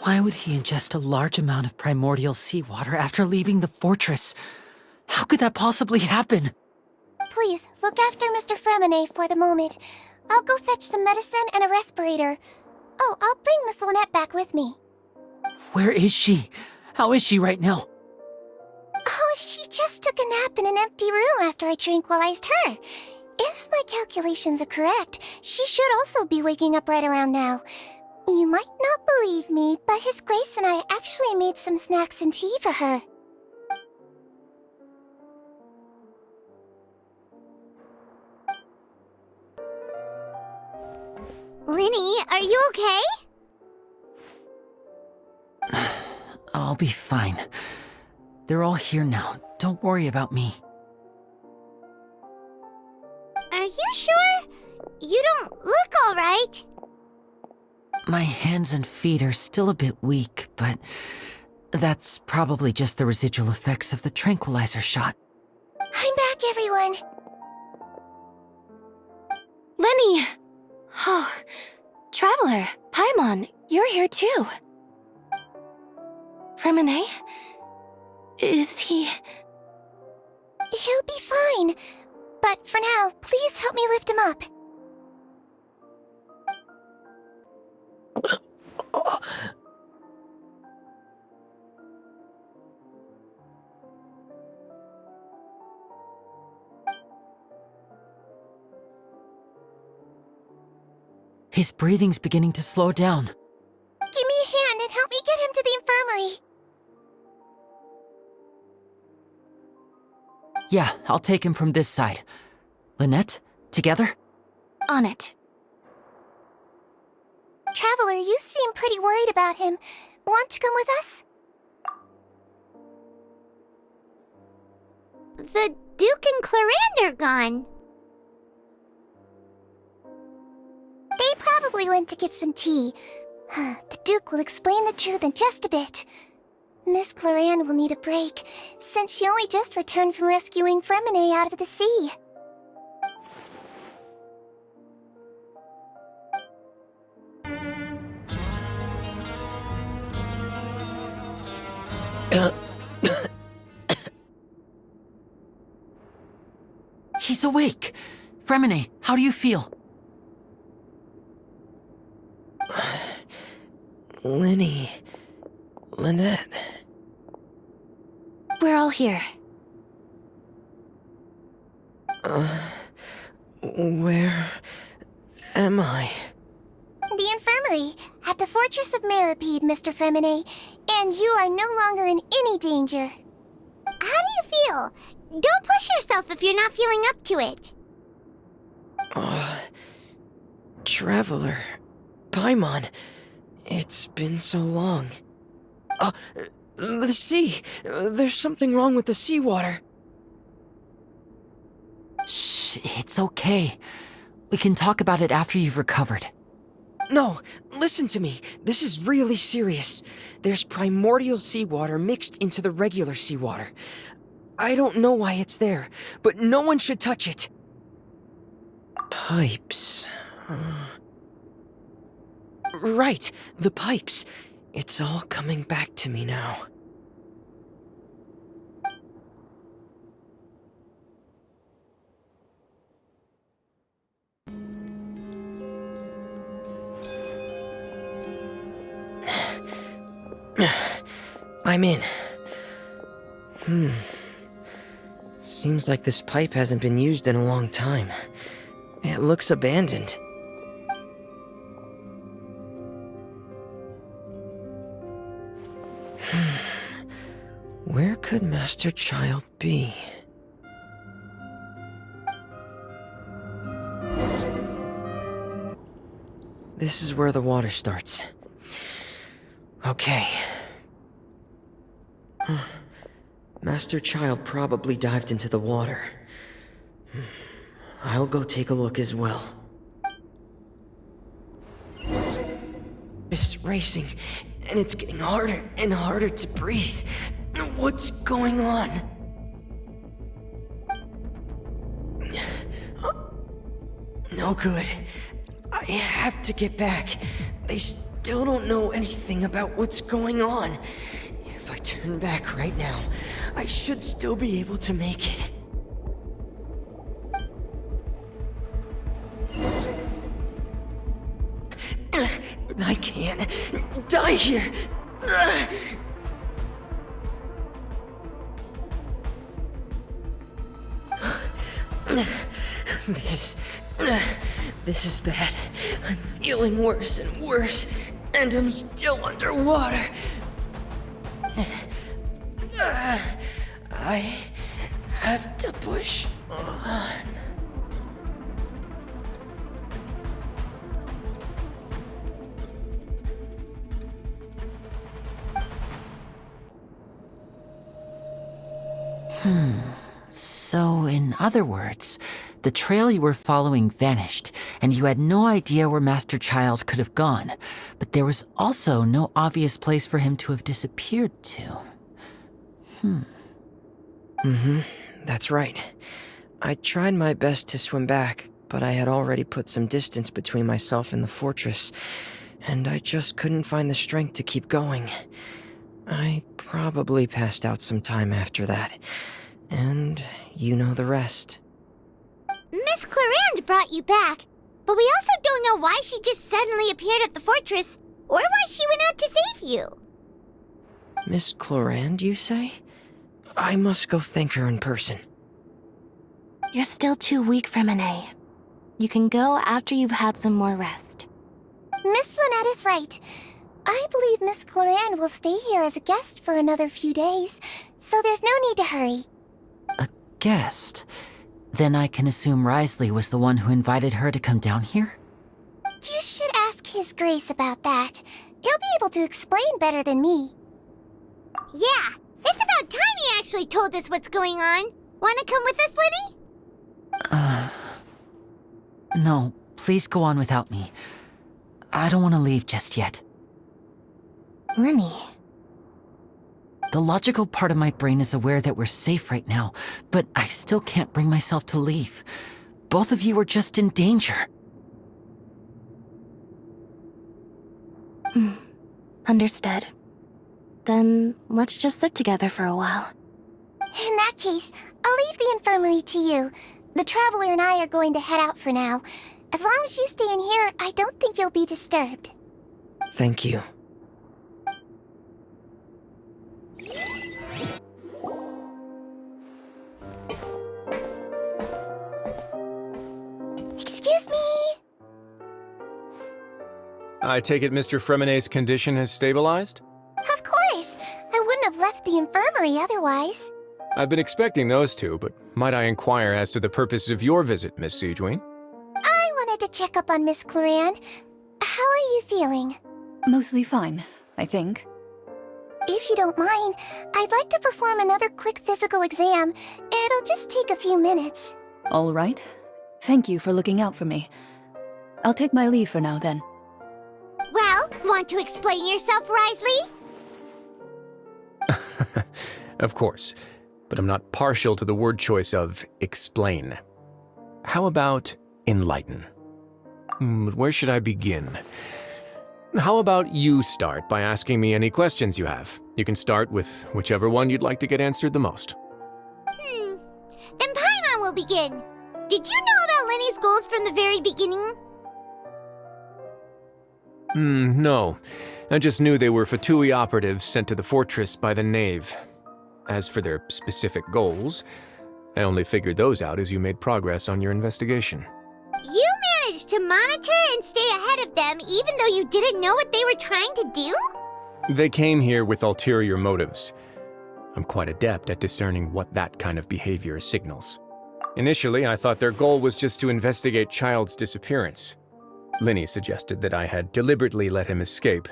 Why would he ingest a large amount of primordial seawater after leaving the fortress? How could that possibly happen? Please, look after Mr. Fremine for the moment. I'll go fetch some medicine and a respirator. Oh, I'll bring Miss Lynette back with me. Where is she? How is she right now? Oh, she just took a nap in an empty room after I tranquilized her. If my calculations are correct, she should also be waking up right around now. You might not believe me, but His Grace and I actually made some snacks and tea for her. Linny, are you okay? I'll be fine. They're all here now. Don't worry about me. Are you sure? You don't look alright. My hands and feet are still a bit weak, but that's probably just the residual effects of the tranquilizer shot. I'm back, everyone. Lenny! Oh, Traveler, Paimon, you're here too. Fremine? Is he... He'll be fine. But for now, please help me lift him up. His breathing's beginning to slow down. Give me a hand and help me get him to the infirmary. Yeah, I'll take him from this side. Lynette, together? On it. Traveler, you seem pretty worried about him. Want to come with us? The Duke and Clarande are gone. They probably went to get some tea. The Duke will explain the truth in just a bit. Miss Clarande will need a break, since she only just returned from rescuing Fremine out of the sea. He's awake! Fremine, how do you feel? Linny... Lynette... We're all here. Where am I? The infirmary, at the Fortress of Meripede, Mr. Fremine, and you are no longer in any danger. How do you feel? Don't push yourself if you're not feeling up to it. Traveler... Paimon... It's been so long. The sea! There's something wrong with the seawater. Shh, it's okay. We can talk about it after you've recovered. No, listen to me. This is really serious. There's primordial seawater mixed into the regular seawater. I don't know why it's there, but no one should touch it. Pipes... Right, the pipes. It's all coming back to me now. I'm in. Seems like this pipe hasn't been used in a long time. It looks abandoned. Where could Master Childe be? This is where the water starts. Okay. Master Childe probably dived into the water. I'll go take a look as well. It's racing, and it's getting harder and harder to breathe. What's going on? No good. I have to get back. They still don't know anything about what's going on. If I turn back right now, I should still be able to make it. I can't die here. This is bad. I'm feeling worse and worse, and I'm still underwater. I have to push on. So, in other words, the trail you were following vanished, and you had no idea where Master Childe could have gone, but there was also no obvious place for him to have disappeared to. That's right. I tried my best to swim back, but I had already put some distance between myself and the fortress, and I just couldn't find the strength to keep going. I probably passed out some time after that, and you know the rest. Miss Clarande brought you back, but we also don't know why she just suddenly appeared at the fortress, or why she went out to save you. Miss Clarande, you say? I must go thank her in person. You're still too weak for Monet. You can go after you've had some more rest. Miss Lynette is right. I believe Miss Clarande will stay here as a guest for another few days, so there's no need to hurry. A guest? Then I can assume Risley was the one who invited her to come down here? You should ask His Grace about that. He'll be able to explain better than me. Yeah, it's about time he actually told us what's going on. Wanna come with us, Lenny? No, please go on without me. I don't want to leave just yet. Lenny. The logical part of my brain is aware that we're safe right now, but I still can't bring myself to leave. Both of you are just in danger. Understood. Then let's just sit together for a while. In that case, I'll leave the infirmary to you. The Traveler and I are going to head out for now. As long as you stay in here, I don't think you'll be disturbed. Thank you. Excuse me? I take it Mr. Fremonet's condition has stabilized? Of course! I wouldn't have left the infirmary otherwise. I've been expecting those two, but might I inquire as to the purpose of your visit, Miss Sigewinne? I wanted to check up on Miss Clarande. How are you feeling? Mostly fine, I think. If you don't mind, I'd like to perform another quick physical exam. It'll just take a few minutes. All right. Thank you for looking out for me. I'll take my leave for now, then. Well, want to explain yourself, Risley? Of course, but I'm not partial to the word choice of explain. How about enlighten? Where should I begin? How about you start by asking me any questions you have? You can start with whichever one you'd like to get answered the most. Then Paimon will begin. Did you know about Lenny's goals from the very beginning? No. I just knew they were Fatui operatives sent to the fortress by the Knave. As for their specific goals, I only figured those out as you made progress on your investigation. You managed to monitor and stay ahead of them even though you didn't know what they were trying to do? They came here with ulterior motives. I'm quite adept at discerning what that kind of behavior signals. Initially, I thought their goal was just to investigate Childe's disappearance. Linny suggested that I had deliberately let him escape,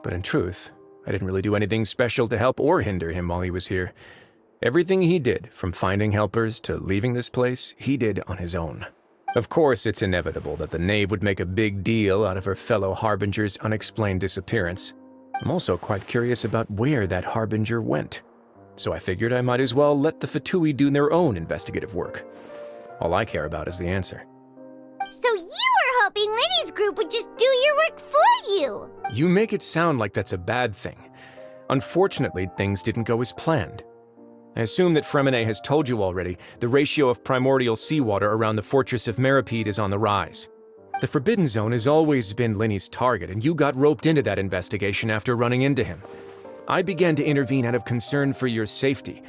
but in truth, I didn't really do anything special to help or hinder him while he was here. Everything he did, from finding helpers to leaving this place, he did on his own. Of course, it's inevitable that the Knave would make a big deal out of her fellow Harbinger's unexplained disappearance. I'm also quite curious about where that Harbinger went, so I figured I might as well let the Fatui do their own investigative work. All I care about is the answer. So you were hoping Linny's group would just do your work for you. You make it sound like that's a bad thing. Unfortunately, things didn't go as planned. I assume that Fremine has told you already the ratio of primordial seawater around the fortress of Meripede is on the rise. The Forbidden Zone has always been Linny's target, and you got roped into that investigation after running into him. I began to intervene out of concern for your safety,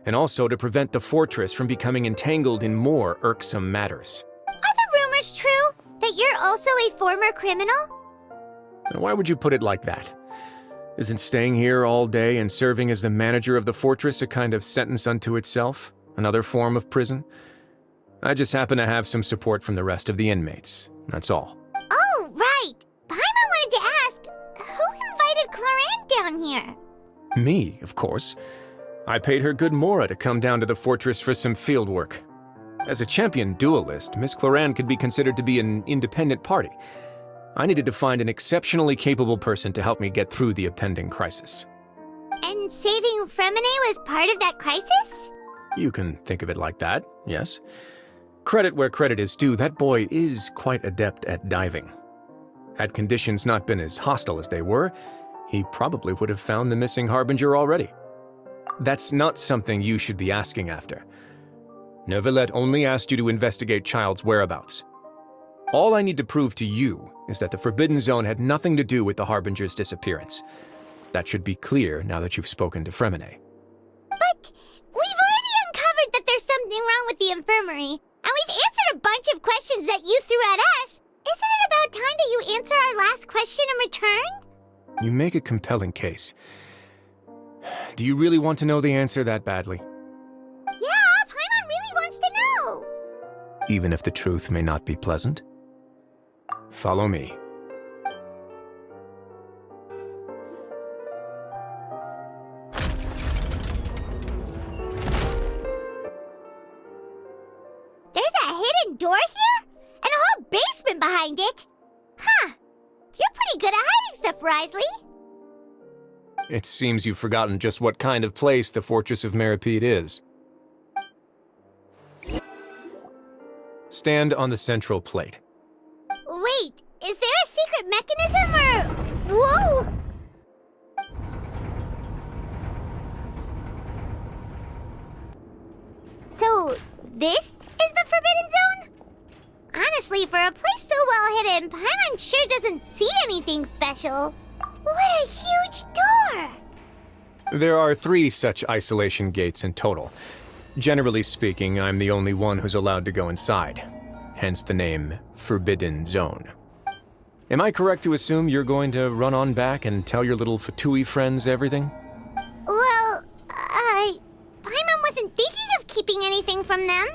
and also to prevent the fortress from becoming entangled in more irksome matters. Are the rumors true? That you're also a former criminal? Why would you put it like that? Isn't staying here all day and serving as the manager of the fortress a kind of sentence unto itself? Another form of prison? I just happen to have some support from the rest of the inmates. That's all. Oh, right. Paimon wanted to ask, who invited Cloran down here? Me, of course. I paid her good mora to come down to the fortress for some field work. As a champion duelist, Miss Cloran could be considered to be an independent party. I needed to find an exceptionally capable person to help me get through the impending crisis. And saving Fremine was part of that crisis? You can think of it like that, yes. Credit where credit is due, that boy is quite adept at diving. Had conditions not been as hostile as they were, he probably would have found the missing Harbinger already. That's not something you should be asking after. Neuvillette only asked you to investigate Childe's whereabouts. All I need to prove to you is that the Forbidden Zone had nothing to do with the Harbinger's disappearance. That should be clear now that you've spoken to Fremine. But we've already uncovered that there's something wrong with the infirmary, and we've answered a bunch of questions that you threw at us. Isn't it about time that you answer our last question in return? You make a compelling case. Do you really want to know the answer that badly? Yeah, Paimon really wants to know. Even if the truth may not be pleasant? Follow me. There's a hidden door here? And a whole basement behind it? Huh. You're pretty good at hiding stuff, Risley. It seems you've forgotten just what kind of place the Fortress of Meripede is. Stand on the central plate. Wait, is there a secret mechanism or... Whoa! So, this is the Forbidden Zone? Honestly, for a place so well hidden, Paimon sure doesn't see anything special. What a huge door! There are 3 such isolation gates in total. Generally speaking, I'm the only one who's allowed to go inside. Hence the name Forbidden Zone. Am I correct to assume you're going to run on back and tell your little Fatui friends everything? Well, Paimon wasn't thinking of keeping anything from them.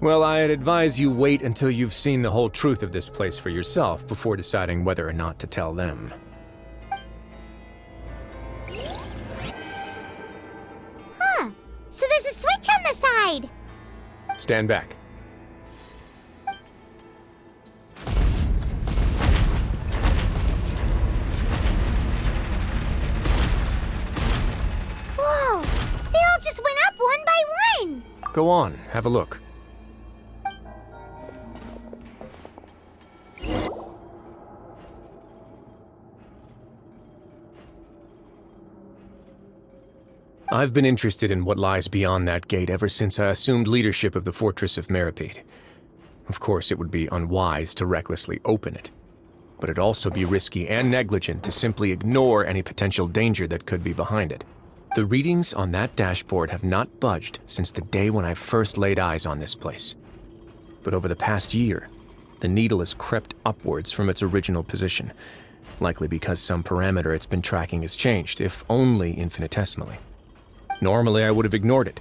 Well, I'd advise you wait until you've seen the whole truth of this place for yourself before deciding whether or not to tell them. Huh. So there's a switch on the side. Stand back. Whoa! They all just went up one by one. Go on, have a look. I've been interested in what lies beyond that gate ever since I assumed leadership of the Fortress of Meripede. Of course, it would be unwise to recklessly open it, but it'd also be risky and negligent to simply ignore any potential danger that could be behind it. The readings on that dashboard have not budged since the day when I first laid eyes on this place. But over the past year, the needle has crept upwards from its original position, likely because some parameter it's been tracking has changed, if only infinitesimally. Normally, I would have ignored it,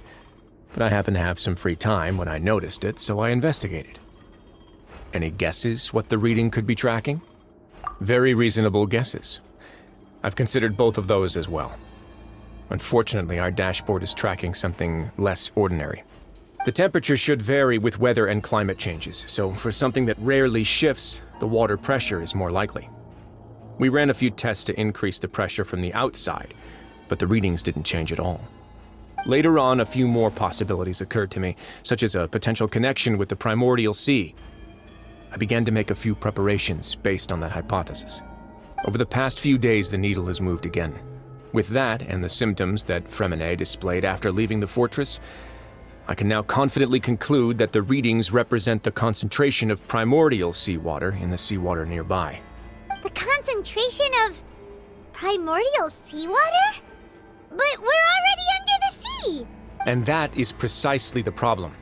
but I happened to have some free time when I noticed it, so I investigated. Any guesses what the reading could be tracking? Very reasonable guesses. I've considered both of those as well. Unfortunately, our dashboard is tracking something less ordinary. The temperature should vary with weather and climate changes, so for something that rarely shifts, the water pressure is more likely. We ran a few tests to increase the pressure from the outside, but the readings didn't change at all. Later on, a few more possibilities occurred to me, such as a potential connection with the primordial sea. I began to make a few preparations based on that hypothesis. Over the past few days, the needle has moved again. With that and the symptoms that Fremine displayed after leaving the fortress, I can now confidently conclude that the readings represent the concentration of primordial seawater in the seawater nearby. The concentration of primordial seawater? But we're already under the sea! And that is precisely the problem.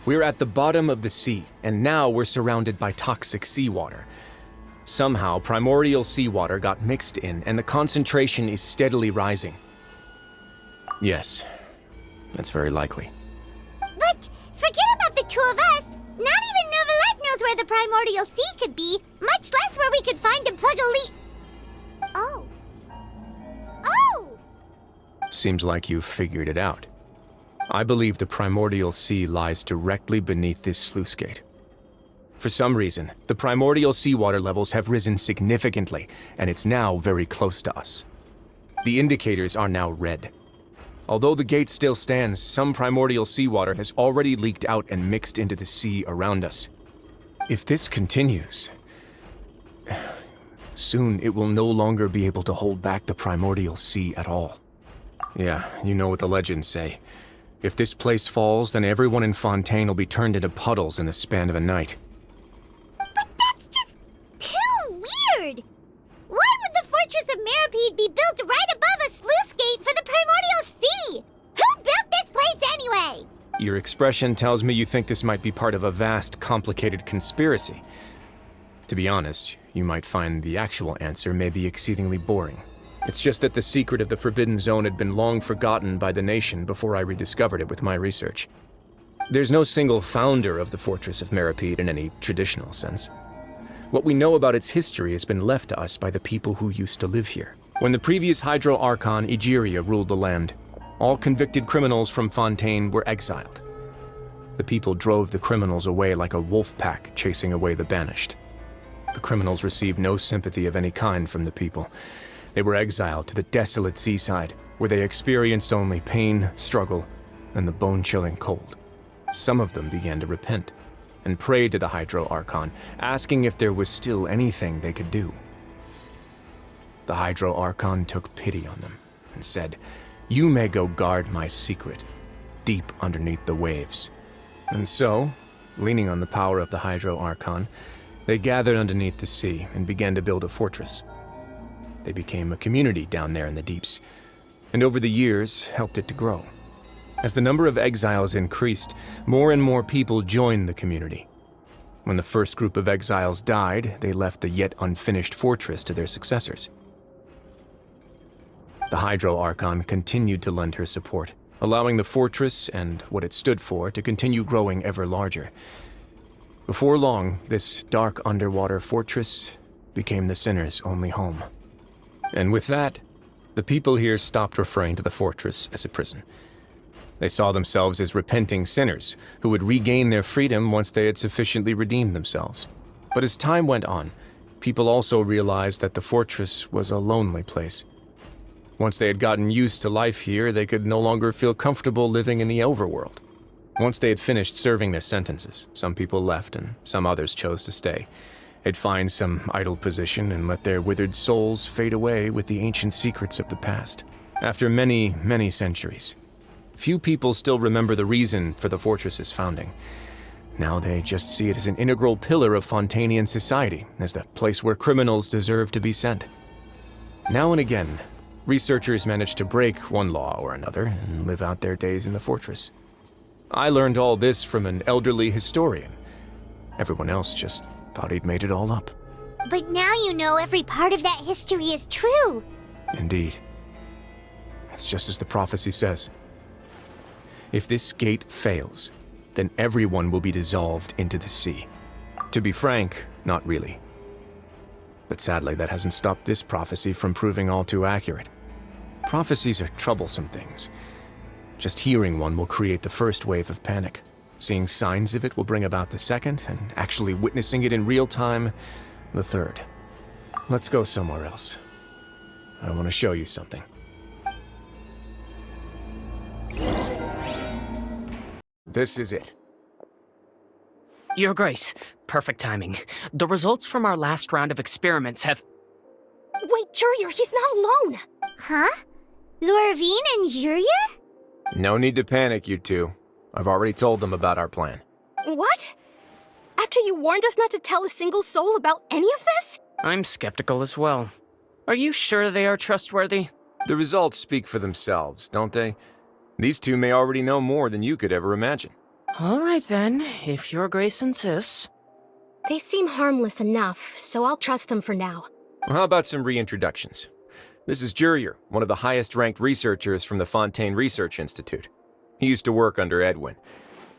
We're at the bottom of the sea, and now we're surrounded by toxic seawater. Somehow, primordial seawater got mixed in, and the concentration is steadily rising. Yes, that's very likely. But forget about the two of us! Not even Novelette knows where the primordial sea could be, much less where we could find and plug a leak. Oh. Oh! Seems like you've figured it out. I believe the primordial sea lies directly beneath this sluice gate. For some reason, the primordial seawater levels have risen significantly, and it's now very close to us. The indicators are now red. Although the gate still stands, some primordial seawater has already leaked out and mixed into the sea around us. If this continues, soon it will no longer be able to hold back the primordial sea at all. Yeah, you know what the legends say. If this place falls, then everyone in Fontaine will be turned into puddles in the span of a night. But that's just too weird! Why would the Fortress of Meripede be built right above a sluice gate for the primordial sea? Who built this place anyway? Your expression tells me you think this might be part of a vast, complicated conspiracy. To be honest, you might find the actual answer may be exceedingly boring. It's just that the secret of the Forbidden Zone had been long forgotten by the nation before I rediscovered it with my research. There's no single founder of the Fortress of Meripede in any traditional sense. What we know about its history has been left to us by the people who used to live here. When the previous Hydro Archon Egeria ruled the land, all convicted criminals from Fontaine were exiled. The people drove the criminals away like a wolf pack chasing away the banished. The criminals received no sympathy of any kind from the people. They were exiled to the desolate seaside, where they experienced only pain, struggle, and the bone-chilling cold. Some of them began to repent, and prayed to the Hydro Archon, asking if there was still anything they could do. The Hydro Archon took pity on them, and said, "You may go guard my secret, deep underneath the waves." And so, leaning on the power of the Hydro Archon, they gathered underneath the sea and began to build a fortress. They became a community down there in the deeps, and over the years helped it to grow. As the number of exiles increased, more and more people joined the community. When the first group of exiles died, they left the yet unfinished fortress to their successors. The Hydro Archon continued to lend her support, allowing the fortress and what it stood for to continue growing ever larger. Before long, this dark underwater fortress became the sinner's only home. And with that, the people here stopped referring to the fortress as a prison. They saw themselves as repenting sinners who would regain their freedom once they had sufficiently redeemed themselves. But as time went on, people also realized that the fortress was a lonely place. Once they had gotten used to life here, they could no longer feel comfortable living in the overworld. Once they had finished serving their sentences, some people left and some others chose to stay. They'd find some idle position and let their withered souls fade away with the ancient secrets of the past. After many, many centuries, few people still remember the reason for the fortress's founding. Now they just see it as an integral pillar of Fontainian society, as the place where criminals deserve to be sent. Now and again, researchers manage to break one law or another and live out their days in the fortress. I learned all this from an elderly historian. Everyone else just thought he'd made it all up. But now you know every part of that history is true. Indeed. It's just as the prophecy says. If this gate fails, then everyone will be dissolved into the sea. To be frank, not really. But sadly, that hasn't stopped this prophecy from proving all too accurate. Prophecies are troublesome things. Just hearing one will create the first wave of panic. Seeing signs of it will bring about the second, and actually witnessing it in real time, the third. Let's go somewhere else. I want to show you something. This is it. Your Grace, perfect timing. The results from our last round of experiments have... Wait, Jurier, he's not alone! Huh? Lorvine and Jurier? No need to panic, you two. I've already told them about our plan. What? After you warned us not to tell a single soul about any of this? I'm skeptical as well. Are you sure they are trustworthy? The results speak for themselves, don't they? These two may already know more than you could ever imagine. All right then, if Your Grace insists. They seem harmless enough, so I'll trust them for now. Well, how about some reintroductions? This is Jurier, one of the highest-ranked researchers from the Fontaine Research Institute. He used to work under Edwin.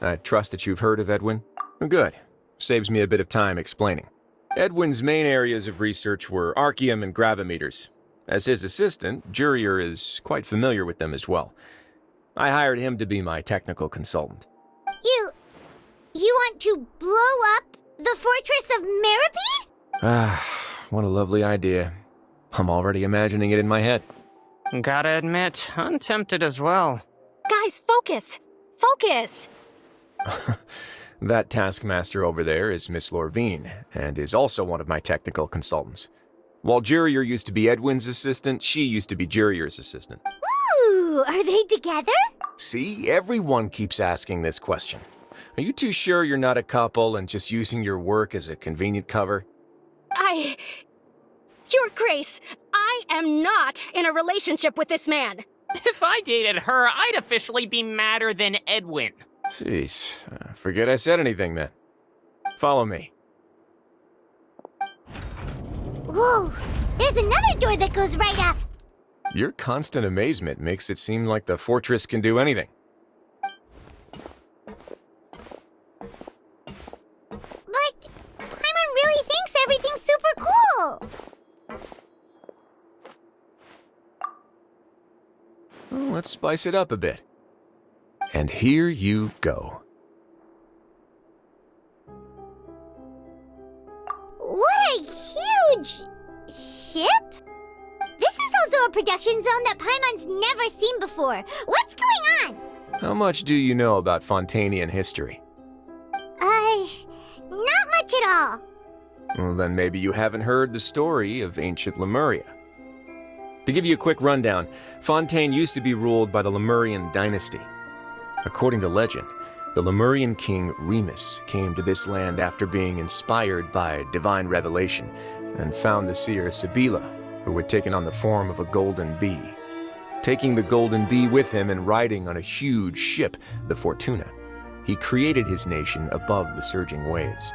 I trust that you've heard of Edwin? Good. Saves me a bit of time explaining. Edwin's main areas of research were archeum and gravimeters. As his assistant, Jurier is quite familiar with them as well. I hired him to be my technical consultant. You want to blow up the fortress of Meripede? Ah, what a lovely idea. I'm already imagining it in my head. Gotta admit, I'm tempted as well. Guys, focus! Focus! That taskmaster over there is Miss Lorvine, and is also one of my technical consultants. While Jurier used to be Edwin's assistant, she used to be Jurier's assistant. Ooh, are they together? See, everyone keeps asking this question. Are you too sure you're not a couple and just using your work as a convenient cover? Your Grace, I am not in a relationship with this man. If I dated her, I'd officially be madder than Edwin. Jeez, forget I said anything then. Follow me. Whoa, there's another door that goes right up. Your constant amazement makes it seem like the fortress can do anything. But Paimon really thinks everything's super cool. Well, let's spice it up a bit. And here you go. What a huge ship! This is also a production zone that Paimon's never seen before. What's going on? How much do you know about Fontainian history? Not much at all. Well, then maybe you haven't heard the story of ancient Lemuria. To give you a quick rundown, Fontaine used to be ruled by the Lemurian dynasty. According to legend, the Lemurian king Remus came to this land after being inspired by divine revelation and found the seer Sibila, who had taken on the form of a golden bee. Taking the golden bee with him and riding on a huge ship, the Fortuna, he created his nation above the surging waves.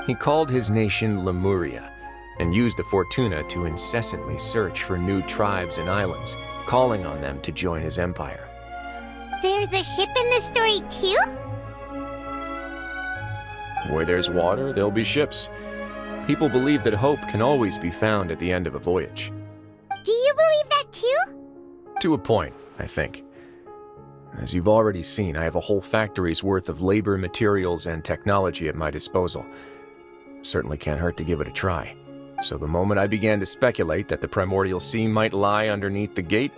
He called his nation Lemuria and used the Fortuna to incessantly search for new tribes and islands, calling on them to join his empire. There's a ship in this story too? Where there's water, there'll be ships. People believe that hope can always be found at the end of a voyage. Do you believe that too? To a point, I think. As you've already seen, I have a whole factory's worth of labor, materials, and technology at my disposal. Certainly can't hurt to give it a try. So the moment I began to speculate that the primordial sea might lie underneath the gate,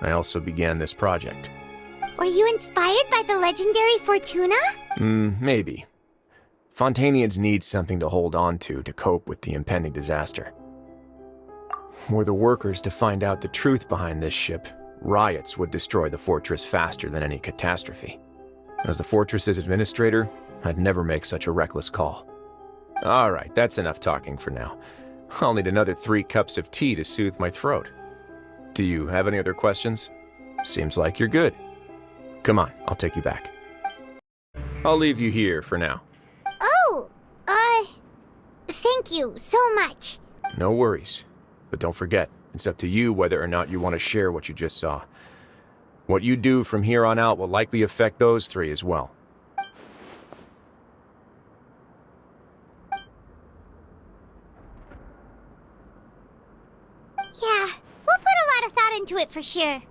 I also began this project. Were you inspired by the legendary Fortuna? Maybe. Fontainians need something to hold on to cope with the impending disaster. Were the workers to find out the truth behind this ship, riots would destroy the fortress faster than any catastrophe. As the fortress's administrator, I'd never make such a reckless call. All right, that's enough talking for now. I'll need another 3 cups of tea to soothe my throat. Do you have any other questions? Seems like you're good. Come on, I'll take you back. I'll leave you here for now. Oh, thank you so much. No worries. But don't forget, it's up to you whether or not you want to share what you just saw. What you do from here on out will likely affect those 3 as well. Yeah, we'll put a lot of thought into it for sure.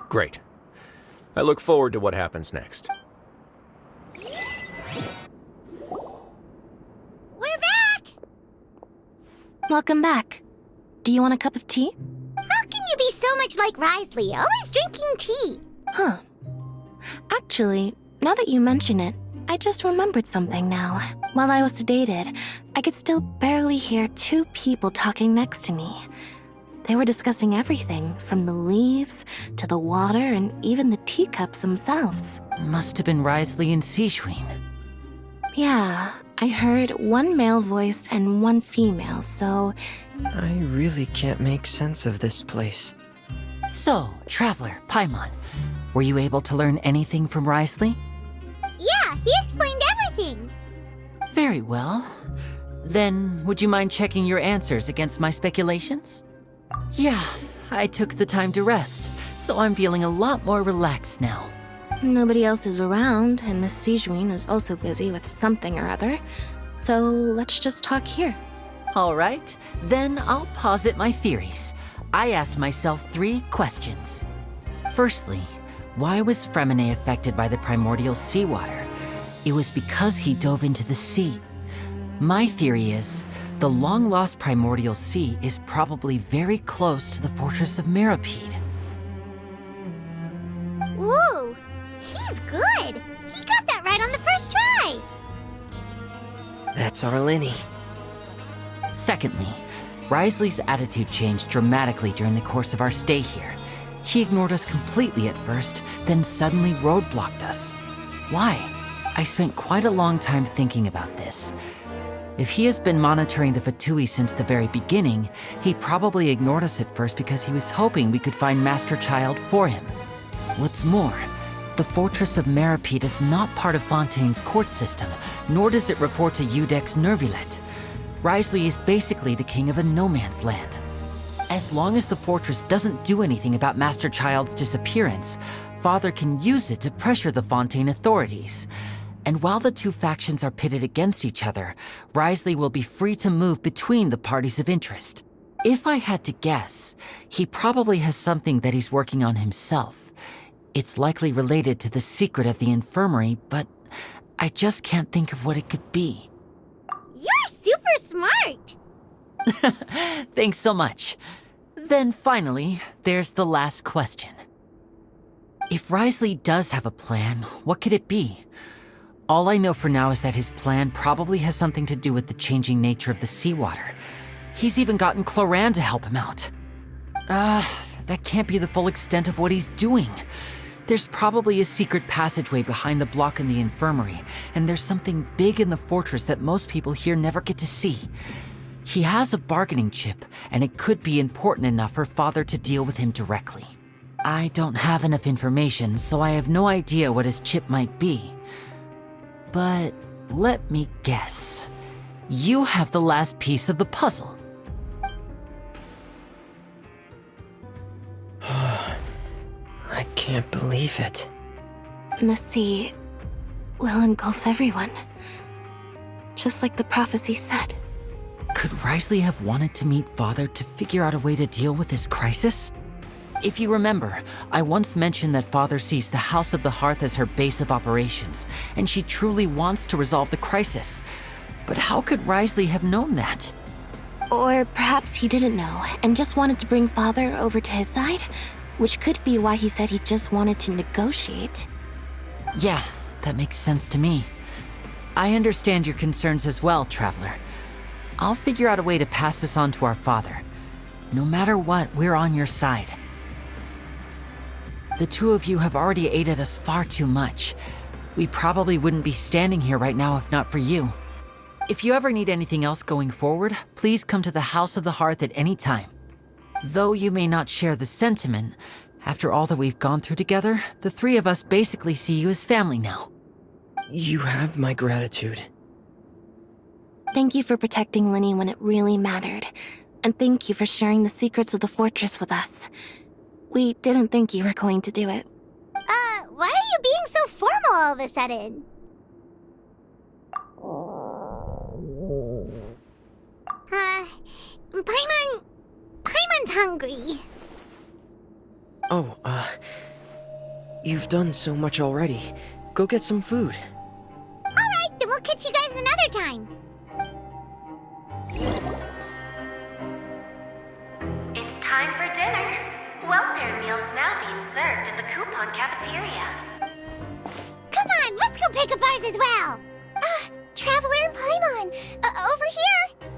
Great. I look forward to what happens next. We're back! Welcome back. Do you want a cup of tea? How can you be so much like Risley, always drinking tea? Huh. Actually, now that you mention it, I just remembered something now. While I was sedated, I could still barely hear two people talking next to me. They were discussing everything, from the leaves to the water and even the teacups themselves. Must have been Risley and Sejuin. Yeah, I heard one male voice and one female, so... I really can't make sense of this place. So, Traveler, Paimon, were you able to learn anything from Risley? Yeah, he explained everything. Very well. Then, would you mind checking your answers against my speculations? Yeah, I took the time to rest, so I'm feeling a lot more relaxed now. Nobody else is around, and Miss Sejuin is also busy with something or other, so let's just talk here. All right, then I'll posit my theories. I asked myself 3 questions. Firstly, why was Fremine affected by the primordial seawater? It was because he dove into the sea. My theory is, the long-lost primordial sea is probably very close to the fortress of Meropide. Ooh, he's good. He got that right on the first try. That's our Linny. Secondly, Risley's attitude changed dramatically during the course of our stay here. He ignored us completely at first, then suddenly roadblocked us. Why? I spent quite a long time thinking about this. If he has been monitoring the Fatui since the very beginning, he probably ignored us at first because he was hoping we could find Master Childe for him. What's more, the Fortress of Meropide is not part of Fontaine's court system, nor does it report to Iudex Nervulet. Risley is basically the king of a no-man's land. As long as the fortress doesn't do anything about Master Childe's disappearance, Father can use it to pressure the Fontaine authorities. And while the 2 factions are pitted against each other, Risley will be free to move between the parties of interest. If I had to guess, he probably has something that he's working on himself. It's likely related to the secret of the infirmary, but I just can't think of what it could be. You're super smart. Thanks so much. Then finally, there's the last question. If Risley does have a plan, what could it be? All I know for now is that his plan probably has something to do with the changing nature of the seawater. He's even gotten Cloran to help him out. That can't be the full extent of what he's doing. There's probably a secret passageway behind the block in the infirmary, and there's something big in the fortress that most people here never get to see. He has a bargaining chip, and it could be important enough for Father to deal with him directly. I don't have enough information, so I have no idea what his chip might be. But let me guess. You have the last piece of the puzzle. I can't believe it. The sea will engulf everyone, just like the prophecy said. Could Risley have wanted to meet Father to figure out a way to deal with this crisis? If you remember, I once mentioned that Father sees the House of the Hearth as her base of operations, and she truly wants to resolve the crisis. But how could Risley have known that? Or perhaps he didn't know, and just wanted to bring Father over to his side? Which could be why he said he just wanted to negotiate. Yeah, that makes sense to me. I understand your concerns as well, Traveler. I'll figure out a way to pass this on to our Father. No matter what, we're on your side. The 2 of you have already aided us far too much. We probably wouldn't be standing here right now if not for you. If you ever need anything else going forward, please come to the House of the Hearth at any time. Though you may not share the sentiment, after all that we've gone through together, the 3 of us basically see you as family now. You have my gratitude. Thank you for protecting Linny when it really mattered. And thank you for sharing the secrets of the fortress with us. We didn't think you were going to do it. Why are you being so formal all of a sudden? Paimon's hungry. Oh, you've done so much already. Go get some food. Alright, then we'll catch you guys another time. It's time for dinner. Welfare meals now being served in the coupon cafeteria. Come on, let's go pay pick up ours as well. Traveler and Paimon, over here.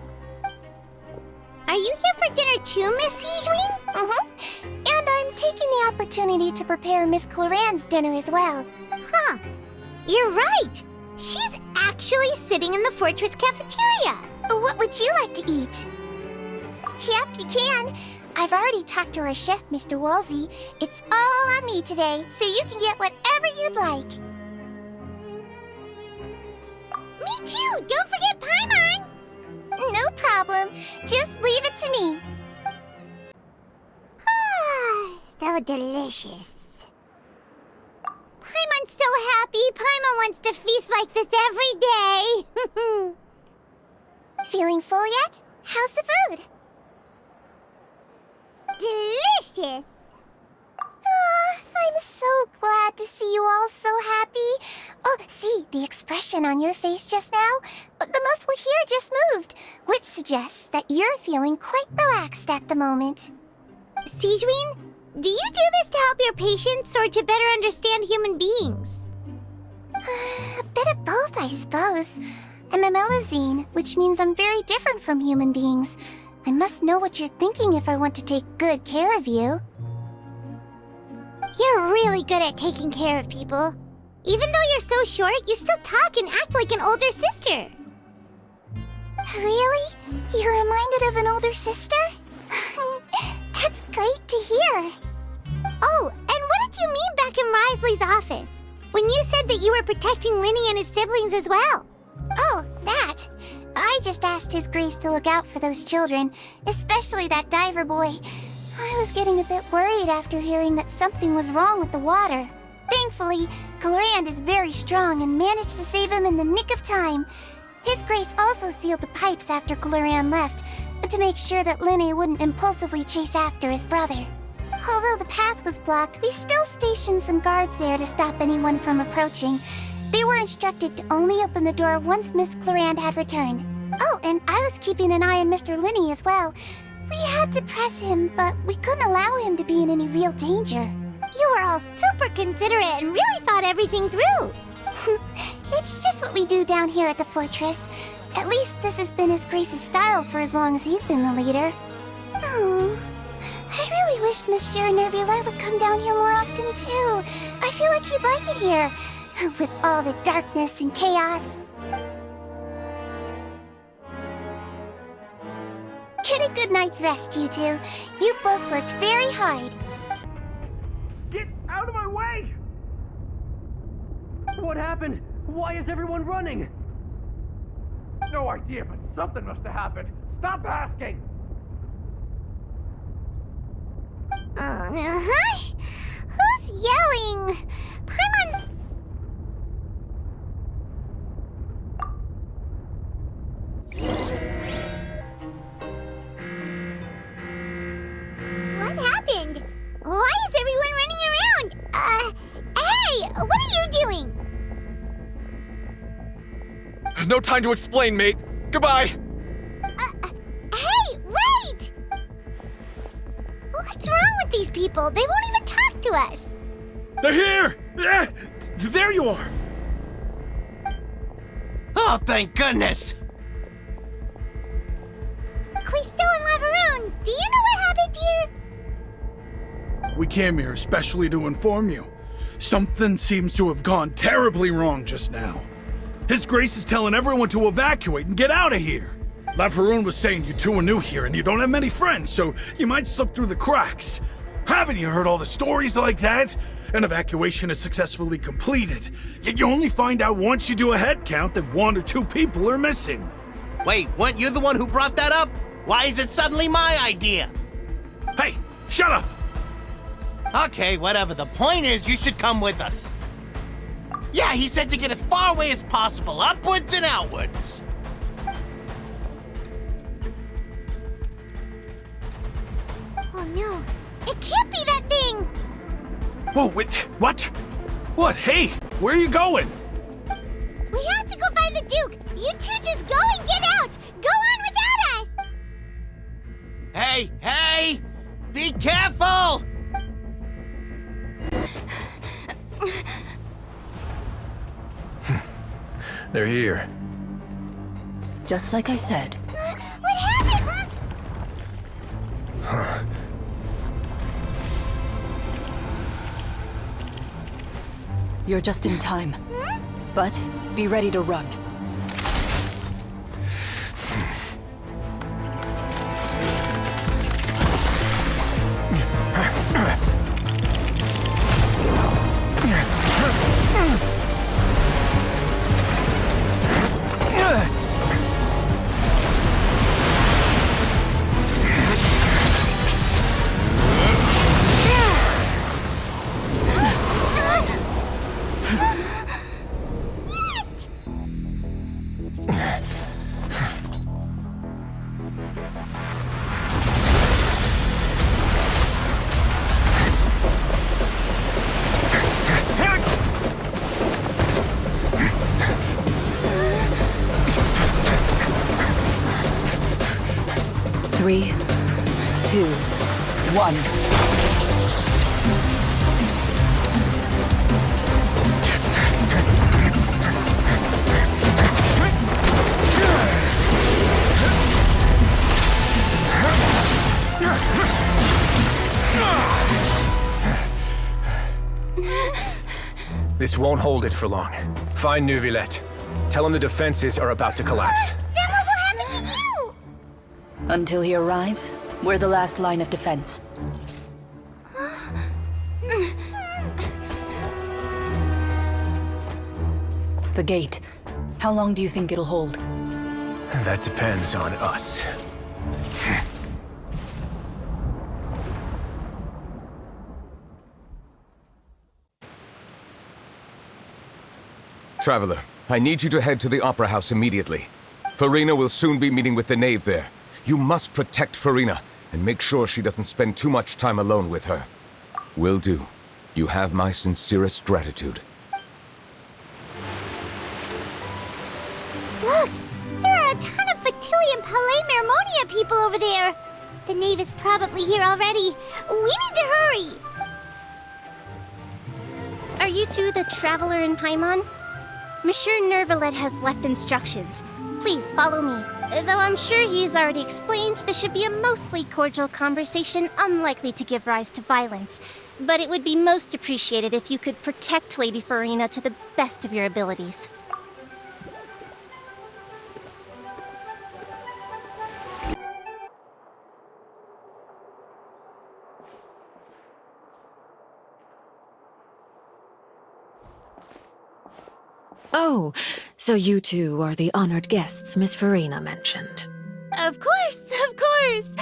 Are you here for dinner too, Miss Sijween? Mm-hmm. And I'm taking the opportunity to prepare Miss Cloran's dinner as well. Huh. You're right. She's actually sitting in the fortress cafeteria. What would you like to eat? Yep, you can. I've already talked to our chef, Mr. Woolsey. It's all on me today, so you can get whatever you'd like. Me too! Don't forget Paimon! No problem. Just leave it to me. So delicious. Paimon's so happy. Paimon wants to feast like this every day. Feeling full yet? How's the food? Delicious. I'm so glad to see you all so happy. Oh, see, the expression on your face just now? The muscle here just moved, which suggests that you're feeling quite relaxed at the moment. Sijween, do you do this to help your patients or to better understand human beings? A bit of both, I suppose. I'm a Melazine, which means I'm very different from human beings. I must know what you're thinking if I want to take good care of you. You're really good at taking care of people. Even though you're so short, you still talk and act like an older sister. Really? You're reminded of an older sister? That's great to hear. Oh, and what did you mean back in Risley's office? When you said that you were protecting Linny and his siblings as well? Oh, that. I just asked His Grace to look out for those children, especially that diver boy. I was getting a bit worried after hearing that something was wrong with the water. Thankfully, Clorand is very strong and managed to save him in the nick of time. His Grace also sealed the pipes after Clorand left, to make sure that Linny wouldn't impulsively chase after his brother. Although the path was blocked, we still stationed some guards there to stop anyone from approaching. They were instructed to only open the door once Miss Clorand had returned. Oh, and I was keeping an eye on Mr. Linny as well. We had to press him, but we couldn't allow him to be in any real danger. You were all super considerate and really thought everything through. It's just what we do down here at the fortress. At least this has been His Grace's style for as long as he's been the leader. Oh, I really wish Monsieur Nervula would come down here more often too. I feel like he'd like it here, with all the darkness and chaos. Get a good night's rest, you two. You both worked very hard. Get out of my way! What happened? Why is everyone running? No idea, but something must have happened. Stop asking! Who's yelling? Paimon... What happened? Why is everyone running around? Hey! What are you doing? No time to explain, mate. Goodbye. Hey, wait! What's wrong with these people? They won't even talk to us. They're here! There you are! Oh, thank goodness! Quisto and Lavaroon, do you know what happened here? We came here especially to inform you. Something seems to have gone terribly wrong just now. His Grace is telling everyone to evacuate and get out of here. Lavaroon was saying you two are new here and you don't have many friends, so you might slip through the cracks. Haven't you heard all the stories like that? An evacuation is successfully completed, yet you only find out once you do a head count that 1 or 2 people are missing. Wait, weren't you the one who brought that up? Why is it suddenly my idea? Hey, shut up! Okay, whatever. The point is, you should come with us. Yeah, he said to get as far away as possible, upwards and outwards. Oh no, it can't be that thing! Whoa, wait, what? What? Hey, where are you going? We have to go find the Duke! You two just go and get out! Go on without us! Hey! Be careful! They're here. Just like I said. What happened? You're just in time. But be ready to run. Three, 2, 1. This won't hold it for long. Find Neuvillette. Tell him the defenses are about to collapse. Then what will happen to you? Until he arrives, we're the last line of defense. The gate. How long do you think it'll hold? That depends on us. Traveler, I need you to head to the Opera House immediately. Farina will soon be meeting with the knave there. You must protect Farina, and make sure she doesn't spend too much time alone with her. Will do. You have my sincerest gratitude. Look! There are a ton of Fatui and Palais Mermonia people over there! The knave is probably here already. We need to hurry! Are you two the traveler in Paimon? Monsieur Neuvillette has left instructions. Please follow me. Though I'm sure he's already explained, this should be a mostly cordial conversation, unlikely to give rise to violence. But it would be most appreciated if you could protect Lady Farina to the best of your abilities. Oh, so you two are the honored guests Miss Farina mentioned. Of course, of course!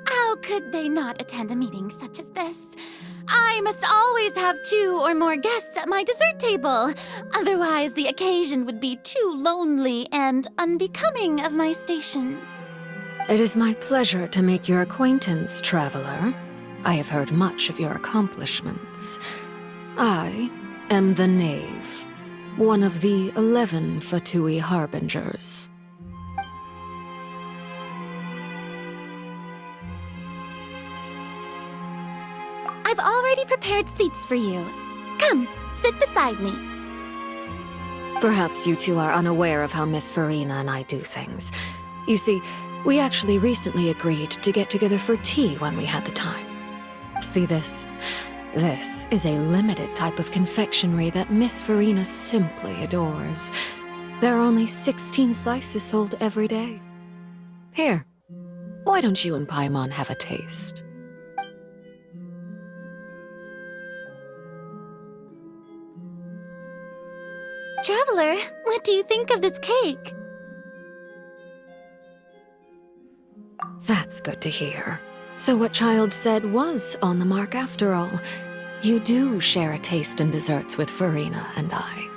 How could they not attend a meeting such as this? I must always have 2 or more guests at my dessert table. Otherwise, the occasion would be too lonely and unbecoming of my station. It is my pleasure to make your acquaintance, traveler. I have heard much of your accomplishments. I am the knave. One of the 11 Fatui Harbingers. I've already prepared seats for you. Come, sit beside me. Perhaps you two are unaware of how Miss Farina and I do things. You see, we actually recently agreed to get together for tea when we had the time. See this? This is a limited type of confectionery that Miss Farina simply adores. There are only 16 slices sold every day. Here, why don't you and Paimon have a taste? Traveler, what do you think of this cake? That's good to hear. So what Childe said was on the mark after all. You do share a taste in desserts with Farina and I.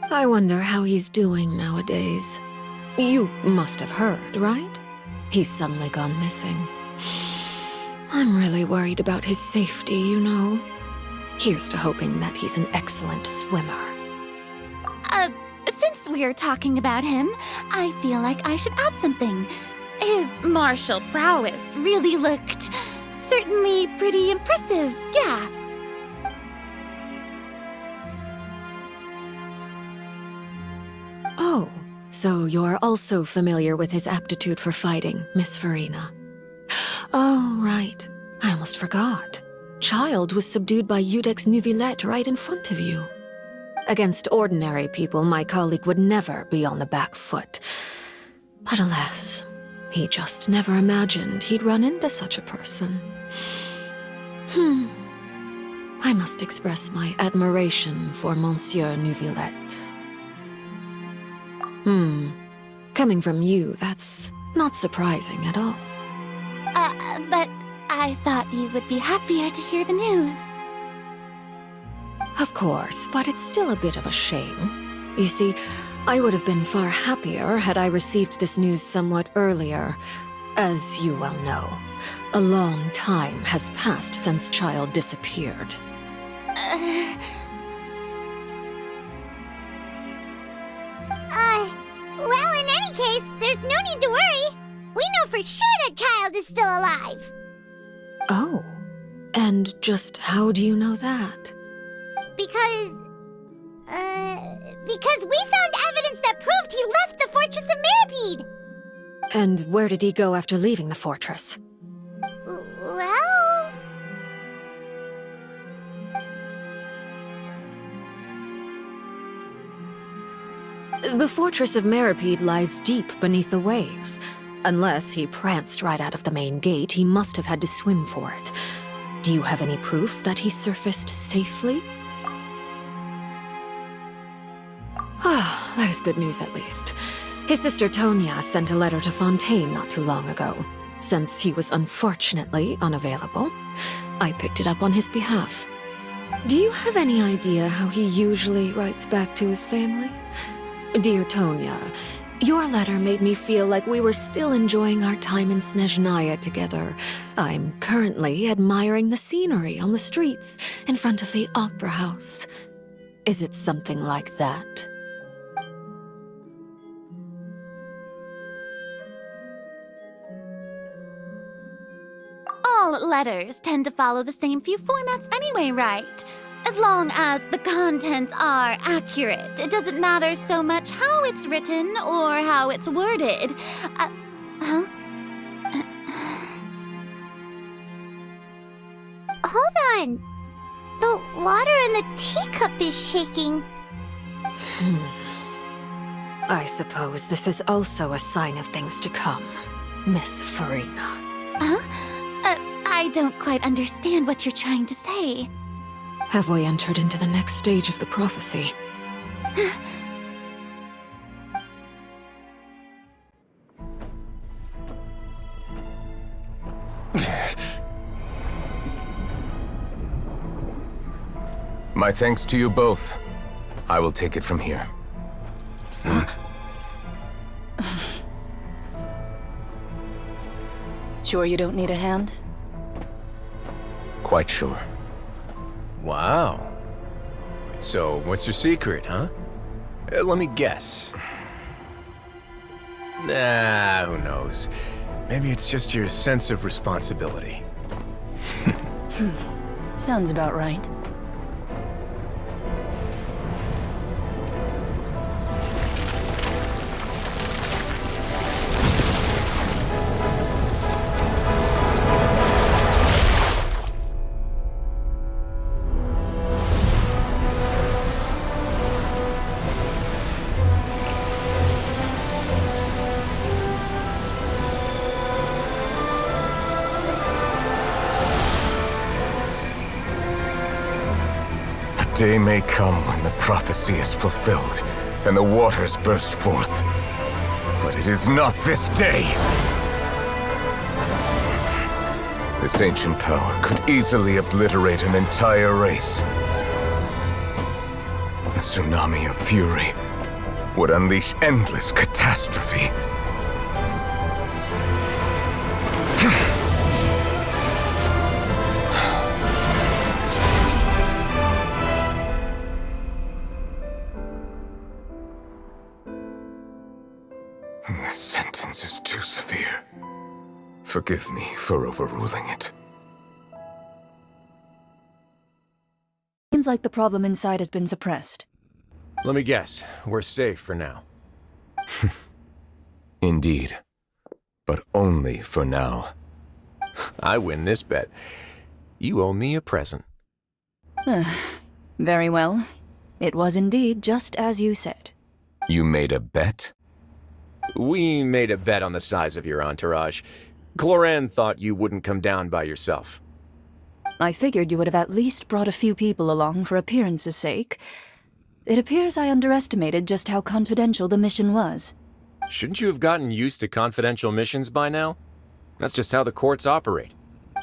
I wonder how he's doing nowadays. You must have heard, right? He's suddenly gone missing. I'm really worried about his safety, you know. Here's to hoping that he's an excellent swimmer. Since we're talking about him, I feel like I should add something. His martial prowess really looked certainly pretty impressive, yeah. So you're also familiar with his aptitude for fighting, Miss Farina. Oh, right. I almost forgot. Childe was subdued by Iudex Neuvillette right in front of you. Against ordinary people, my colleague would never be on the back foot. But alas, he just never imagined he'd run into such a person. I must express my admiration for Monsieur Neuvillette. Coming from you, that's not surprising at all. But I thought you would be happier to hear the news. Of course, but it's still a bit of a shame. You see, I would have been far happier had I received this news somewhat earlier. As you well know, a long time has passed since Childe disappeared. Well, in any case, there's no need to worry. We know for sure that Childe is still alive. Oh, and just how do you know that? Because we found evidence that proved he left the Fortress of Meripede. And where did he go after leaving the fortress? Well... The Fortress of Meripede lies deep beneath the waves. Unless he pranced right out of the main gate, he must have had to swim for it. Do you have any proof that he surfaced safely? Ah, that is good news at least. His sister Tonya sent a letter to Fontaine not too long ago. Since he was unfortunately unavailable, I picked it up on his behalf. Do you have any idea how he usually writes back to his family? Dear Tonya, your letter made me feel like we were still enjoying our time in Snezhnaya together. I'm currently admiring the scenery on the streets in front of the opera house. Is it something like that? All letters tend to follow the same few formats anyway, right? As long as the contents are accurate, it doesn't matter so much how it's written or how it's worded. Hold on. The water in the teacup is shaking. I suppose this is also a sign of things to come, Miss Farina. I don't quite understand what you're trying to say. Have we entered into the next stage of the prophecy? My thanks to you both. I will take it from here. Sure you don't need a hand? Quite sure. Wow. So, what's your secret, huh? Let me guess. Nah, who knows? Maybe it's just your sense of responsibility. Sounds about right. Day may come when the prophecy is fulfilled, and the waters burst forth. But it is not this day! This ancient power could easily obliterate an entire race. A tsunami of fury would unleash endless catastrophe. This sentence is too severe. Forgive me for overruling it. Seems like the problem inside has been suppressed. Let me guess, we're safe for now. Indeed. But only for now. I win this bet. You owe me a present. Very well. It was indeed just as you said. You made a bet? We made a bet on the size of your entourage. Cloran thought you wouldn't come down by yourself. I figured you would have at least brought a few people along for appearance's sake. It appears I underestimated just how confidential the mission was. Shouldn't you have gotten used to confidential missions by now? That's just how the courts operate.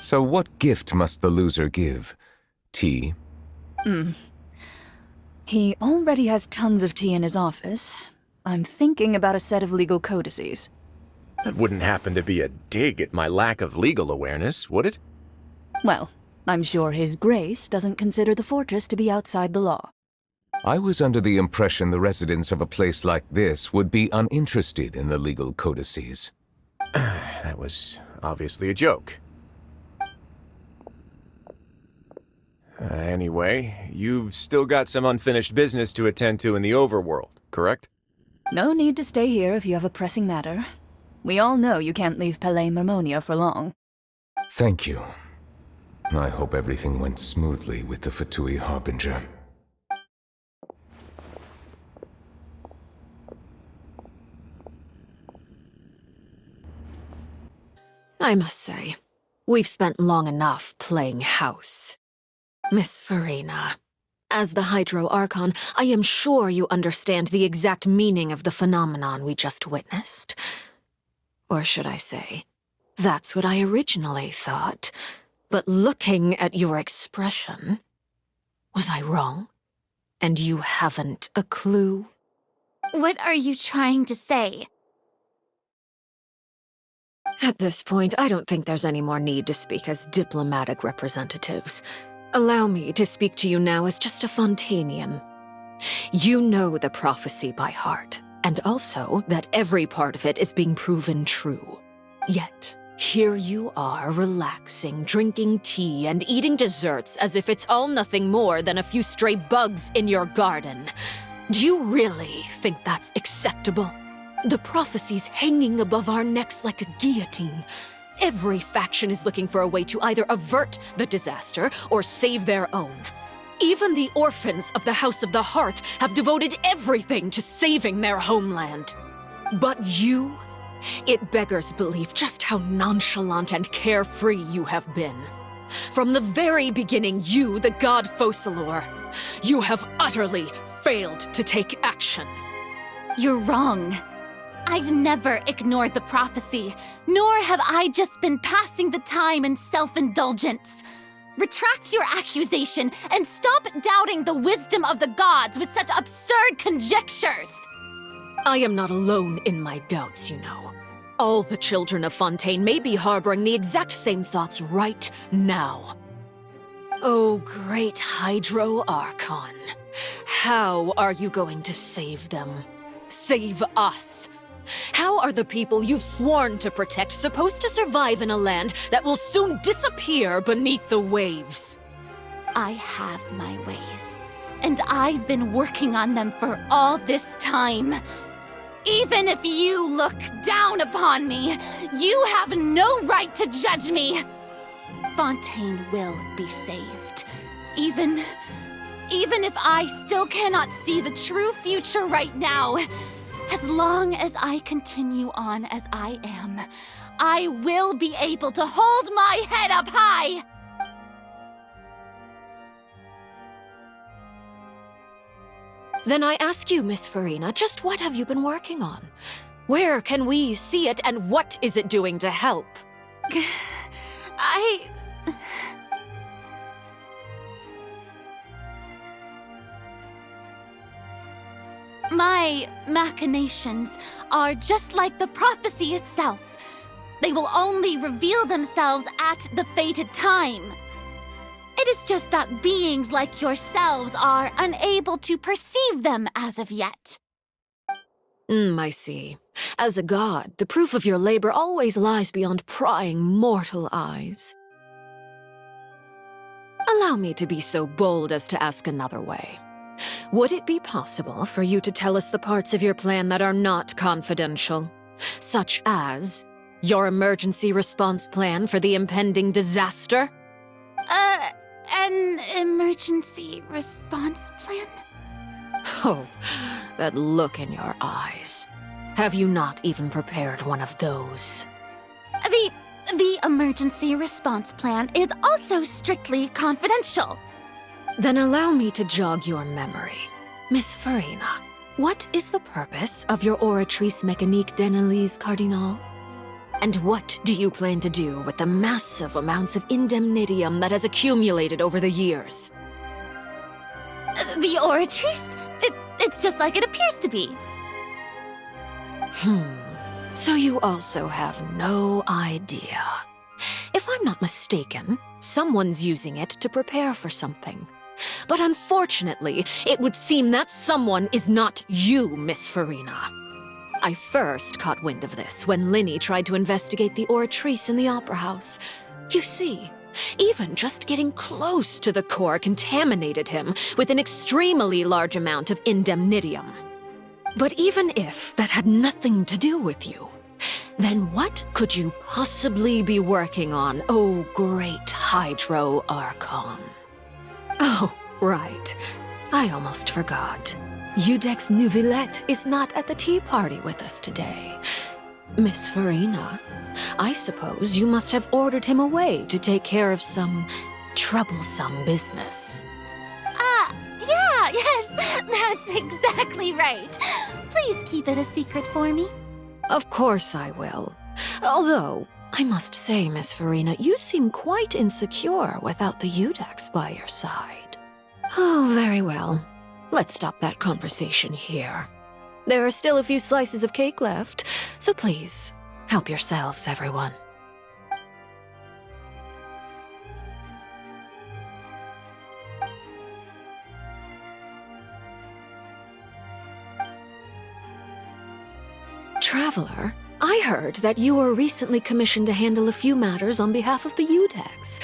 So what gift must the loser give? Tea? He already has tons of tea in his office. I'm thinking about a set of legal codices. That wouldn't happen to be a dig at my lack of legal awareness, would it? Well, I'm sure His Grace doesn't consider the fortress to be outside the law. I was under the impression the residents of a place like this would be uninterested in the legal codices. That was obviously a joke. Anyway, you've still got some unfinished business to attend to in the overworld, correct? No need to stay here if you have a pressing matter. We all know you can't leave Palais Mermonia for long. Thank you. I hope everything went smoothly with the Fatui Harbinger. I must say, we've spent long enough playing house. Miss Farina, as the Hydro Archon, I am sure you understand the exact meaning of the phenomenon we just witnessed. Or should I say, that's what I originally thought. But looking at your expression, was I wrong? And you haven't a clue? What are you trying to say? At this point, I don't think there's any more need to speak as diplomatic representatives. Allow me to speak to you now as just a Fontainian. You know the prophecy by heart, and also that every part of it is being proven true. Yet, here you are, relaxing, drinking tea, and eating desserts as if it's all nothing more than a few stray bugs in your garden. Do you really think that's acceptable? The prophecy's hanging above our necks like a guillotine. Every faction is looking for a way to either avert the disaster or save their own. Even the orphans of the House of the Heart have devoted everything to saving their homeland. But you? It beggars belief just how nonchalant and carefree you have been. From the very beginning, you, the god Focalor, you have utterly failed to take action. You're wrong. I've never ignored the prophecy, nor have I just been passing the time in self-indulgence. Retract your accusation and stop doubting the wisdom of the gods with such absurd conjectures. I am not alone in my doubts, you know. All the children of Fontaine may be harboring the exact same thoughts right now. Oh, great Hydro Archon. How are you going to save them? Save us? How are the people you've sworn to protect supposed to survive in a land that will soon disappear beneath the waves? I have my ways, and I've been working on them for all this time. Even if you look down upon me, you have no right to judge me. Fontaine will be saved. Even if I still cannot see the true future right now. As long as I continue on as I am, I will be able to hold my head up high! Then I ask you, Miss Farina, just what have you been working on? Where can we see it, and what is it doing to help? My machinations are just like the prophecy itself. They will only reveal themselves at the fated time. It is just that beings like yourselves are unable to perceive them as of yet. I see. As a god, the proof of your labor always lies beyond prying mortal eyes. Allow me to be so bold as to ask another way. would it be possible for you to tell us the parts of your plan that are not confidential? Such as your emergency response plan for the impending disaster? An emergency response plan? Oh, that look in your eyes. Have you not even prepared one of those? The emergency response plan is also strictly confidential. Then allow me to jog your memory. Miss Farina, what is the purpose of your Oratrice Mécanique d'Analyse Cardinal? And what do you plan to do with the massive amounts of indemnitium that has accumulated over the years? The Oratrice? It's just like it appears to be. So you also have no idea. If I'm not mistaken, someone's using it to prepare for something. But unfortunately, it would seem that someone is not you, Miss Farina. I first caught wind of this when Linny tried to investigate the Oratrice in the Opera House. You see, even just getting close to the core contaminated him with an extremely large amount of indemnitium. But even if that had nothing to do with you, then what could you possibly be working on, oh great Hydro Archon? Oh, right. I almost forgot. Udex Nouvillette is not at the tea party with us today. Miss Farina, I suppose you must have ordered him away to take care of some troublesome business. Yes, that's exactly right. Please keep it a secret for me. Of course I will. Although, I must say, Miss Farina, you seem quite insecure without the Udex by your side. Oh, very well. Let's stop that conversation here. There are still a few slices of cake left, so please, help yourselves, everyone. Traveler, I heard that you were recently commissioned to handle a few matters on behalf of the Udex.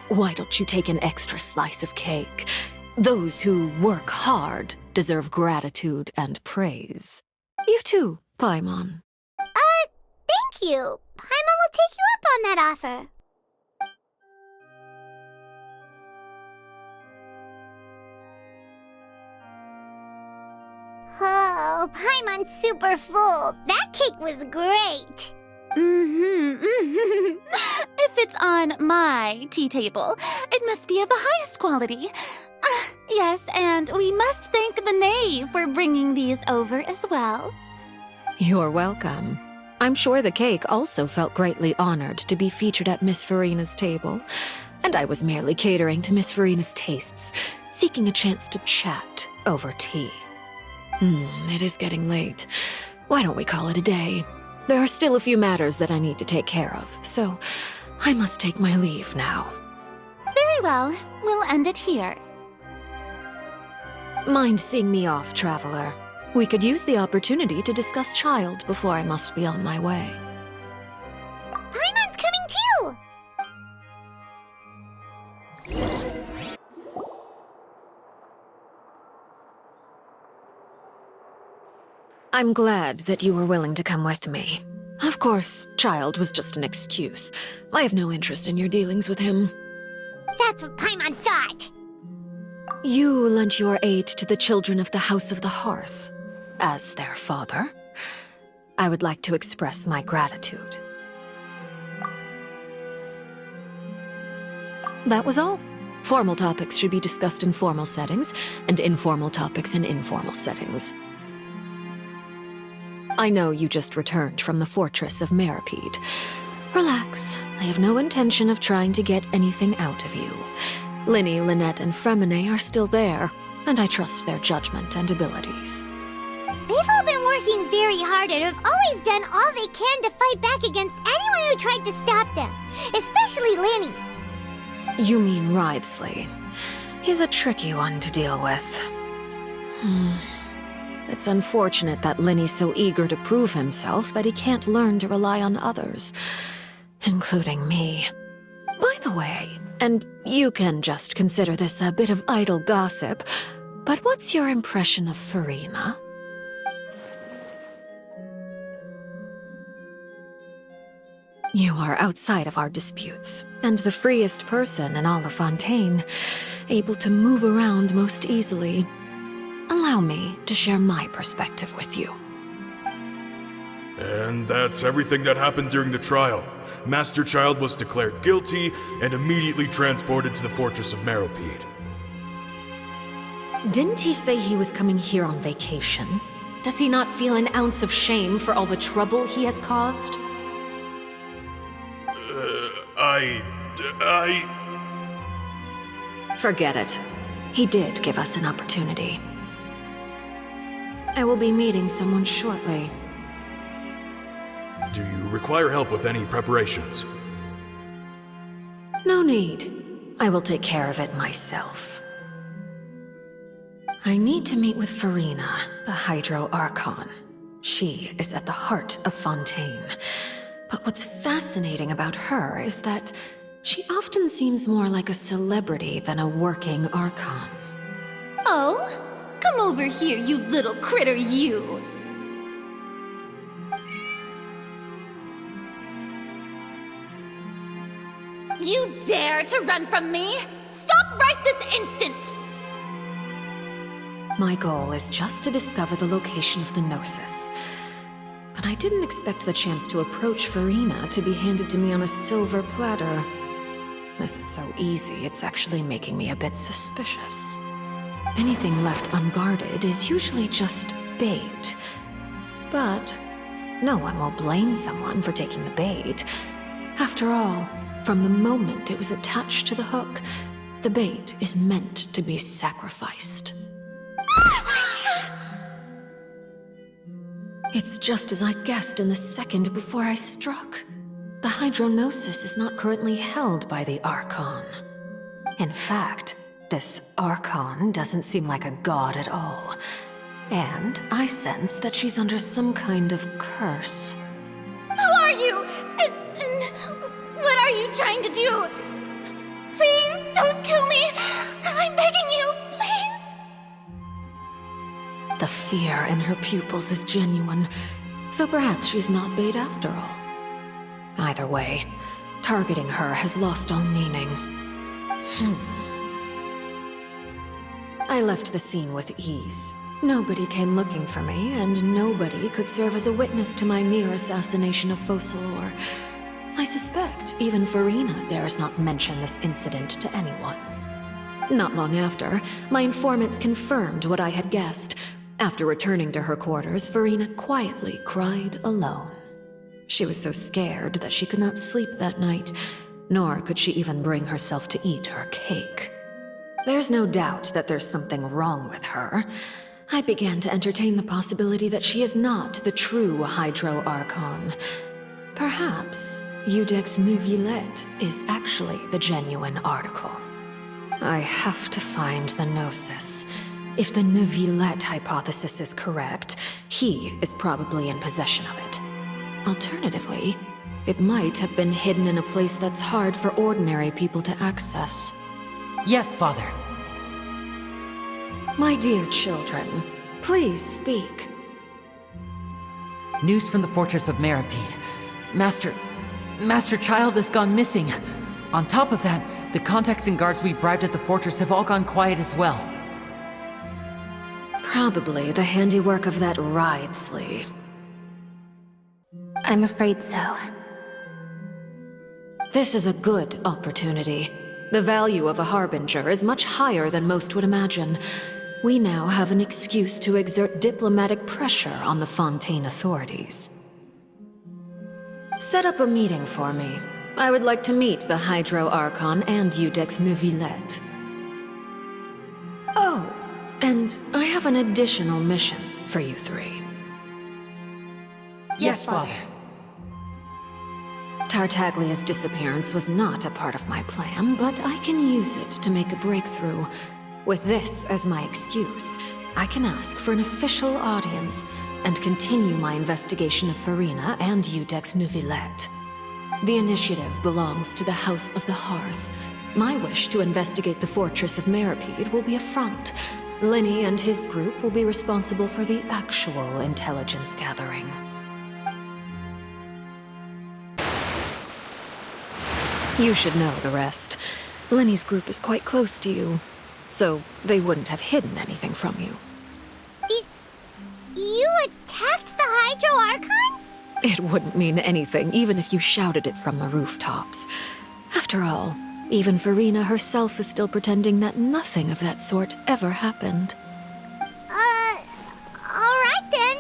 Why don't you take an extra slice of cake? Those who work hard deserve gratitude and praise. You too, Paimon. Thank you. Paimon will take you up on that offer. Oh, Paimon's super full. That cake was great. If it's on my tea table, it must be of the highest quality. Yes, and we must thank the knave for bringing these over as well. You're welcome. I'm sure the cake also felt greatly honored to be featured at Miss Farina's table, and I was merely catering to Miss Farina's tastes, seeking a chance to chat over tea. It is getting late. Why don't we call it a day? There are still a few matters that I need to take care of, so I must take my leave now. Very well. We'll end it here. Mind seeing me off, Traveler? We could use the opportunity to discuss Childe before I must be on my way. Paimon's coming too! I'm glad that you were willing to come with me. Of course, Childe was just an excuse. I have no interest in your dealings with him. That's what Paimon thought. You lent your aid to the children of the House of the Hearth. As their father, I would like to express my gratitude. That was all. Formal topics should be discussed in formal settings, and informal topics in informal settings. I know you just returned from the fortress of Meripede. Relax. I have no intention of trying to get anything out of you. Linny, Lynette, and Fremine are still there, and I trust their judgment and abilities. They've all been working very hard and have always done all they can to fight back against anyone who tried to stop them, especially Linny. You mean Wriothesley. He's a tricky one to deal with. It's unfortunate that Linny's so eager to prove himself that he can't learn to rely on others, including me. By the way, and you can just consider this a bit of idle gossip, But what's your impression of Farina? You are outside of our disputes, and the freest person in all of Fontaine, able to move around most easily. Allow me to share my perspective with you. And that's everything that happened during the trial. Master Childe was declared guilty and immediately transported to the fortress of Meropide. Didn't he say he was coming here on vacation? Does he not feel an ounce of shame for all the trouble he has caused? Forget it. He did give us an opportunity. I will be meeting someone shortly. Do you require help with any preparations? No need. I will take care of it myself. I need to meet with Farina, the Hydro Archon. She is at the heart of Fontaine. But what's fascinating about her is that she often seems more like a celebrity than a working Archon. Oh, come over here, you little critter, you! You dare to run from me? Stop right this instant! My goal is just to discover the location of the Gnosis. But I didn't expect the chance to approach Farina to be handed to me on a silver platter. This is so easy, it's actually making me a bit suspicious. Anything left unguarded is usually just bait. But no one will blame someone for taking the bait. After all, from the moment it was attached to the hook, the bait is meant to be sacrificed. It's just as I guessed in the second before I struck. The Hydronosis is not currently held by the Archon. In fact, this Archon doesn't seem like a god at all. And I sense that she's under some kind of curse. Who are you? And what are you trying to do? Please don't kill me! I'm begging you, please! The fear in her pupils is genuine, so perhaps she's not bait after all. Either way, targeting her has lost all meaning. I left the scene with ease. Nobody came looking for me, and nobody could serve as a witness to my near assassination of Focalor. I suspect even Farina dares not mention this incident to anyone. Not long after, my informants confirmed what I had guessed. After returning to her quarters, Farina quietly cried alone. She was so scared that she could not sleep that night, nor could she even bring herself to eat her cake. There's no doubt that there's something wrong with her. I began to entertain the possibility that she is not the true Hydro Archon. Perhaps Iudex Neuvillette is actually the genuine article. I have to find the Gnosis. If the Neuvillette hypothesis is correct, he is probably in possession of it. Alternatively, it might have been hidden in a place that's hard for ordinary people to access. Yes, Father. My dear children, please speak. News from the fortress of Meropide. Master Childe has gone missing. On top of that, the contacts and guards we bribed at the fortress have all gone quiet as well. Probably the handiwork of that Wriothesley. I'm afraid so. This is a good opportunity. The value of a harbinger is much higher than most would imagine. We now have an excuse to exert diplomatic pressure on the Fontaine authorities. Set up a meeting for me. I would like to meet the Hydro Archon and Iudex Neuvillette. Oh, and I have an additional mission for you three. Yes, Father. Tartaglia's disappearance was not a part of my plan, but I can use it to make a breakthrough. With this as my excuse, I can ask for an official audience and continue my investigation of Farina and Iudex Neuvillette. The initiative belongs to the House of the Hearth. My wish to investigate the fortress of Meropide will be a front. Lenny and his group will be responsible for the actual intelligence gathering. You should know the rest. Lenny's group is quite close to you, so they wouldn't have hidden anything from you. You attacked the Hydro Archon? It wouldn't mean anything, even if you shouted it from the rooftops. After all, even Farina herself is still pretending that nothing of that sort ever happened. Alright then.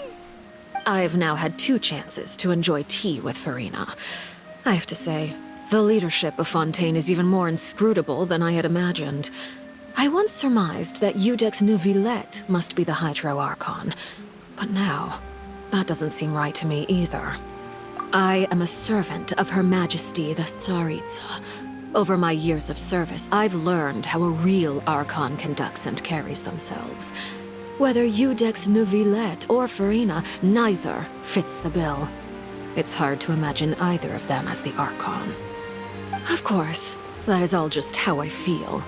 I've now had 2 chances to enjoy tea with Farina. I have to say, the leadership of Fontaine is even more inscrutable than I had imagined. I once surmised that Iudex Neuvillette must be the Hydro Archon, but now, that doesn't seem right to me either. I am a servant of Her Majesty the Tsaritsa. Over my years of service, I've learned how a real Archon conducts and carries themselves. Whether Iudex Neuvillette or Farina, neither fits the bill. It's hard to imagine either of them as the Archon. Of course, that is all just how I feel.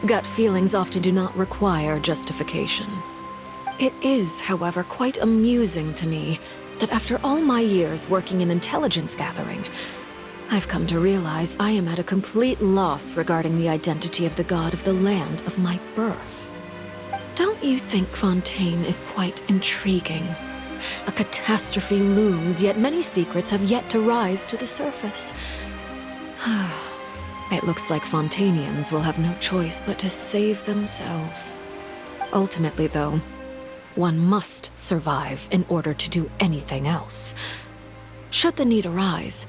Gut feelings often do not require justification. It is, however, quite amusing to me that after all my years working in intelligence gathering, I've come to realize I am at a complete loss regarding the identity of the god of the land of my birth. Don't you think Fontaine is quite intriguing? A catastrophe looms, yet many secrets have yet to rise to the surface. It looks like Fontainians will have no choice but to save themselves. Ultimately, though, one must survive in order to do anything else. Should the need arise,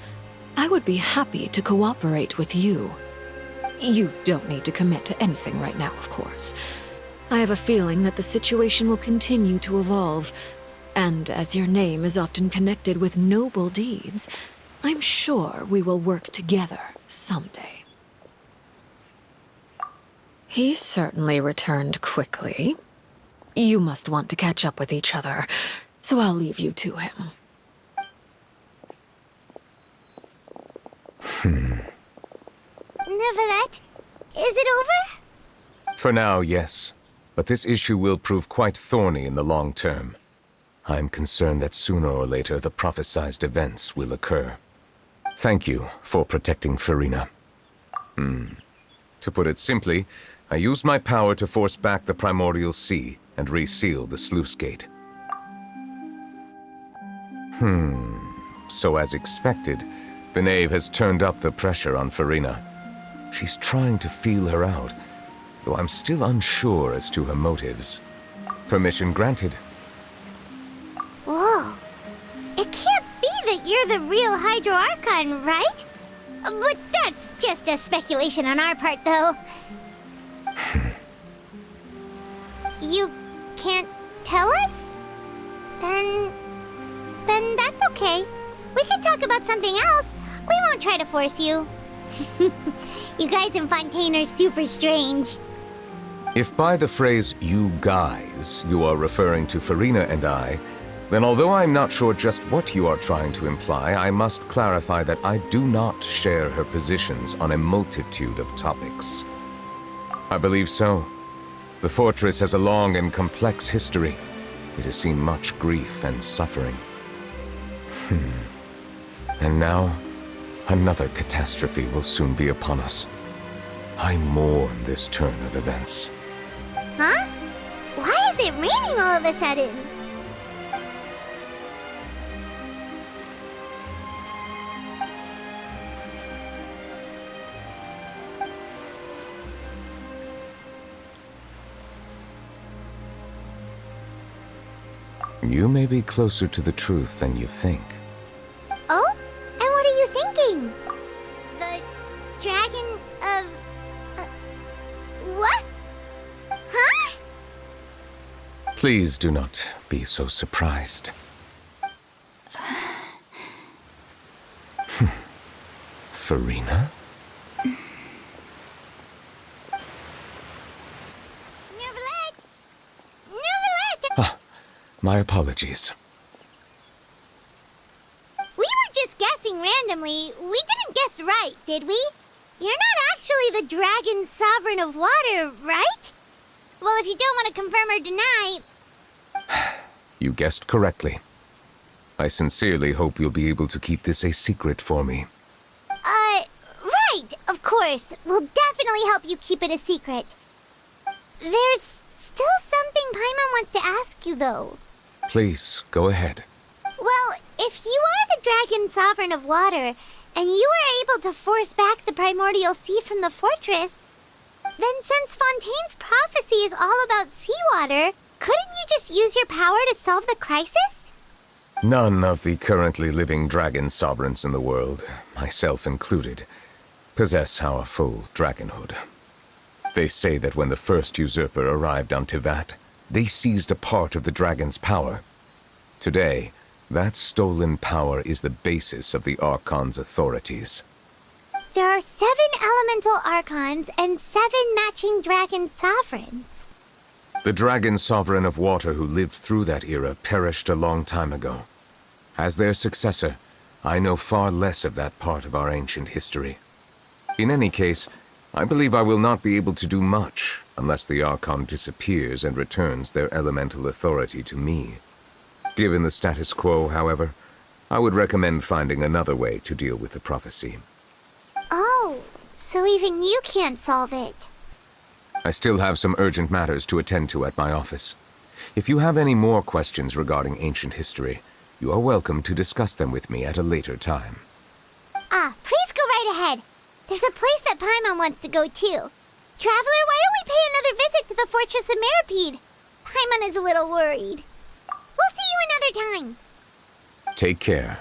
I would be happy to cooperate with you. You don't need to commit to anything right now, of course. I have a feeling that the situation will continue to evolve, and as your name is often connected with noble deeds, I'm sure we will work together someday. He certainly returned quickly. You must want to catch up with each other, so I'll leave you to him. Neuvillette, is it over? For now, yes. But this issue will prove quite thorny in the long term. I'm concerned that sooner or later the prophesized events will occur. Thank you for protecting Farina. To put it simply, I used my power to force back the Primordial Sea and reseal the sluice gate. So as expected, the knave has turned up the pressure on Farina. She's trying to feel her out, though I'm still unsure as to her motives. Permission granted. Whoa. It can't be that you're the real Hydro Archon, right? But that's just a speculation on our part, though. You can't tell us? Then that's okay. We can talk about something else. We won't try to force you. You guys in Fontaine are super strange. If by the phrase, you guys, you are referring to Farina and I, then although I'm not sure just what you are trying to imply, I must clarify that I do not share her positions on a multitude of topics. I believe so. The fortress has a long and complex history. It has seen much grief and suffering. And now, another catastrophe will soon be upon us. I mourn this turn of events. Huh? Why is it raining all of a sudden? You may be closer to the truth than you think. Oh? And what are you thinking? The dragon of... what? Huh? Please do not be so surprised. Farina? My apologies. We were just guessing randomly. We didn't guess right, did we? You're not actually the dragon sovereign of water, right? Well, if you don't want to confirm or deny... You guessed correctly. I sincerely hope you'll be able to keep this a secret for me. Right, of course. We'll definitely help you keep it a secret. There's still something Paimon wants to ask you, though. Please, go ahead. Well, if you are the Dragon Sovereign of Water, and you were able to force back the primordial sea from the fortress, then since Fontaine's prophecy is all about seawater, couldn't you just use your power to solve the crisis? None of the currently living dragon sovereigns in the world, myself included, possess our full dragonhood. They say that when the first usurper arrived on Tivat, they seized a part of the dragon's power. Today, that stolen power is the basis of the Archon's authorities. There are 7 elemental Archons and 7 matching dragon sovereigns. The dragon sovereign of water who lived through that era perished a long time ago. As their successor, I know far less of that part of our ancient history. In any case, I believe I will not be able to do much unless the Archon disappears and returns their elemental authority to me. Given the status quo, however, I would recommend finding another way to deal with the prophecy. Oh, so even you can't solve it. I still have some urgent matters to attend to at my office. If you have any more questions regarding ancient history, you are welcome to discuss them with me at a later time. Please go right ahead. There's a place that Paimon wants to go too. Traveler, why don't we pay another visit to the Fortress of Meripede? Paimon is a little worried. We'll see you another time. Take care.